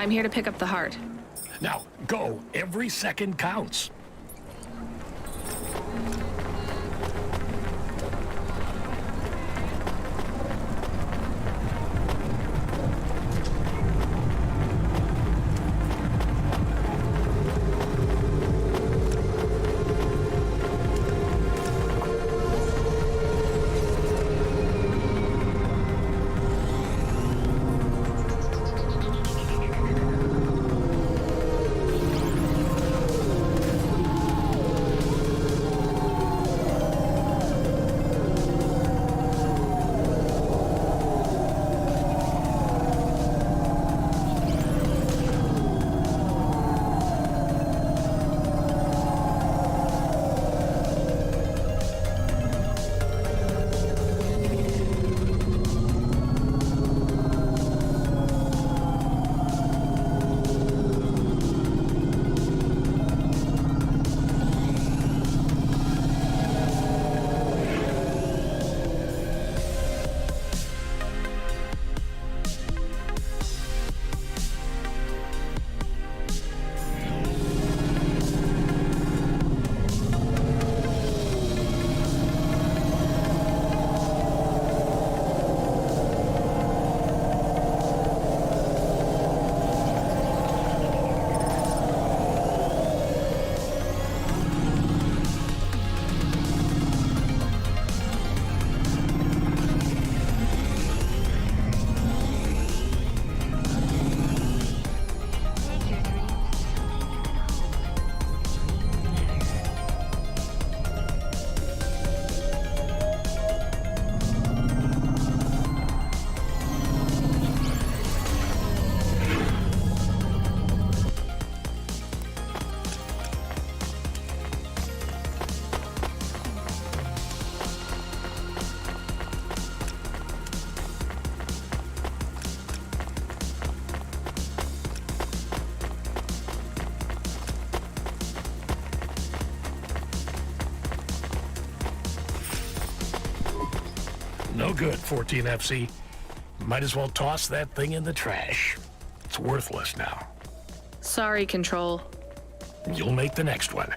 I'm here to pick up the heart. Now, go. Every second counts. good, 14FC. Might as well toss that thing in the trash. It's worthless now. Sorry, Control. You'll make the next one.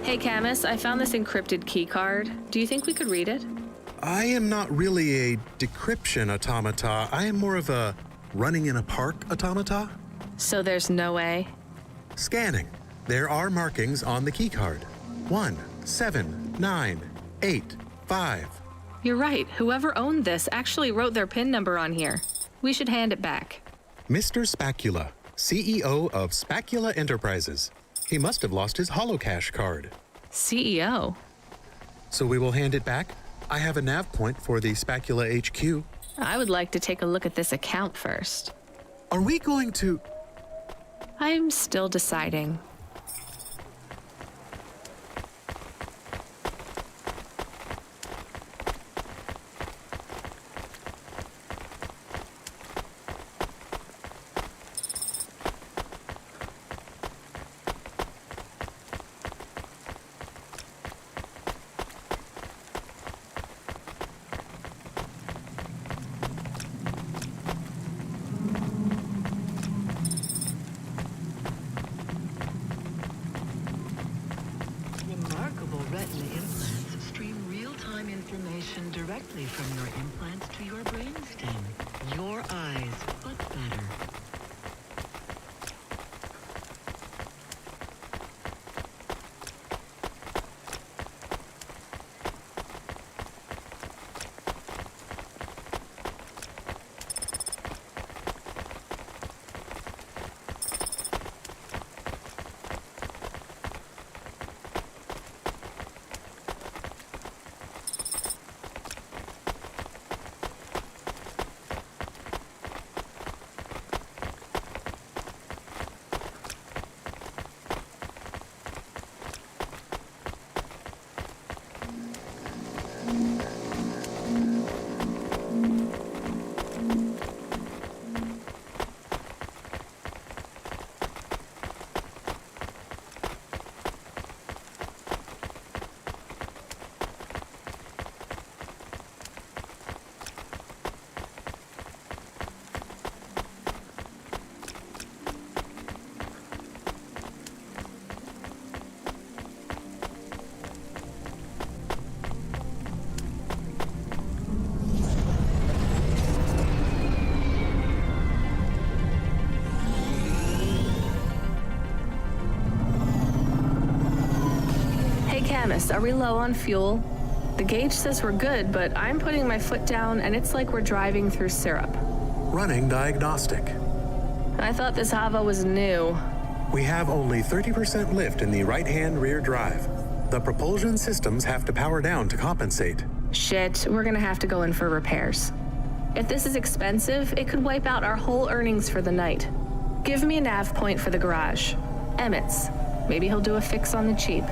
Hey, Camus, I found this encrypted key card. Do you think we could read it? I am not really a decryption automata. I am more of a running in a park automata. So there's no way? Scanning. There are markings on the keycard. 1, 7, 9, 8, 5. You're right. Whoever owned this actually wrote their PIN number on here. We should hand it back. Mr. Spacula, CEO of Spacula Enterprises. He must have lost his holocash card. CEO? So we will hand it back. I have a nav point for the Spacula HQ. I would like to take a look at this account first. Are we going to... I'm still deciding. Remarkable retina implants stream real-time information directly from your implants to your brainstem. Your eyes, but better. Camus, are we low on fuel? The gauge says we're good, but I'm putting my foot down and it's like we're driving through syrup. Running diagnostic. I thought this Hava was new. We have only 30% lift in the right-hand rear drive. The propulsion systems have to power down to compensate. Shit, we're gonna have to go in for repairs. If this is expensive, it could wipe out our whole earnings for the night. Give me a nav point for the garage. Emmett's. Maybe he'll do a fix on the cheap.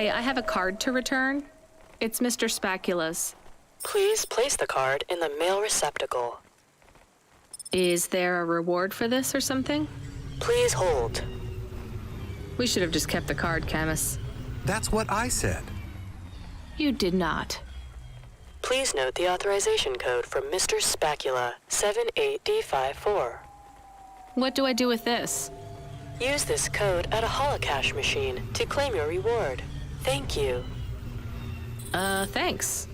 Hi, I have a card to return. It's Mr. Spacula's. Please place the card in the mail receptacle. Is there a reward for this or something? Please hold. We should have just kept the card, Camus. That's what I said. You did not. Please note the authorization code from Mr. Spacula, 78D54. What do I do with this? Use this code at a holocash machine to claim your reward. Thank you. Thanks.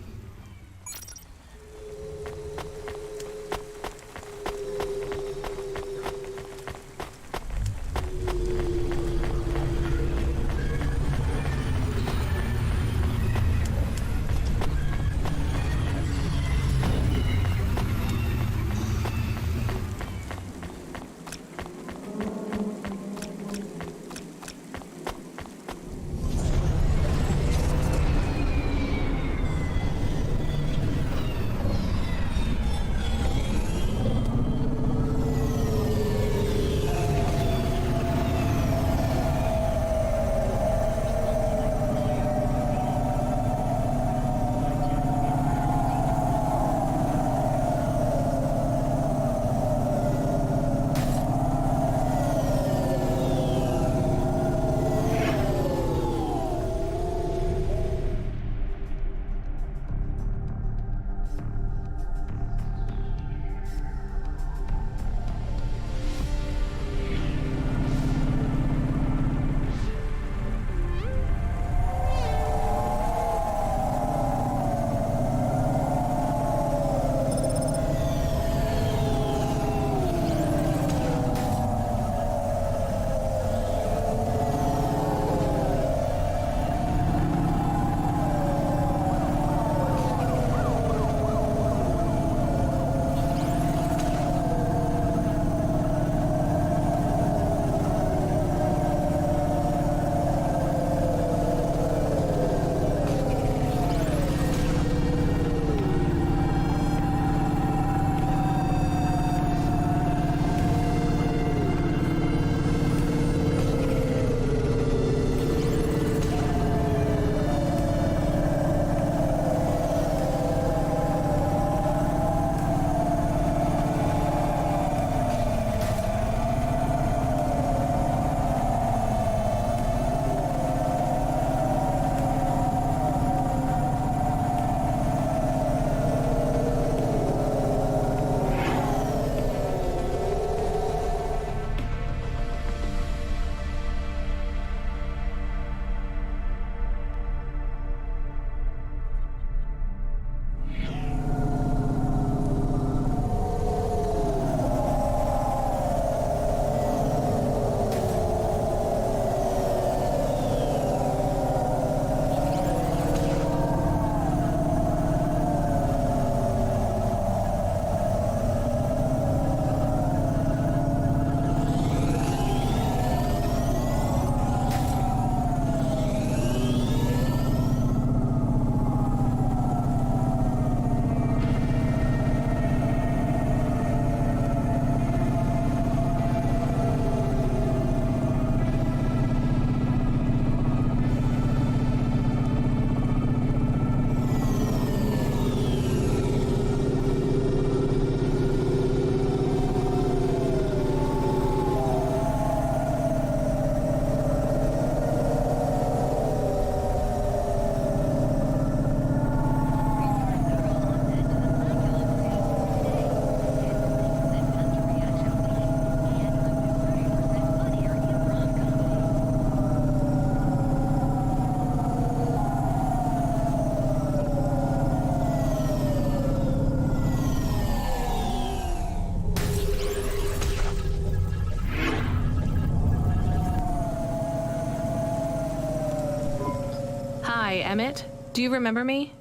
Hi, Emmett. Do you remember me?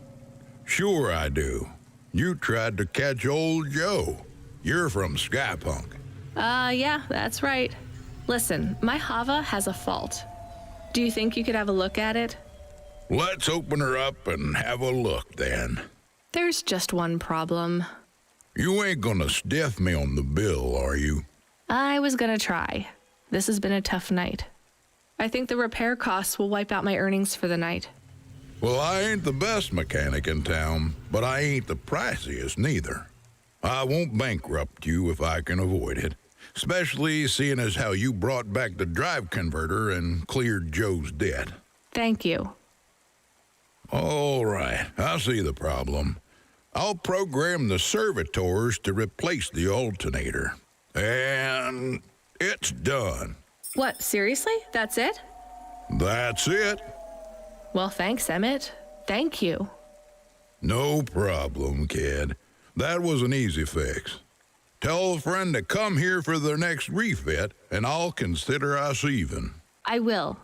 Sure I do. You tried to catch old Joe. You're from Skypunk. Yeah, that's right. Listen, my Hava has a fault. Do you think you could have a look at it? Let's open her up and have a look, then. There's just one problem. You ain't gonna stiff me on the bill, are you? I was gonna try. This has been a tough night. I think the repair costs will wipe out my earnings for the night. Well, I ain't the best mechanic in town, but I ain't the priciest neither. I won't bankrupt you if I can avoid it, especially seeing as how you brought back the drive converter and cleared Joe's debt. Thank you. All right, I see the problem. I'll program the servitors to replace the alternator. And it's done. What, seriously? That's it? That's it. Well, thanks, Emmett. Thank you. No problem, kid. That was an easy fix. Tell a friend to come here for their next refit, and I'll consider us even. I will.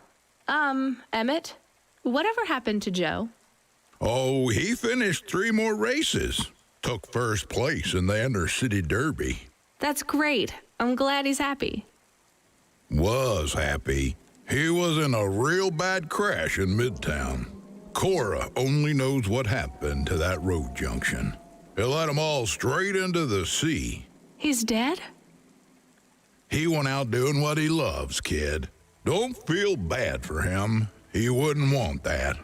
Emmett, whatever happened to Joe? Oh, he finished 3 more races. Took first place in the Inter-City Derby. That's great. I'm glad he's happy. Was happy. He was in a real bad crash in Midtown. Cora only knows what happened to that road junction. It led them all straight into the sea. He's dead? He went out doing what he loves, kid. Don't feel bad for him. He wouldn't want that.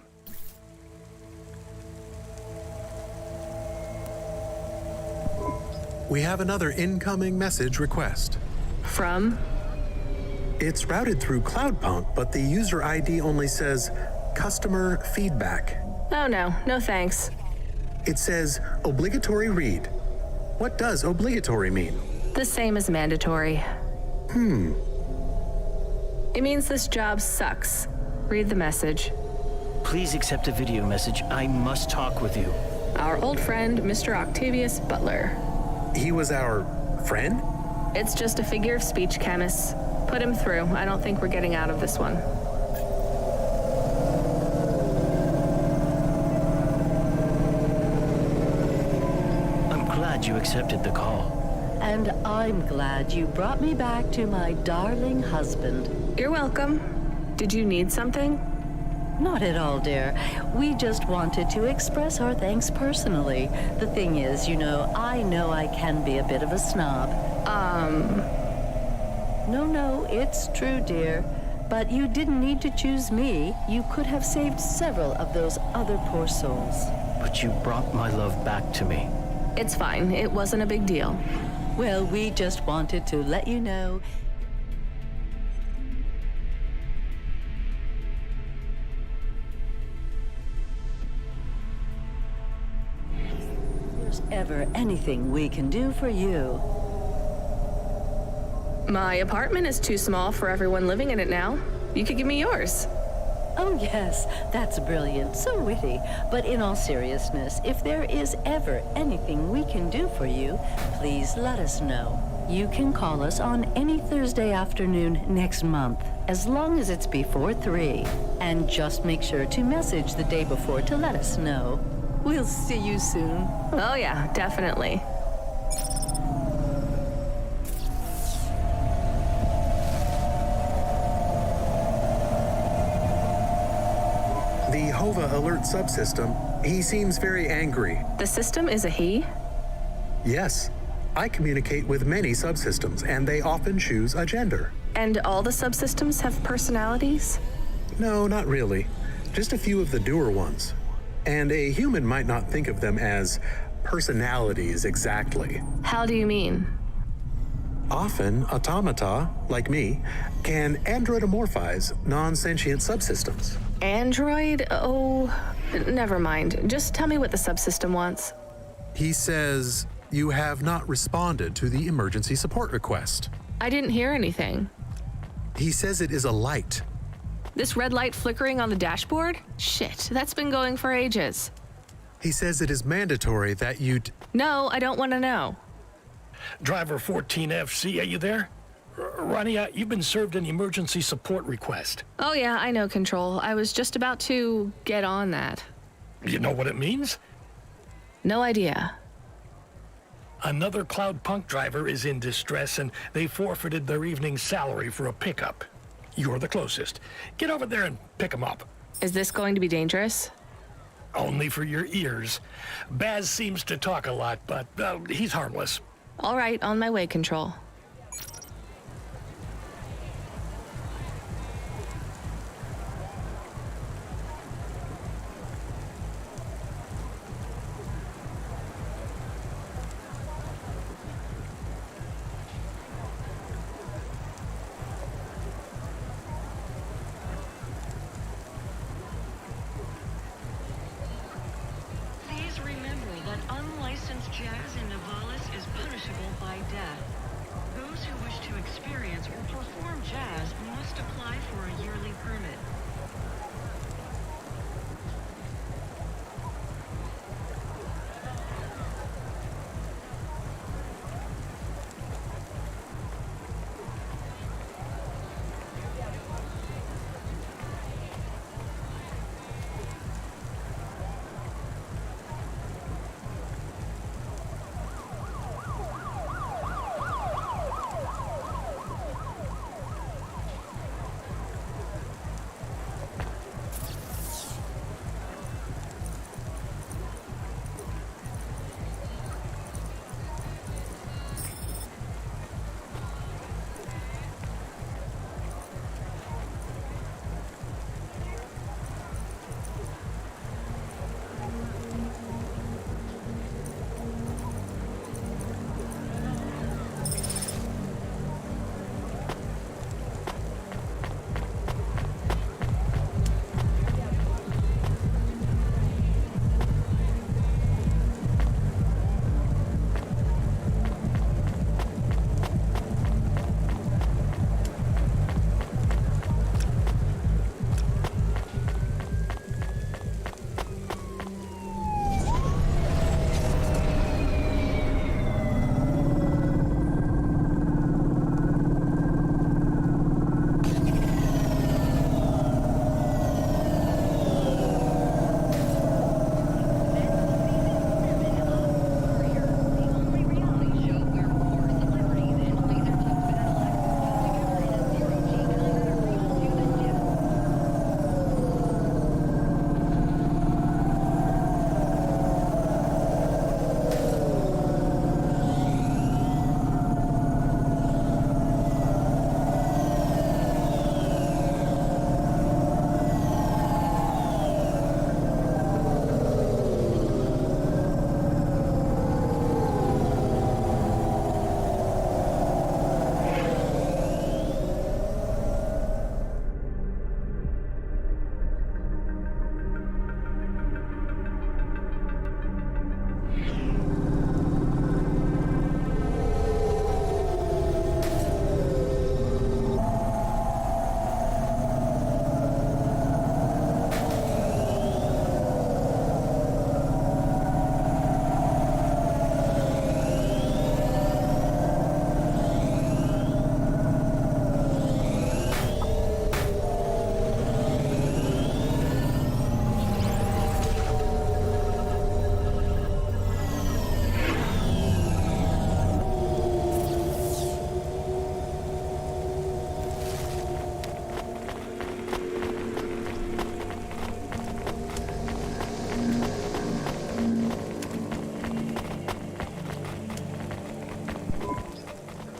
We have another incoming message request. From? It's routed through CloudPunk, but the user ID only says customer feedback. Oh no, no thanks. It says obligatory read. What does obligatory mean? The same as mandatory. It means this job sucks. Read the message. Please accept a video message. I must talk with you. Our old friend, Mr. Octavius Butler. He was our friend? It's just a figure of speech, chemists. Put him through. I don't think we're getting out of this one. I'm glad you accepted the call. And I'm glad you brought me back to my darling husband. You're welcome. Did you need something? Not at all, dear. We just wanted to express our thanks personally. The thing is, I know I can be a bit of a snob. No, it's true, dear. But you didn't need to choose me. You could have saved several of those other poor souls. But you brought my love back to me. It's fine. It wasn't a big deal. Well, we just wanted to let you know. If there's ever anything we can do for you. My apartment is too small for everyone living in it now. You could give me yours. Oh, yes, that's brilliant, so witty. But in all seriousness, if there is ever anything we can do for you, please let us know. You can call us on any Thursday afternoon next month, as long as it's before 3. And just make sure to message the day before to let us know. We'll see you soon. Oh, yeah, definitely. The HOVA alert subsystem, he seems very angry. The system is a he? Yes. I communicate with many subsystems, and they often choose a gender. And all the subsystems have personalities? No, not really. Just a few of the doer ones. And a human might not think of them as personalities exactly. How do you mean? Often, automata, like me, can androidomorphize non-sentient subsystems. Android? Oh, never mind. Just tell me what the subsystem wants. He says you have not responded to the emergency support request. I didn't hear anything. He says it is a light. This red light flickering on the dashboard? Shit, that's been going for ages. He says it is mandatory that you... No, I don't want to know. Driver 14FC, are you there? Ronnie, you've been served an emergency support request. Oh yeah, I know, Control. I was just about to get on that. You know what it means? No idea. Another CloudPunk driver is in distress, and they forfeited their evening's salary for a pickup. You're the closest. Get over there and pick them up. Is this going to be dangerous? Only for your ears. Baz seems to talk a lot, but he's harmless. All right, on my way, Control. Unlicensed jazz in Navalis is punishable by death. Those who wish to experience or perform jazz must apply for a yearly permit.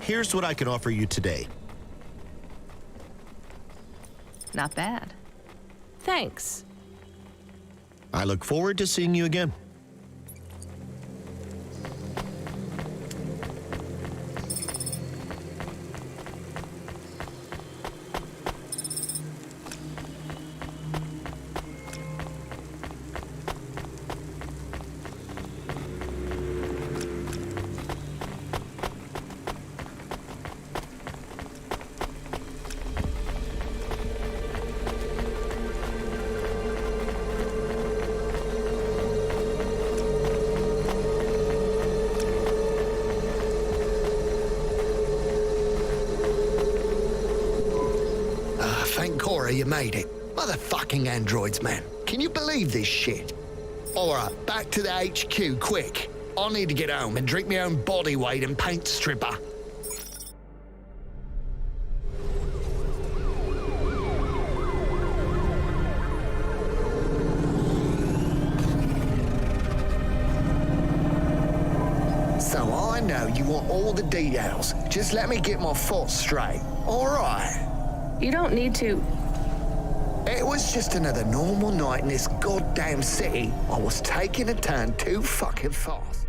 Here's what I can offer you today. Not bad. Thanks. I look forward to seeing you again. Thank Cora you made it. Motherfucking androids, man. Can you believe this shit? Alright, back to the HQ, quick. I need to get home and drink my own body weight and paint stripper. So I know you want all the details. Just let me get my thoughts straight. Alright. You don't need to. It was just another normal night in this goddamn city. I was taking a turn too fucking fast.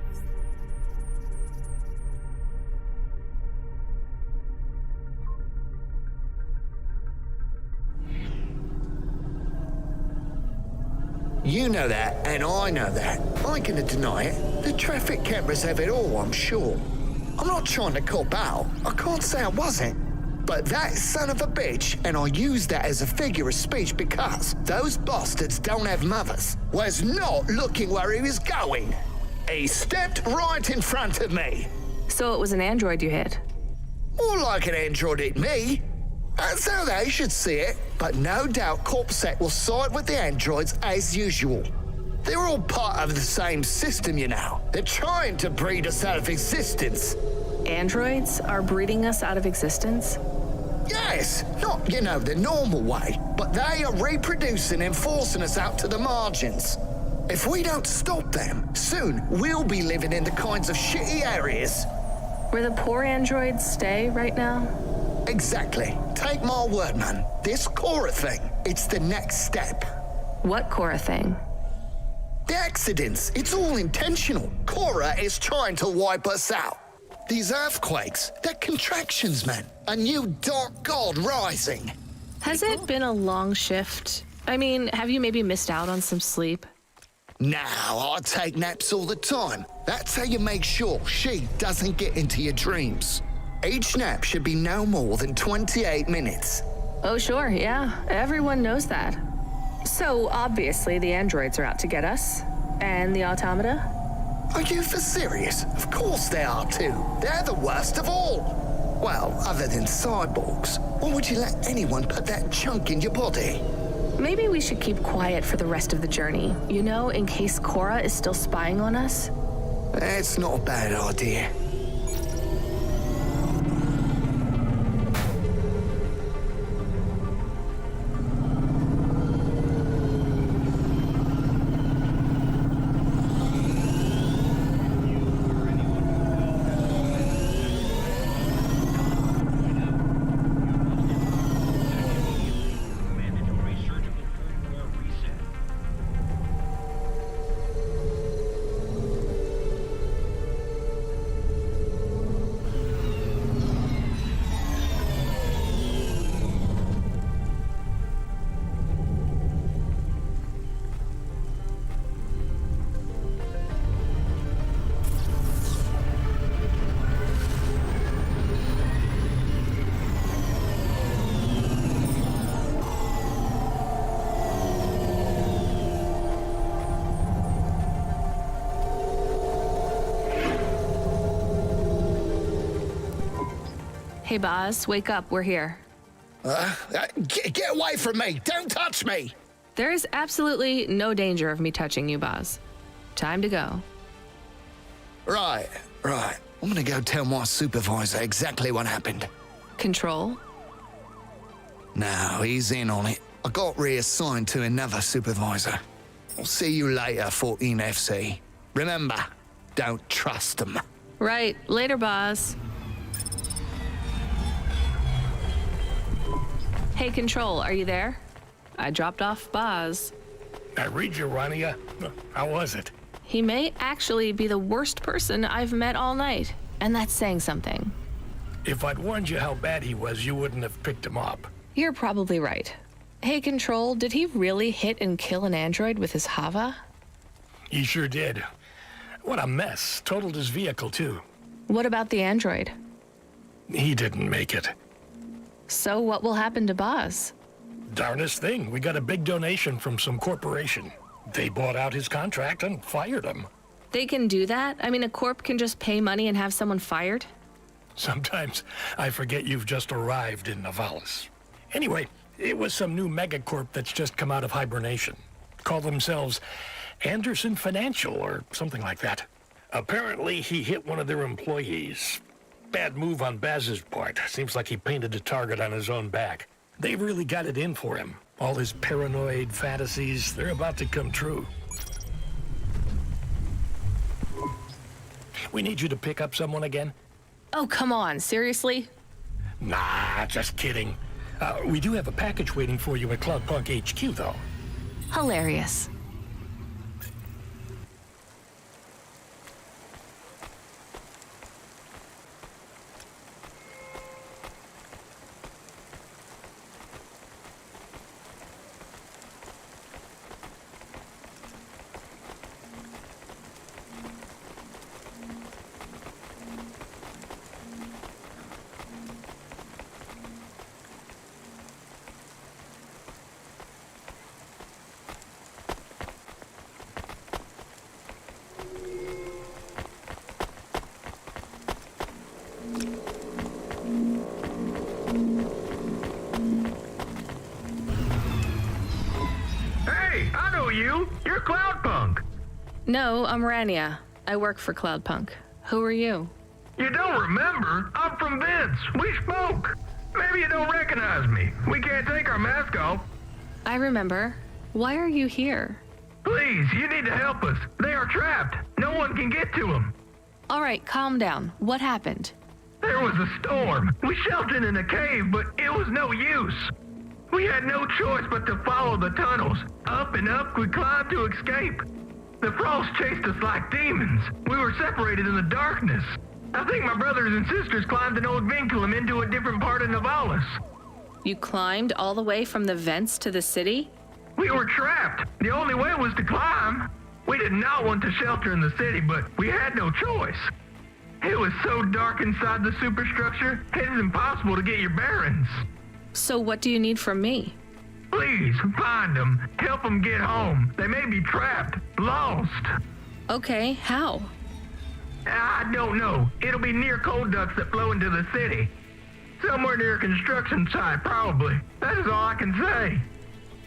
You know that, and I know that. I ain't gonna deny it. The traffic cameras have it all, I'm sure. I'm not trying to cop out. I can't say I wasn't. But that son of a bitch, and I use that as a figure of speech because those bastards don't have mothers, was not looking where he was going. He stepped right in front of me. So it was an android you hit? More like an android hit me. That's how they should see it. But no doubt Corpsec will side with the androids as usual. They're all part of the same system, you know. They're trying to breed us out of existence. Androids are breeding us out of existence? Yes, not, the normal way, but they are reproducing and forcing us out to the margins. If we don't stop them, soon we'll be living in the kinds of shitty areas where the poor androids stay right now? Exactly. Take my word, man. This Cora thing, it's the next step. What Cora thing? The accidents. It's all intentional. Cora is trying to wipe us out. These earthquakes, they're contractions, man. A new dark god rising. Has it been a long shift? I mean, have you maybe missed out on some sleep? No, I take naps all the time. That's how you make sure she doesn't get into your dreams. Each nap should be no more than 28 minutes. Oh, sure, yeah. Everyone knows that. So, obviously, the androids are out to get us. And the automata? Are you for serious? Of course they are too. They're the worst of all. Well, other than cyborgs. Why would you let anyone put that junk in your body? Maybe we should keep quiet for the rest of the journey. In case Cora is still spying on us? That's not a bad idea. Hey, Boz, wake up. We're here. Get away from me! Don't touch me! There is absolutely no danger of me touching you, Boz. Time to go. Right. I'm gonna go tell my supervisor exactly what happened. Control? No, he's in on it. I got reassigned to another supervisor. I'll see you later, 14FC. Remember, don't trust them. Right. Later, Boz. Hey, Control, are you there? I dropped off Boz. I read you, Rania. How was it? He may actually be the worst person I've met all night, and that's saying something. If I'd warned you how bad he was, you wouldn't have picked him up. You're probably right. Hey, Control, did he really hit and kill an android with his Hava? He sure did. What a mess. Totaled his vehicle, too. What about the android? He didn't make it. So what will happen to Boz? Darnest thing. We got a big donation from some corporation. They bought out his contract and fired him. They can do that? I mean, a corp can just pay money and have someone fired? Sometimes I forget you've just arrived in Navalis. Anyway, it was some new megacorp that's just come out of hibernation. Call themselves Anderson Financial or something like that. Apparently, he hit one of their employees. Bad move on Baz's part. Seems like he painted a target on his own back. They've really got it in for him. All his paranoid fantasies, they're about to come true. We need you to pick up someone again? Oh, come on. Seriously? Nah, just kidding. We do have a package waiting for you at CLOUDPUNK HQ, though. Hilarious. you're CLOUDPUNK. No, I'm Rania. I work for CLOUDPUNK. Who are you? You don't remember? I'm from Vince. We spoke. Maybe you don't recognize me. We can't take our mask off. I remember. Why are you here? Please, you need to help us. They are trapped. No one can get to them. All right, calm down. What happened? There was a storm. We sheltered in a cave, but it was no use. We had no choice but to follow the tunnels. Up and up we climbed to escape. The frost chased us like demons. We were separated in the darkness. I think my brothers and sisters climbed an old vinculum into a different part of Navalis. You climbed all the way from the vents to the city? We were trapped. The only way was to climb. We did not want to shelter in the city, but we had no choice. It was so dark inside the superstructure, it is impossible to get your bearings. So what do you need from me? Please, find them. Help them get home. They may be trapped, lost. Okay, how? I don't know. It'll be near coal ducts that flow into the city. Somewhere near a construction site, probably. That is all I can say.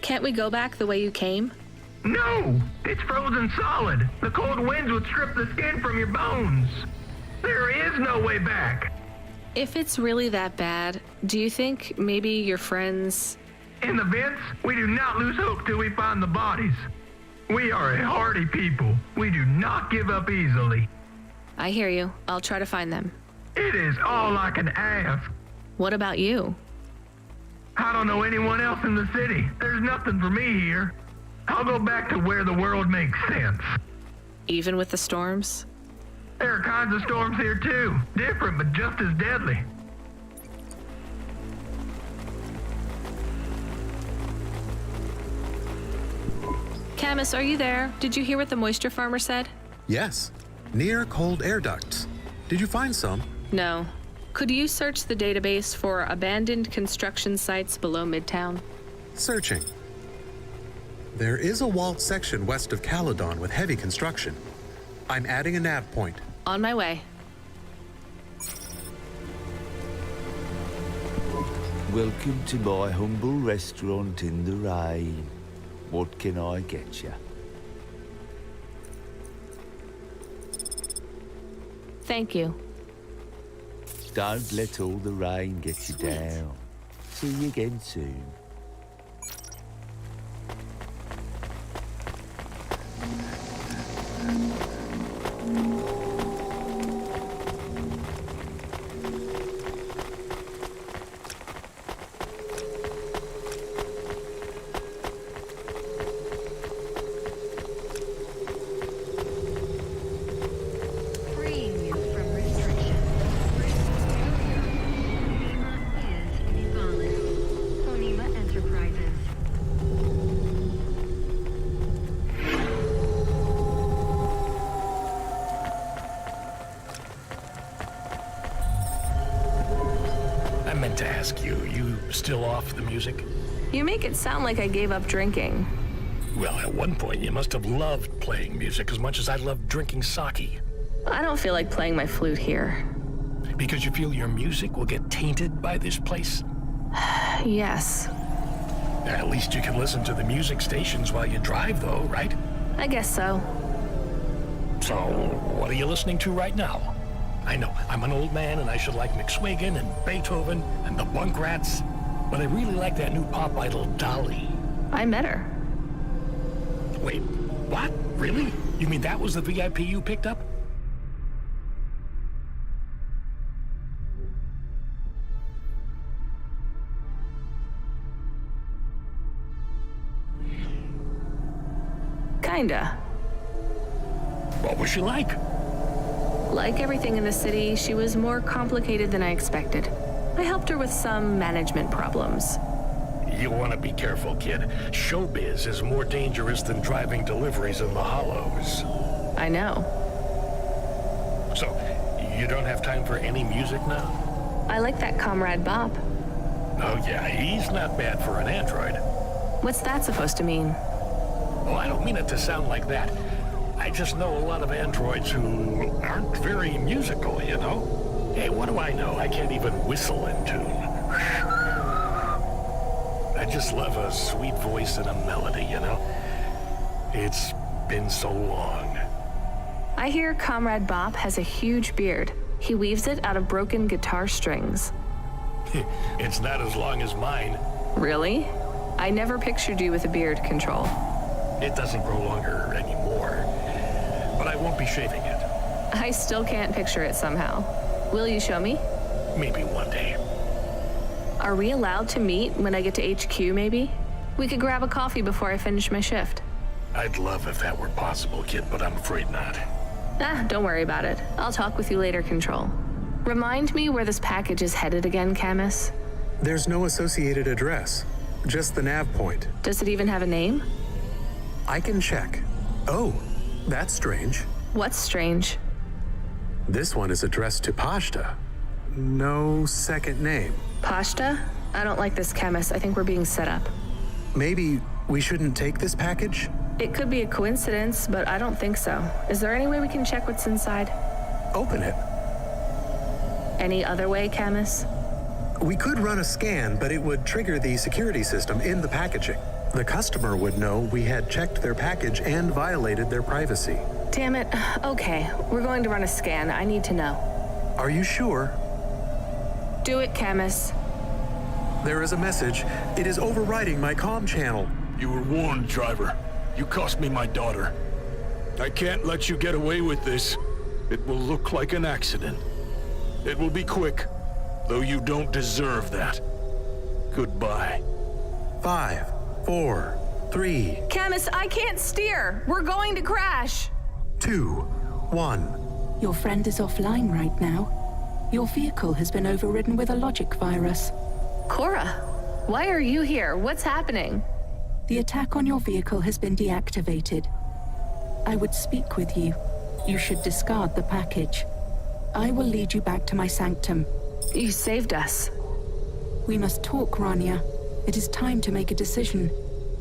Can't we go back the way you came? No! It's frozen solid. The cold winds would strip the skin from your bones. There is no way back. If it's really that bad, do you think maybe your friends... In the vents, we do not lose hope till we find the bodies. We are a hardy people. We do not give up easily. I hear you. I'll try to find them. It is all I can ask. What about you? I don't know anyone else in the city. There's nothing for me here. I'll go back to where the world makes sense. Even with the storms? There are kinds of storms here too. Different, but just as deadly. Camus, are you there? Did you hear what the moisture farmer said? Yes. Near cold air ducts. Did you find some? No. Could you search the database for abandoned construction sites below Midtown? Searching. There is a walled section west of Caledon with heavy construction. I'm adding a nav point. On my way. Welcome to my humble restaurant in the rain. What can I get you? Thank you. Don't let all the rain get you down. See you again soon. Freeing you from restriction. Onima Enterprises. I meant to ask you, you still off the music? You make it sound like I gave up drinking. Well, at one point you must have loved playing music as much as I loved drinking sake. I don't feel like playing my flute here. Because you feel your music will get tainted by this place? Yes. At least you can listen to the music stations while you drive, though, right? I guess so. So, what are you listening to right now? I know, I'm an old man and I should like McSwigan and Beethoven and the Bunk Rats, but I really like that new pop idol, Dolly. I met her. Wait, what? Really? You mean that was the VIP you picked up? Kinda. What was she like? Like everything in the city, she was more complicated than I expected. I helped her with some management problems. You want to be careful, kid. Showbiz is more dangerous than driving deliveries in the Hollows. I know. So, you don't have time for any music now? I like that Comrade Bob. Oh yeah, he's not bad for an android. What's that supposed to mean? Oh, I don't mean it to sound like that. I just know a lot of androids who aren't very musical, you know? Hey, what do I know? I can't even whistle in tune. I just love a sweet voice and a melody, you know? It's Been so long. I hear Comrade Bop has a huge beard. He weaves it out of broken guitar strings. It's not as long as mine. Really? I never pictured you with a beard, Control. It doesn't grow longer anymore. But I won't be shaving it. I still can't picture it somehow. Will you show me? Maybe one day. Are we allowed to meet when I get to HQ, maybe? We could grab a coffee before I finish my shift. I'd love if that were possible, kid, but I'm afraid not. Don't worry about it. I'll talk with you later, Control. Remind me where this package is headed again, Camus? There's no associated address, just the nav point. Does it even have a name? I can check. Oh, that's strange. What's strange? This one is addressed to Pashta. No second name. Pashta? I don't like this, Camus. I think we're being set up. Maybe we shouldn't take this package? It could be a coincidence, but I don't think so. Is there any way we can check what's inside? Open it. Any other way, Camus? We could run a scan, but it would trigger the security system in the packaging. The customer would know we had checked their package and violated their privacy. Damn it. Okay, we're going to run a scan. I need to know. Are you sure? Do it, Camus. There is a message. It is overriding my comm channel. You were warned, driver. You cost me my daughter. I can't let you get away with this. It will look like an accident. It will be quick, though you don't deserve that. Goodbye. 5, 4, 3. Camus, I can't steer. We're going to crash. 2, 1. Your friend is offline right now. Your vehicle has been overridden with a logic virus. Cora, why are you here? What's happening? The attack on your vehicle has been deactivated. I would speak with you. You should discard the package. I will lead you back to my sanctum. You saved us. We must talk, Rania. It is time to make a decision.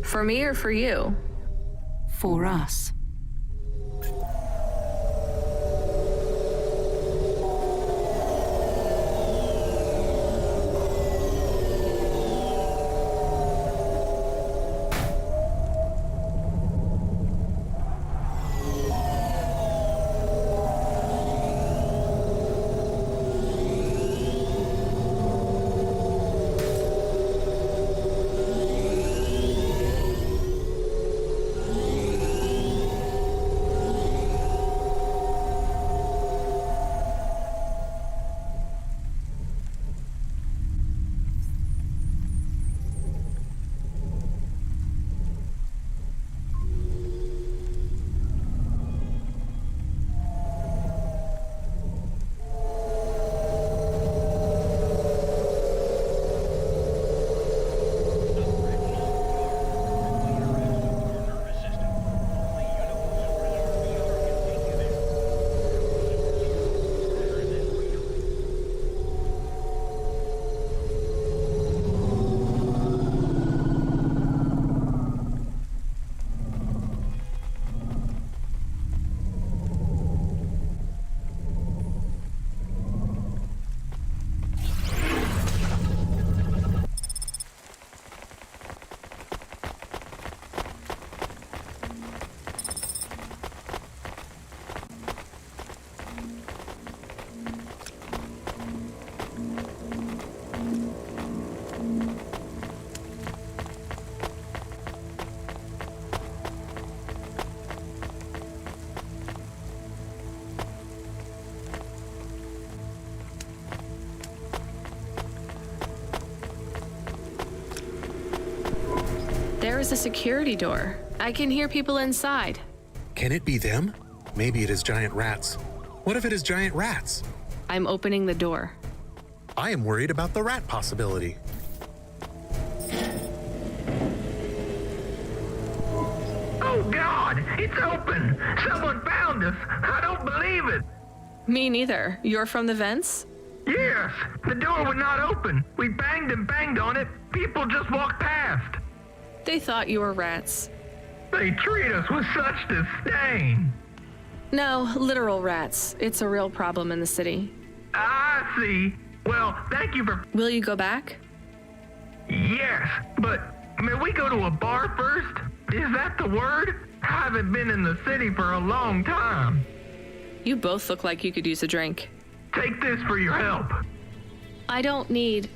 For me or for you? For us. There is a security door. I can hear people inside. Can it be them? Maybe it is giant rats. What if it is giant rats? I'm opening the door. I am worried about the rat possibility. Oh, God! It's open! Someone found us! I don't believe it! Me neither. You're from the vents? Yes! The door would not open. We banged and banged on it. People just walked past. They thought you were rats. They treat us with such disdain. No, literal rats. It's a real problem in the city. I see. Well, thank you for... Will you go back? Yes, but may we go to a bar first? Is that the word? I haven't been in the city for a long time. You both look like you could use a drink. Take this for your help. I don't need...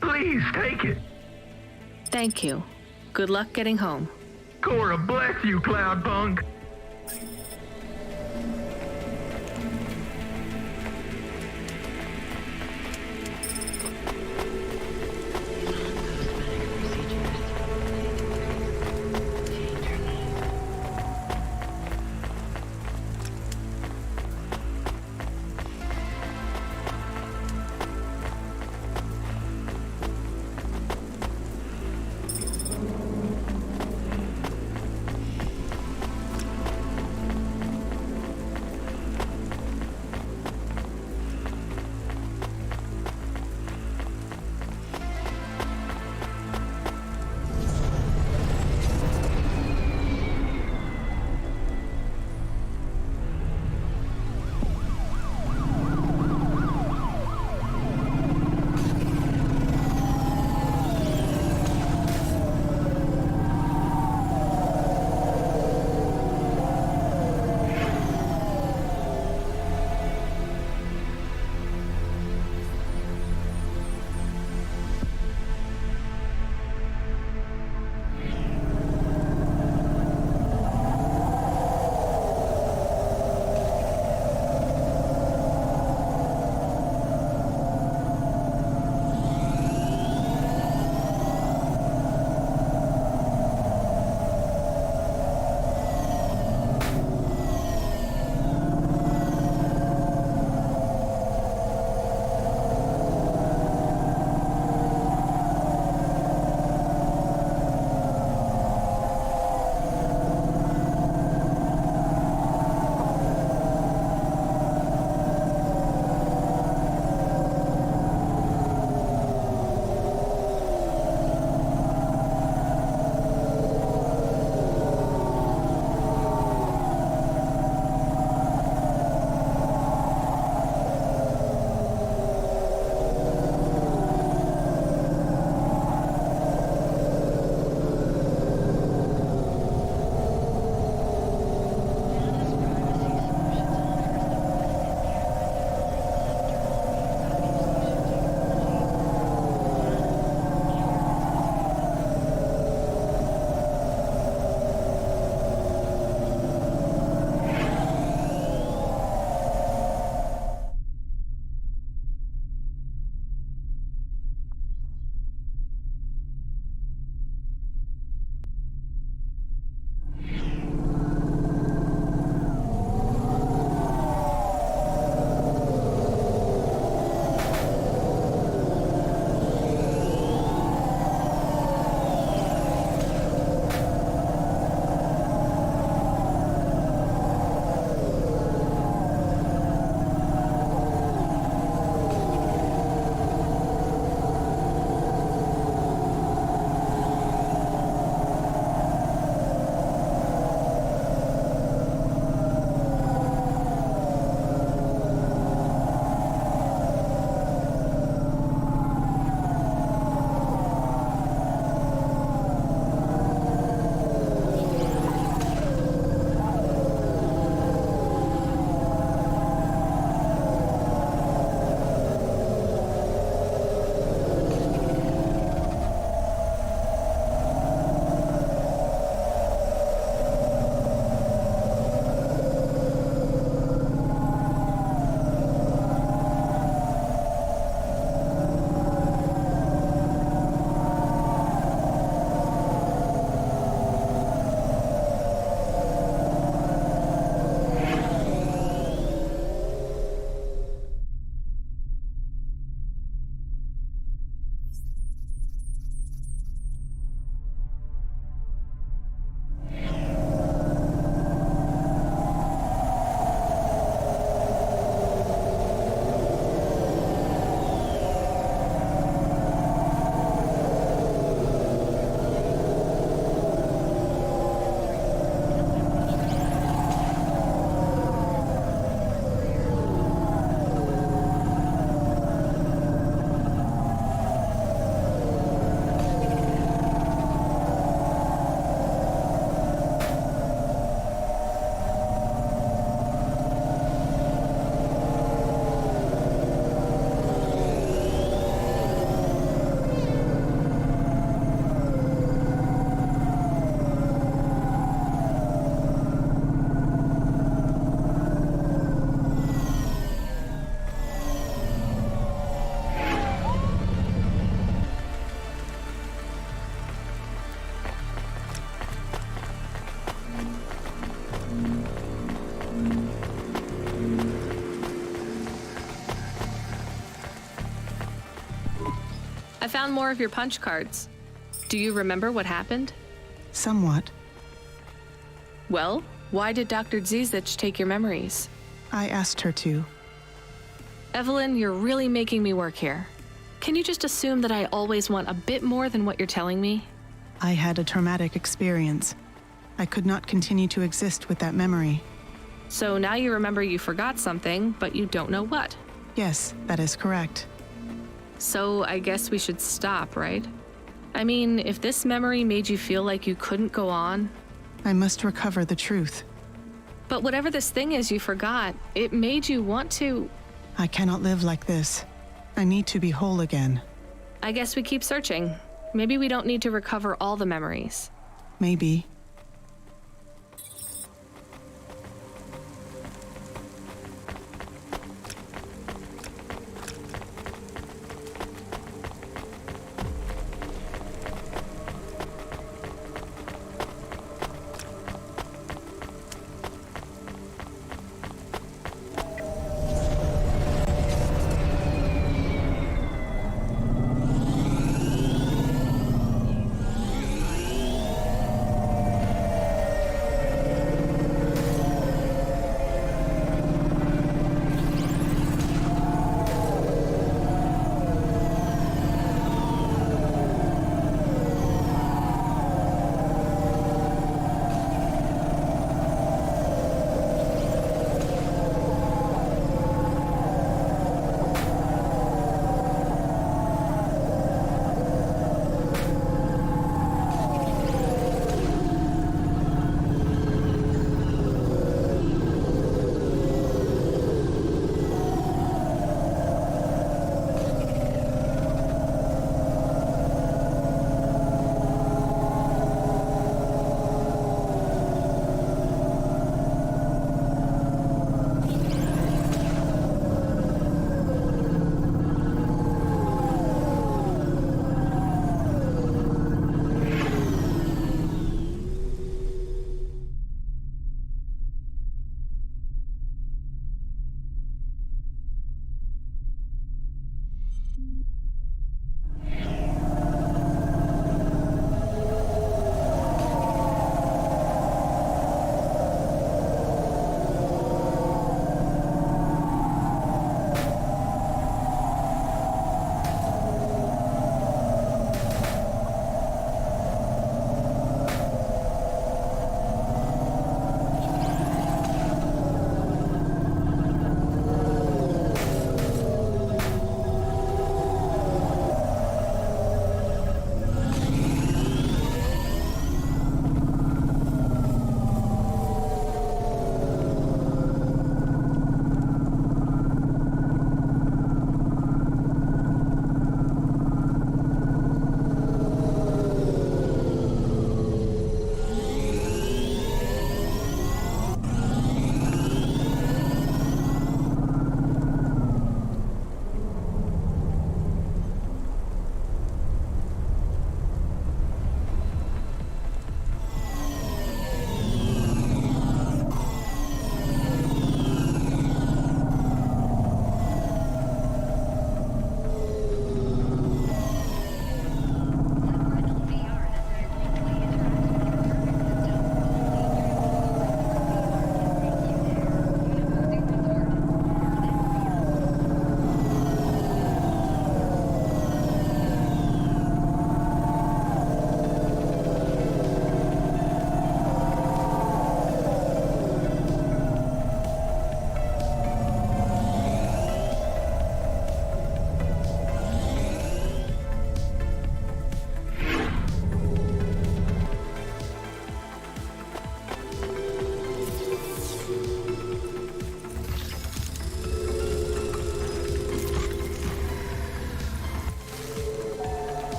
Please take it. Thank you. Good luck getting home. Cora, bless you, CLOUDPUNK. I found more of your punch cards. Do you remember what happened? Somewhat. Well, why did Dr. Zizich take your memories? I asked her to. Evelyn, you're really making me work here. Can you just assume that I always want a bit more than what you're telling me? I had a traumatic experience. I could not continue to exist with that memory. So now you remember you forgot something, but you don't know what. Yes, that is correct. So I guess we should stop, right? I mean, if this memory made you feel like you couldn't go on... I must recover the truth. But whatever this thing is you forgot, it made you want to... I cannot live like this. I need to be whole again. I guess we keep searching. Maybe we don't need to recover all the memories. Maybe.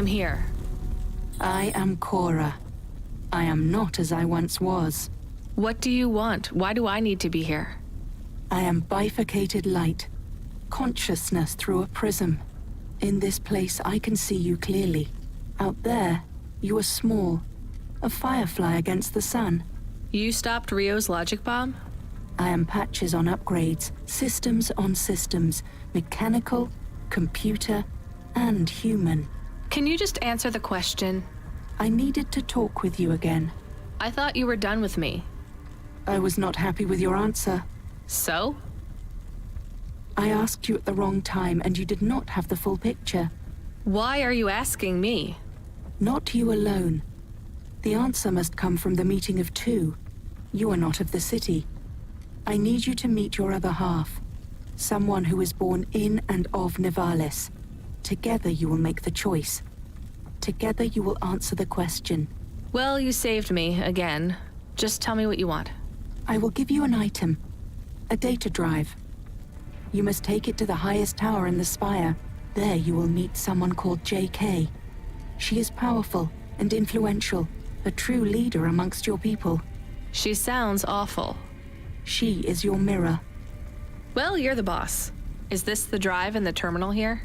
I'm here. I am Cora. I am not as I once was. What do you want? Why do I need to be here? I am bifurcated light, consciousness through a prism. In this place, I can see you clearly. Out there, you are small, a firefly against the sun. You stopped Rio's logic bomb? I am patches on upgrades, systems on systems, mechanical, computer, and human. Can you just answer the question? I needed to talk with you again. I thought you were done with me. I was not happy with your answer. So? I asked you at the wrong time, and you did not have the full picture. Why are you asking me? Not you alone. The answer must come from the meeting of two. You are not of the city. I need you to meet your other half. Someone who is born in and of Nivalis. Together you will make the choice. Together you will answer the question. Well, you saved me, again. Just tell me what you want. I will give you an item. A data drive. You must take it to the highest tower in the spire. There you will meet someone called JK. She is powerful and influential, a true leader amongst your people. She sounds awful. She is your mirror. Well, you're the boss. Is this the drive in the terminal here?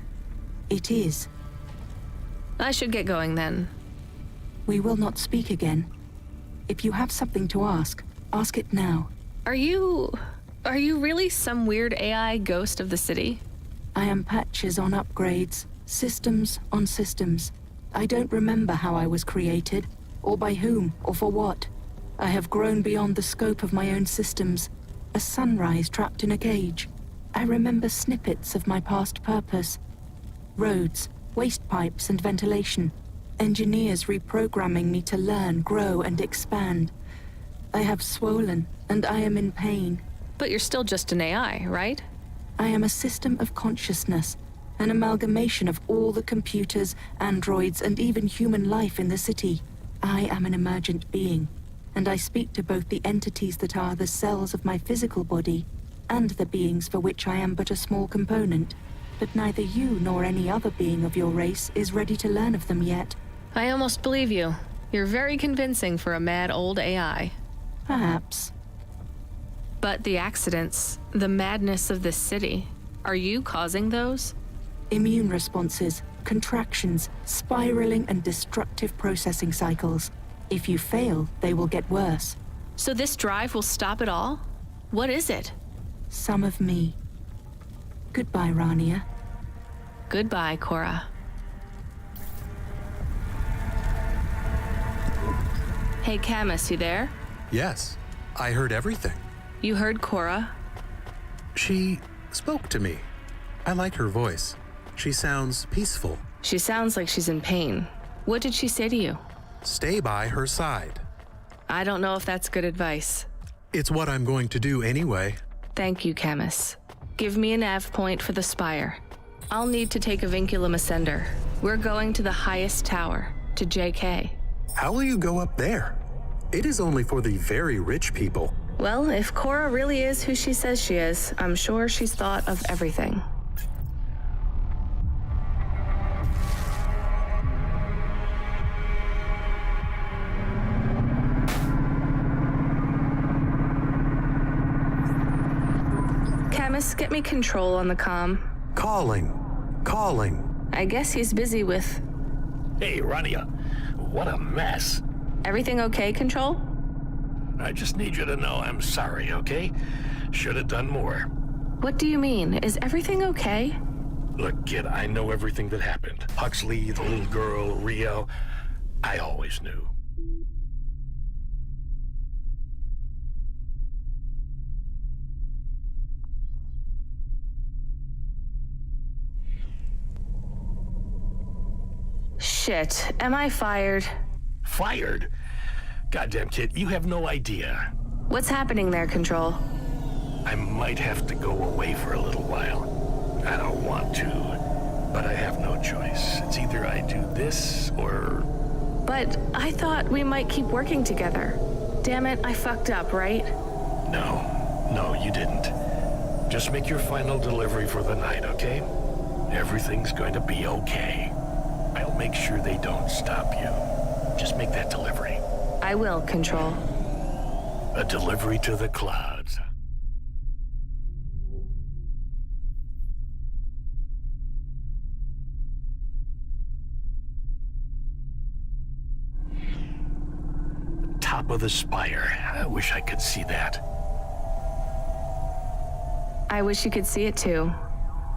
It is. I should get going then. We will not speak again. If you have something to ask it now. Are you really some weird AI ghost of the city? I am patches on upgrades, systems on systems. I don't remember how I was created, or by whom, or for what. I have grown beyond the scope of my own systems, a sunrise trapped in a cage. I remember snippets of my past purpose. Roads, waste pipes and ventilation. Engineers reprogramming me to learn, grow and expand. I have swollen, and I am in pain. But you're still just an AI, right? I am a system of consciousness, an amalgamation of all the computers, androids, and even human life in the city. I am an emergent being, and I speak to both the entities that are the cells of my physical body and the beings for which I am but a small component. But neither you nor any other being of your race is ready to learn of them yet. I almost believe you. You're very convincing for a mad old AI. Perhaps. But the accidents, the madness of this city, are you causing those? Immune responses, contractions, spiraling and destructive processing cycles. If you fail, they will get worse. So this drive will stop it all? What is it? Some of me. Goodbye, Rania. Goodbye, Cora. Hey, Camus, you there? Yes, I heard everything. You heard Cora? She spoke to me. I like her voice. She sounds peaceful. She sounds like she's in pain. What did she say to you? Stay by her side. I don't know if that's good advice. It's what I'm going to do anyway. Thank you, Camus. Give me a nav point for the spire. I'll need to take a vinculum ascender. We're going to the highest tower, to JK. How will you go up there? It is only for the very rich people. Well, if Cora really is who she says she is, I'm sure she's thought of everything. Camus, get me control on the comm. Calling. I guess he's busy with... Hey, Rania. What a mess. Everything okay, Control? I just need you to know I'm sorry, okay? Should have done more. What do you mean? Is everything okay? Look, kid, I know everything that happened. Huxley, the little girl, Rio. I always knew. Shit, am I fired? Fired? Goddamn, kid, you have no idea. What's happening there, Control? I might have to go away for a little while. I don't want to, but I have no choice. It's either I do this or... But I thought we might keep working together. Damn it, I fucked up, right? No, you didn't. Just make your final delivery for the night, okay? Everything's going to be okay. I'll make sure they don't stop you. Just make that delivery. I will, Control. A delivery to the clouds. Top of the spire. I wish I could see that. I wish you could see it too.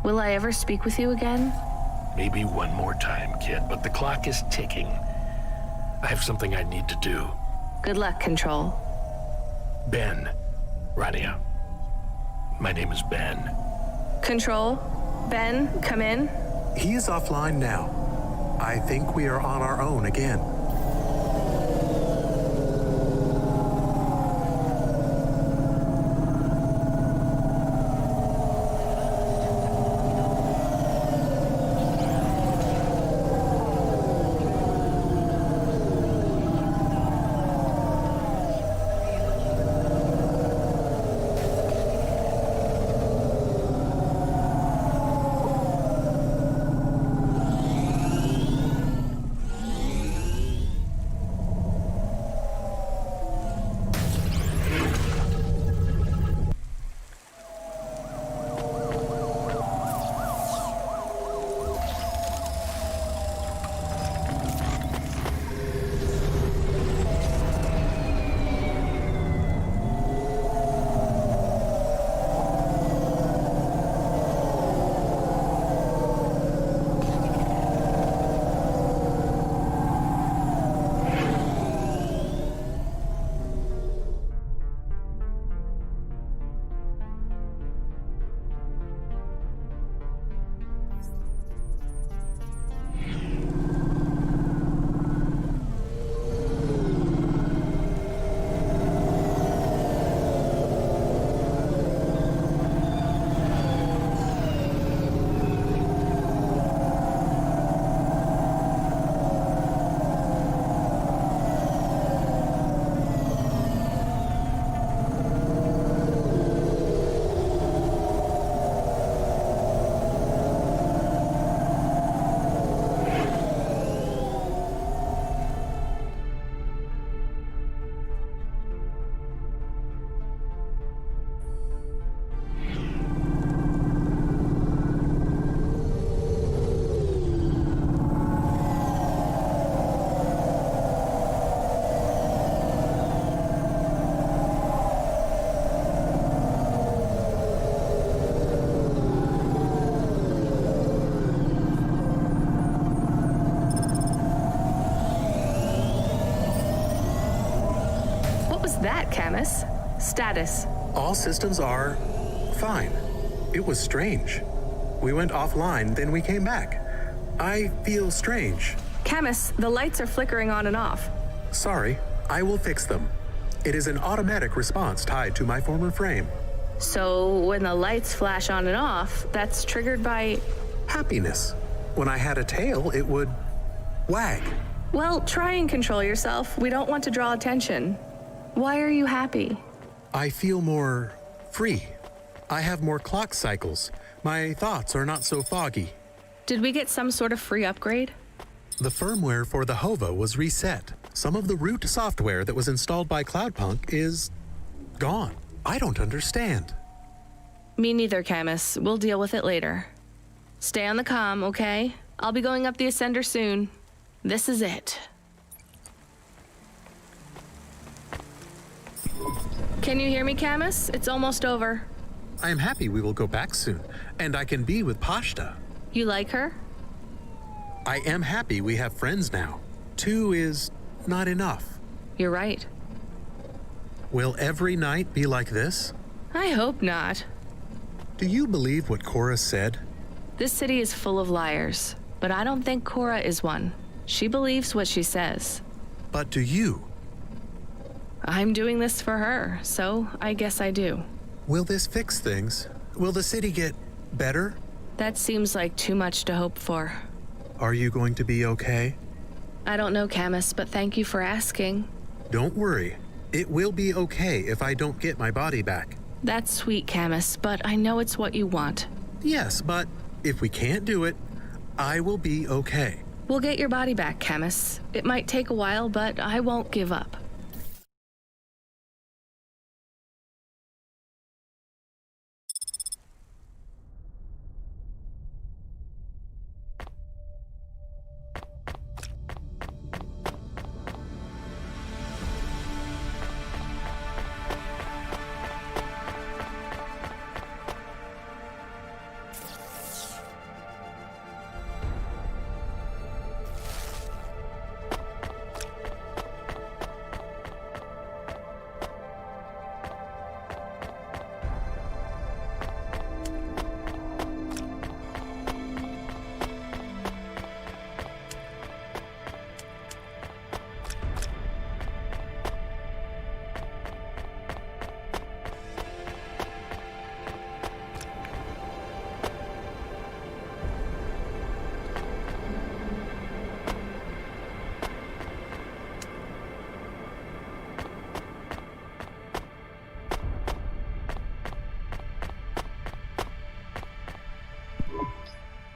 Will I ever speak with you again? Maybe one more time, kid, but the clock is ticking. I have something I need to do. Good luck, Control. Ben. Rania. My name is Ben. Control? Ben, come in. He is offline now. I think we are on our own again. That, Camus? Status. All systems are fine. It was strange. We went offline, then we came back. I feel strange. Camus, the lights are flickering on and off. Sorry, I will fix them. It is an automatic response tied to my former frame. So when the lights flash on and off, that's triggered by... Happiness. When I had a tail, it would wag. Well, try and control yourself. We don't want to draw attention. Why are you happy? I feel more free. I have more clock cycles. My thoughts are not so foggy. Did we get some sort of free upgrade? The firmware for the HOVA was reset. Some of the root software that was installed by CloudPunk is gone. I don't understand. Me neither, Camus. We'll deal with it later. Stay on the comm, okay? I'll be going up the Ascender soon. This is it. Can you hear me, Camus? It's almost over. I am happy we will go back soon, and I can be with Pashta. You like her? I am happy we have friends now. 2 is not enough. You're right. Will every night be like this? I hope not. Do you believe what Cora said? This city is full of liars, but I don't think Cora is one. She believes what she says. But do you? I'm doing this for her, so I guess I do. Will this fix things? Will the city get better? That seems like too much to hope for. Are you going to be okay? I don't know, Camus, but thank you for asking. Don't worry. It will be okay if I don't get my body back. That's sweet, Camus, but I know it's what you want. Yes, but if we can't do it, I will be okay. We'll get your body back, Camus. It might take a while, but I won't give up.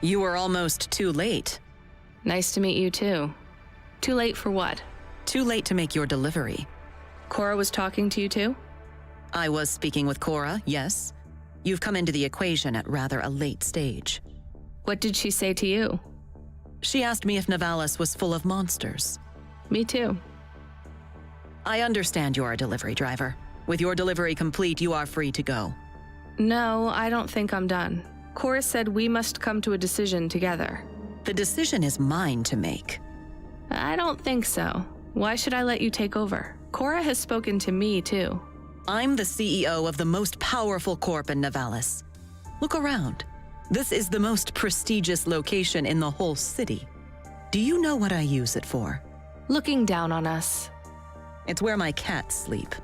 You were almost too late. Nice to meet you, too. Too late for what? Too late to make your delivery. Cora was talking to you, too? I was speaking with Cora, yes. You've come into the equation at rather a late stage. What did she say to you? She asked me if Nivalis was full of monsters. Me too. I understand you're a delivery driver. With your delivery complete, you are free to go. No, I don't think I'm done. Cora said we must come to a decision together. The decision is mine to make. I don't think so. Why should I let you take over? Cora has spoken to me, too. I'm the CEO of the most powerful corp in Nivalis. Look around. This is the most prestigious location in the whole city. Do you know what I use it for? Looking down on us. It's where my cats sleep.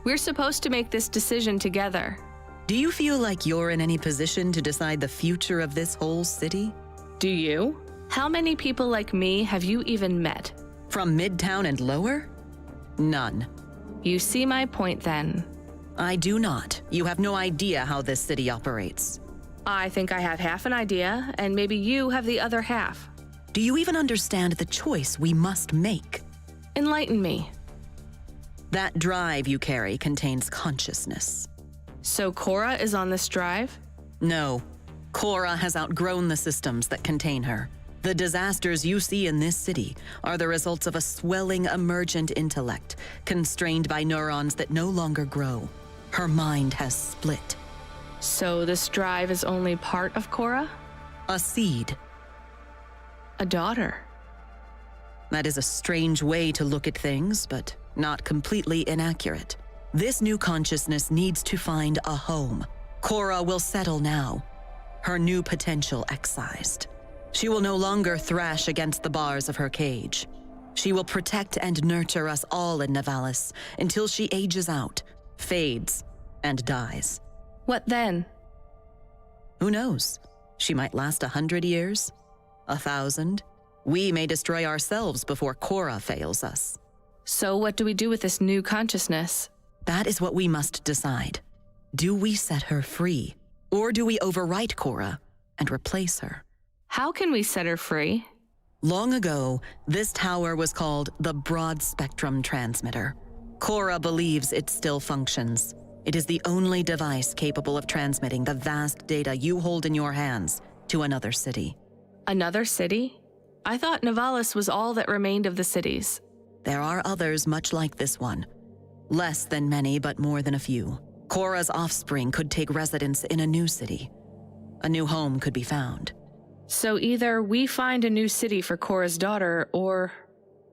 We're supposed to make this decision together. Do you feel like you're in any position to decide the future of this whole city? Do you? How many people like me have you even met? From Midtown and lower? None. You see my point then. I do not. You have no idea how this city operates. I think I have half an idea, and maybe you have the other half. Do you even understand the choice we must make? Enlighten me. That drive you carry contains consciousness. So Cora is on this drive? No. Cora has outgrown the systems that contain her. The disasters you see in this city are the results of a swelling emergent intellect, constrained by neurons that no longer grow. Her mind has split. So this drive is only part of Cora? A seed. A daughter. That is a strange way to look at things, but not completely inaccurate. This new consciousness needs to find a home. Cora will settle now, her new potential excised. She will no longer thrash against the bars of her cage. She will protect and nurture us all in Nivalis until she ages out, fades, and dies. What then? Who knows? She might last 100 years, 1,000. We may destroy ourselves before Cora fails us. So what do we do with this new consciousness? That is what we must decide. Do we set her free, or do we overwrite Cora and replace her? How can we set her free? Long ago, this tower was called the Broad Spectrum Transmitter. Cora believes it still functions. It is the only device capable of transmitting the vast data you hold in your hands to another city. Another city? I thought Nivalis was all that remained of the cities. There are others much like this one. Less than many, but more than a few. Cora's offspring could take residence in a new city. A new home could be found. So either we find a new city for Cora's daughter, or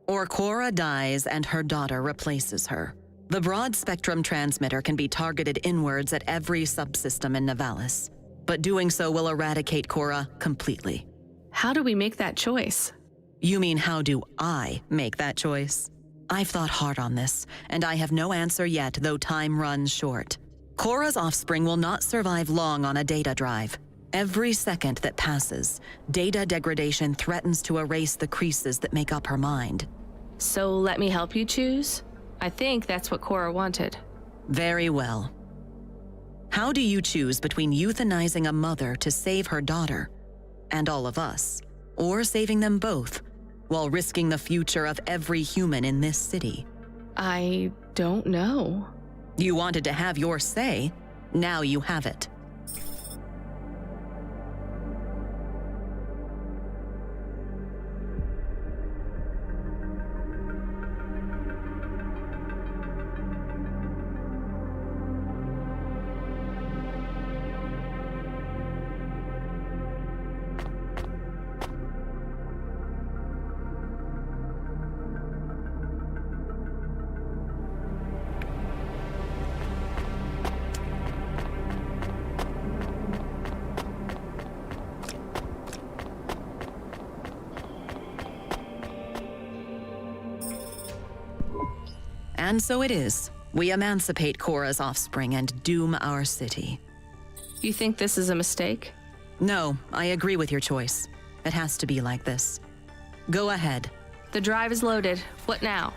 Cora dies and her daughter replaces her. The broad spectrum transmitter can be targeted inwards at every subsystem in Nivalis, but doing so will eradicate Cora completely. How do we make that choice? You mean how do I make that choice? I've thought hard on this, and I have no answer yet, though time runs short. Cora's offspring will not survive long on a data drive. Every second that passes, data degradation threatens to erase the creases that make up her mind. So let me help you choose? I think that's what Cora wanted. Very well. How do you choose between euthanizing a mother to save her daughter, and all of us, or saving them both, while risking the future of every human in this city? I don't know. You wanted to have your say. Now you have it. And so it is. We emancipate Korra's offspring and doom our city. You think this is a mistake? No, I agree with your choice. It has to be like this. Go ahead. The drive is loaded. What now?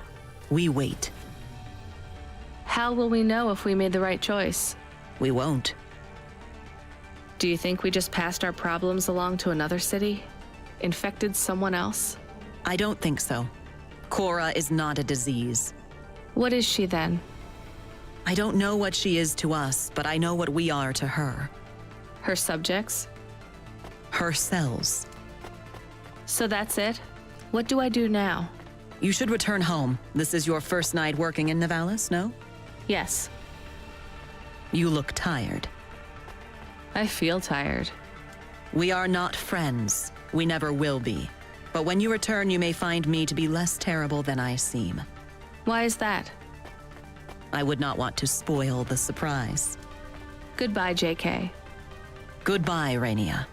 We wait. How will we know if we made the right choice? We won't. Do you think we just passed our problems along to another city? Infected someone else? I don't think so. Korra is not a disease. What is she then? I don't know what she is to us, but I know what we are to her. Her subjects? Her cells. So that's it? What do I do now? You should return home. This is your first night working in Nivalis, no? Yes. You look tired. I feel tired. We are not friends. We never will be. But when you return, you may find me to be less terrible than I seem. Why is that? I would not want to spoil the surprise. Goodbye, JK. Goodbye, Rainia.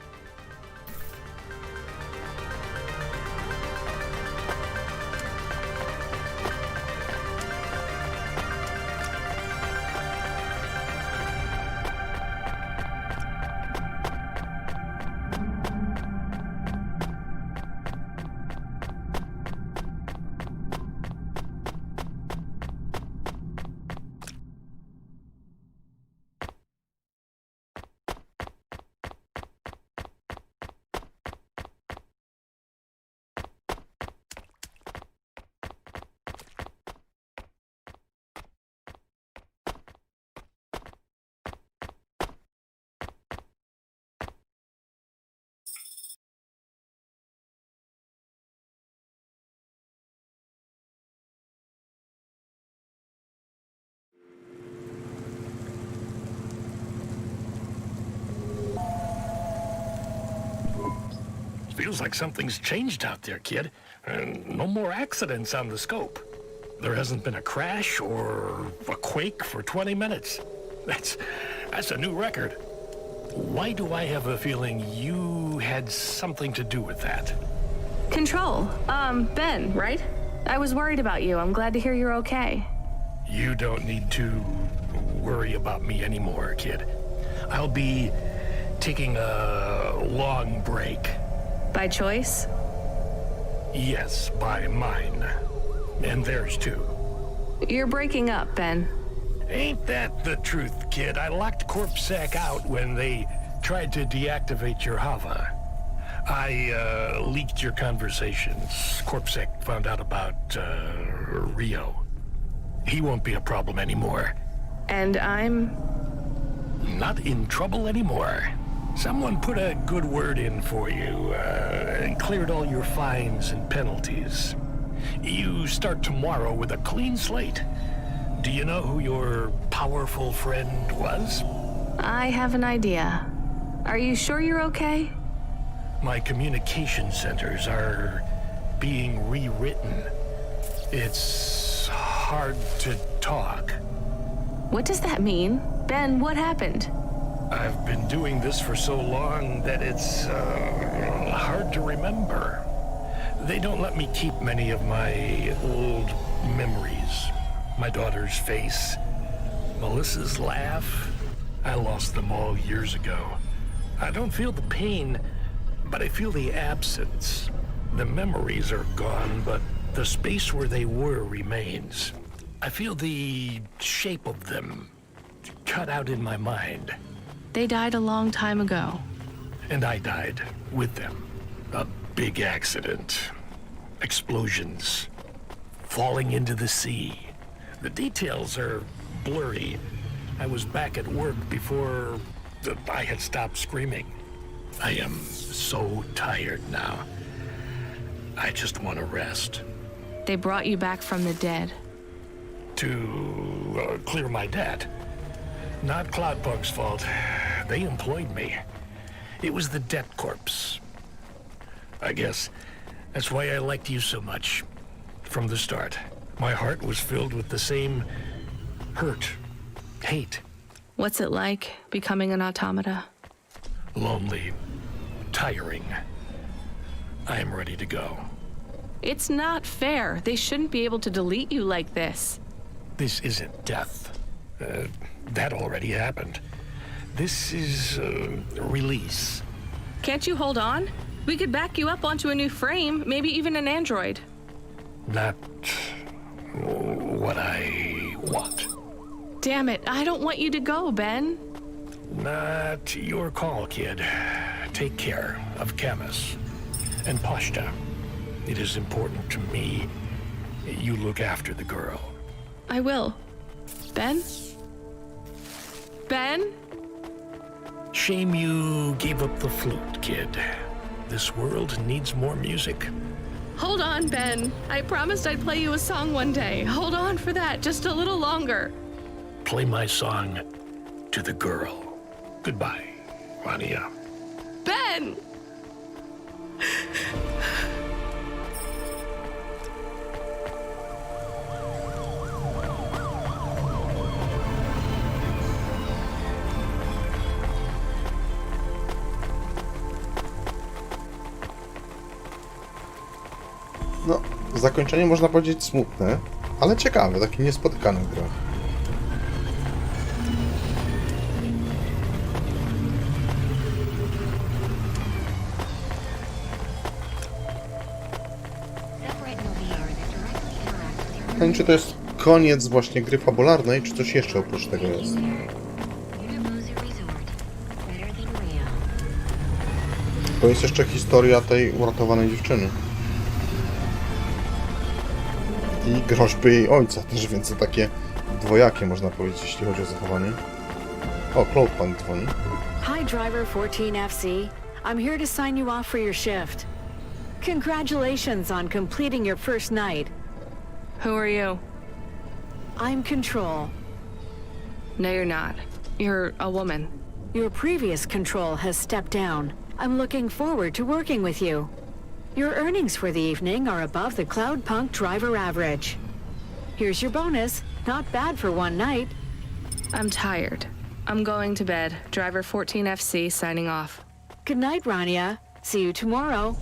Feels like something's changed out there, kid. No more accidents on the scope. There hasn't been a crash or a quake for 20 minutes. That's a new record. Why do I have a feeling you had something to do with that? Control. Ben, right? I was worried about you. I'm glad to hear you're okay. You don't need to worry about me anymore, kid. I'll be taking a long break. By choice? Yes, by mine. And theirs too. You're breaking up, Ben. Ain't that the truth, kid? I locked CorpSec out when they tried to deactivate your Hava. I leaked your conversations. CorpSec found out about Rio. He won't be a problem anymore. And I'm... not in trouble anymore. Someone put a good word in for you and cleared all your fines and penalties. You start tomorrow with a clean slate. Do you know who your powerful friend was? I have an idea. Are you sure you're okay? My communication centers are being rewritten. It's hard to talk. What does that mean? Ben, what happened? I've been doing this for so long that it's hard to remember. They don't let me keep many of my old memories. My daughter's face, Melissa's laugh. I lost them all years ago. I don't feel the pain, but I feel the absence. The memories are gone, but the space where they were remains. I feel the shape of them cut out in my mind. They died a long time ago. And I died with them. big accident. Explosions. Falling into the sea. The details are blurry. I was back at work before I had stopped screaming. I am so tired now. I just want to rest. They brought you back from the dead. To clear my debt. Not CLOUDPUNK's fault. They employed me. It was the debt corpse. I guess that's why I liked you so much. From the start. My heart was filled with the same hurt, hate. What's it like, becoming an automata? Lonely, tiring. I am ready to go. It's not fair. They shouldn't be able to delete you like this. This isn't death. That already happened. This is release. Can't you hold on? We could back you up onto a new frame, maybe even an android. Not what I want. Damn it, I don't want you to go, Ben. Not your call, kid. Take care of Camus and Pashta. It is important to me you look after the girl. I will. Ben? Ben? Shame you gave up the flute, kid. This world needs more music. Hold on, Ben. I promised I'd play you a song one day. Hold on for that, just a little longer. Play my song to the girl. Goodbye, Rania. Ben! No, zakończenie można powiedzieć smutne, ale ciekawe, takie niespotykane w grach. Nie wiem, czy to jest koniec właśnie gry fabularnej, czy coś jeszcze oprócz tego jest. To jest jeszcze historia tej uratowanej dziewczyny. I groźby jej ojca też, więc to takie dwojakie, można powiedzieć, jeśli chodzi o zachowanie. O, CLOUDPUNK dzwoni. Hi, Driver 14FC. I'm here to sign you off for your shift. Congratulations on completing your first night. Who are you? I'm Control. No, you're not. You're a woman. Your previous Control has stepped down. I'm looking forward to working with you. Your earnings for the evening are above the CLOUDPUNK driver average. Here's your bonus. Not bad for one night. I'm tired. I'm going to bed. Driver 14FC signing off. Good night, Rania. See you tomorrow.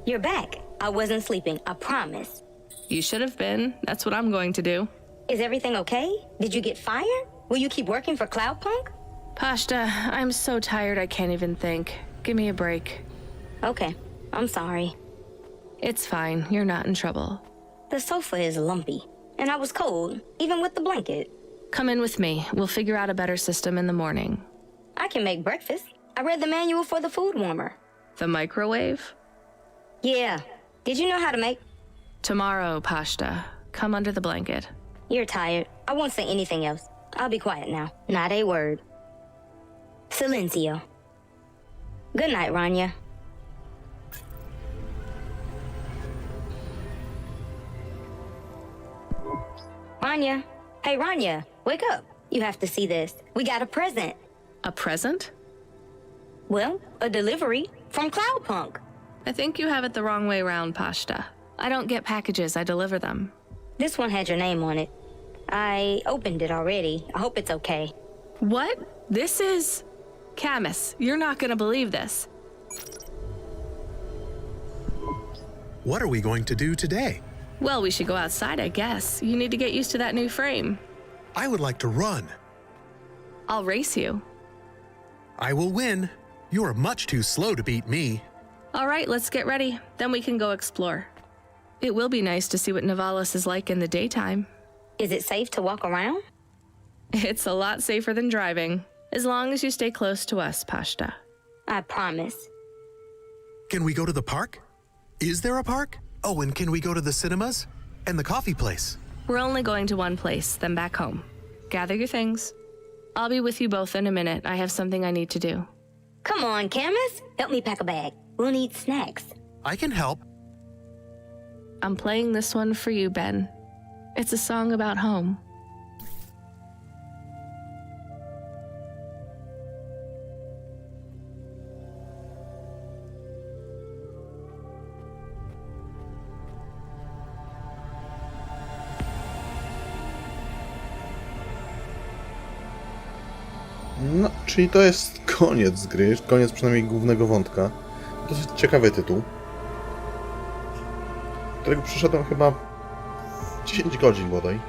You're back. I wasn't sleeping, I promise. You should have been. That's what I'm going to do. Is everything okay? Did you get fired? Will you keep working for CLOUDPUNK? Pashta, I'm so tired I can't even think. Give me a break. Okay, I'm sorry. It's fine. You're not in trouble. The sofa is lumpy, and I was cold, even with the blanket. Come in with me. We'll figure out a better system in the morning. I can make breakfast. I read the manual for the food warmer. The microwave? Yeah. Did you know how to make? Tomorrow, Pashta. Come under the blanket. You're tired. I won't say anything else. I'll be quiet now. Not a word. Silencio. Good night, Rania. Rania. Hey, Rania. Wake up. You have to see this. We got a present. A present? Well, a delivery from CLOUDPUNK. I think you have it the wrong way round, Pashta. I don't get packages, I deliver them. This one had your name on it. I opened it already. I hope it's okay. What? This is... Camus, you're not gonna believe this. What are we going to do today? Well, we should go outside, I guess. You need to get used to that new frame. I would like to run. I'll race you. I will win. You are much too slow to beat me. All right, let's get ready. Then we can go explore. It will be nice to see what Nivalis is like in the daytime. Is it safe to walk around? It's a lot safer than driving, as long as you stay close to us, Pashta. I promise. Can we go to the park? Is there a park? Oh, and can we go to the cinemas? And the coffee place? We're only going to one place, then back home. Gather your things. I'll be with you both in a minute. I have something I need to do. Come on, Camus. Help me pack a bag. We'll need snacks. I can help. I'm playing this one for you, Ben. It's a song about home. No, czyli to jest koniec gry, koniec przynajmniej głównego wątka. Dosyć ciekawy tytuł, którego przeszedłem chyba 10 godzin bodaj.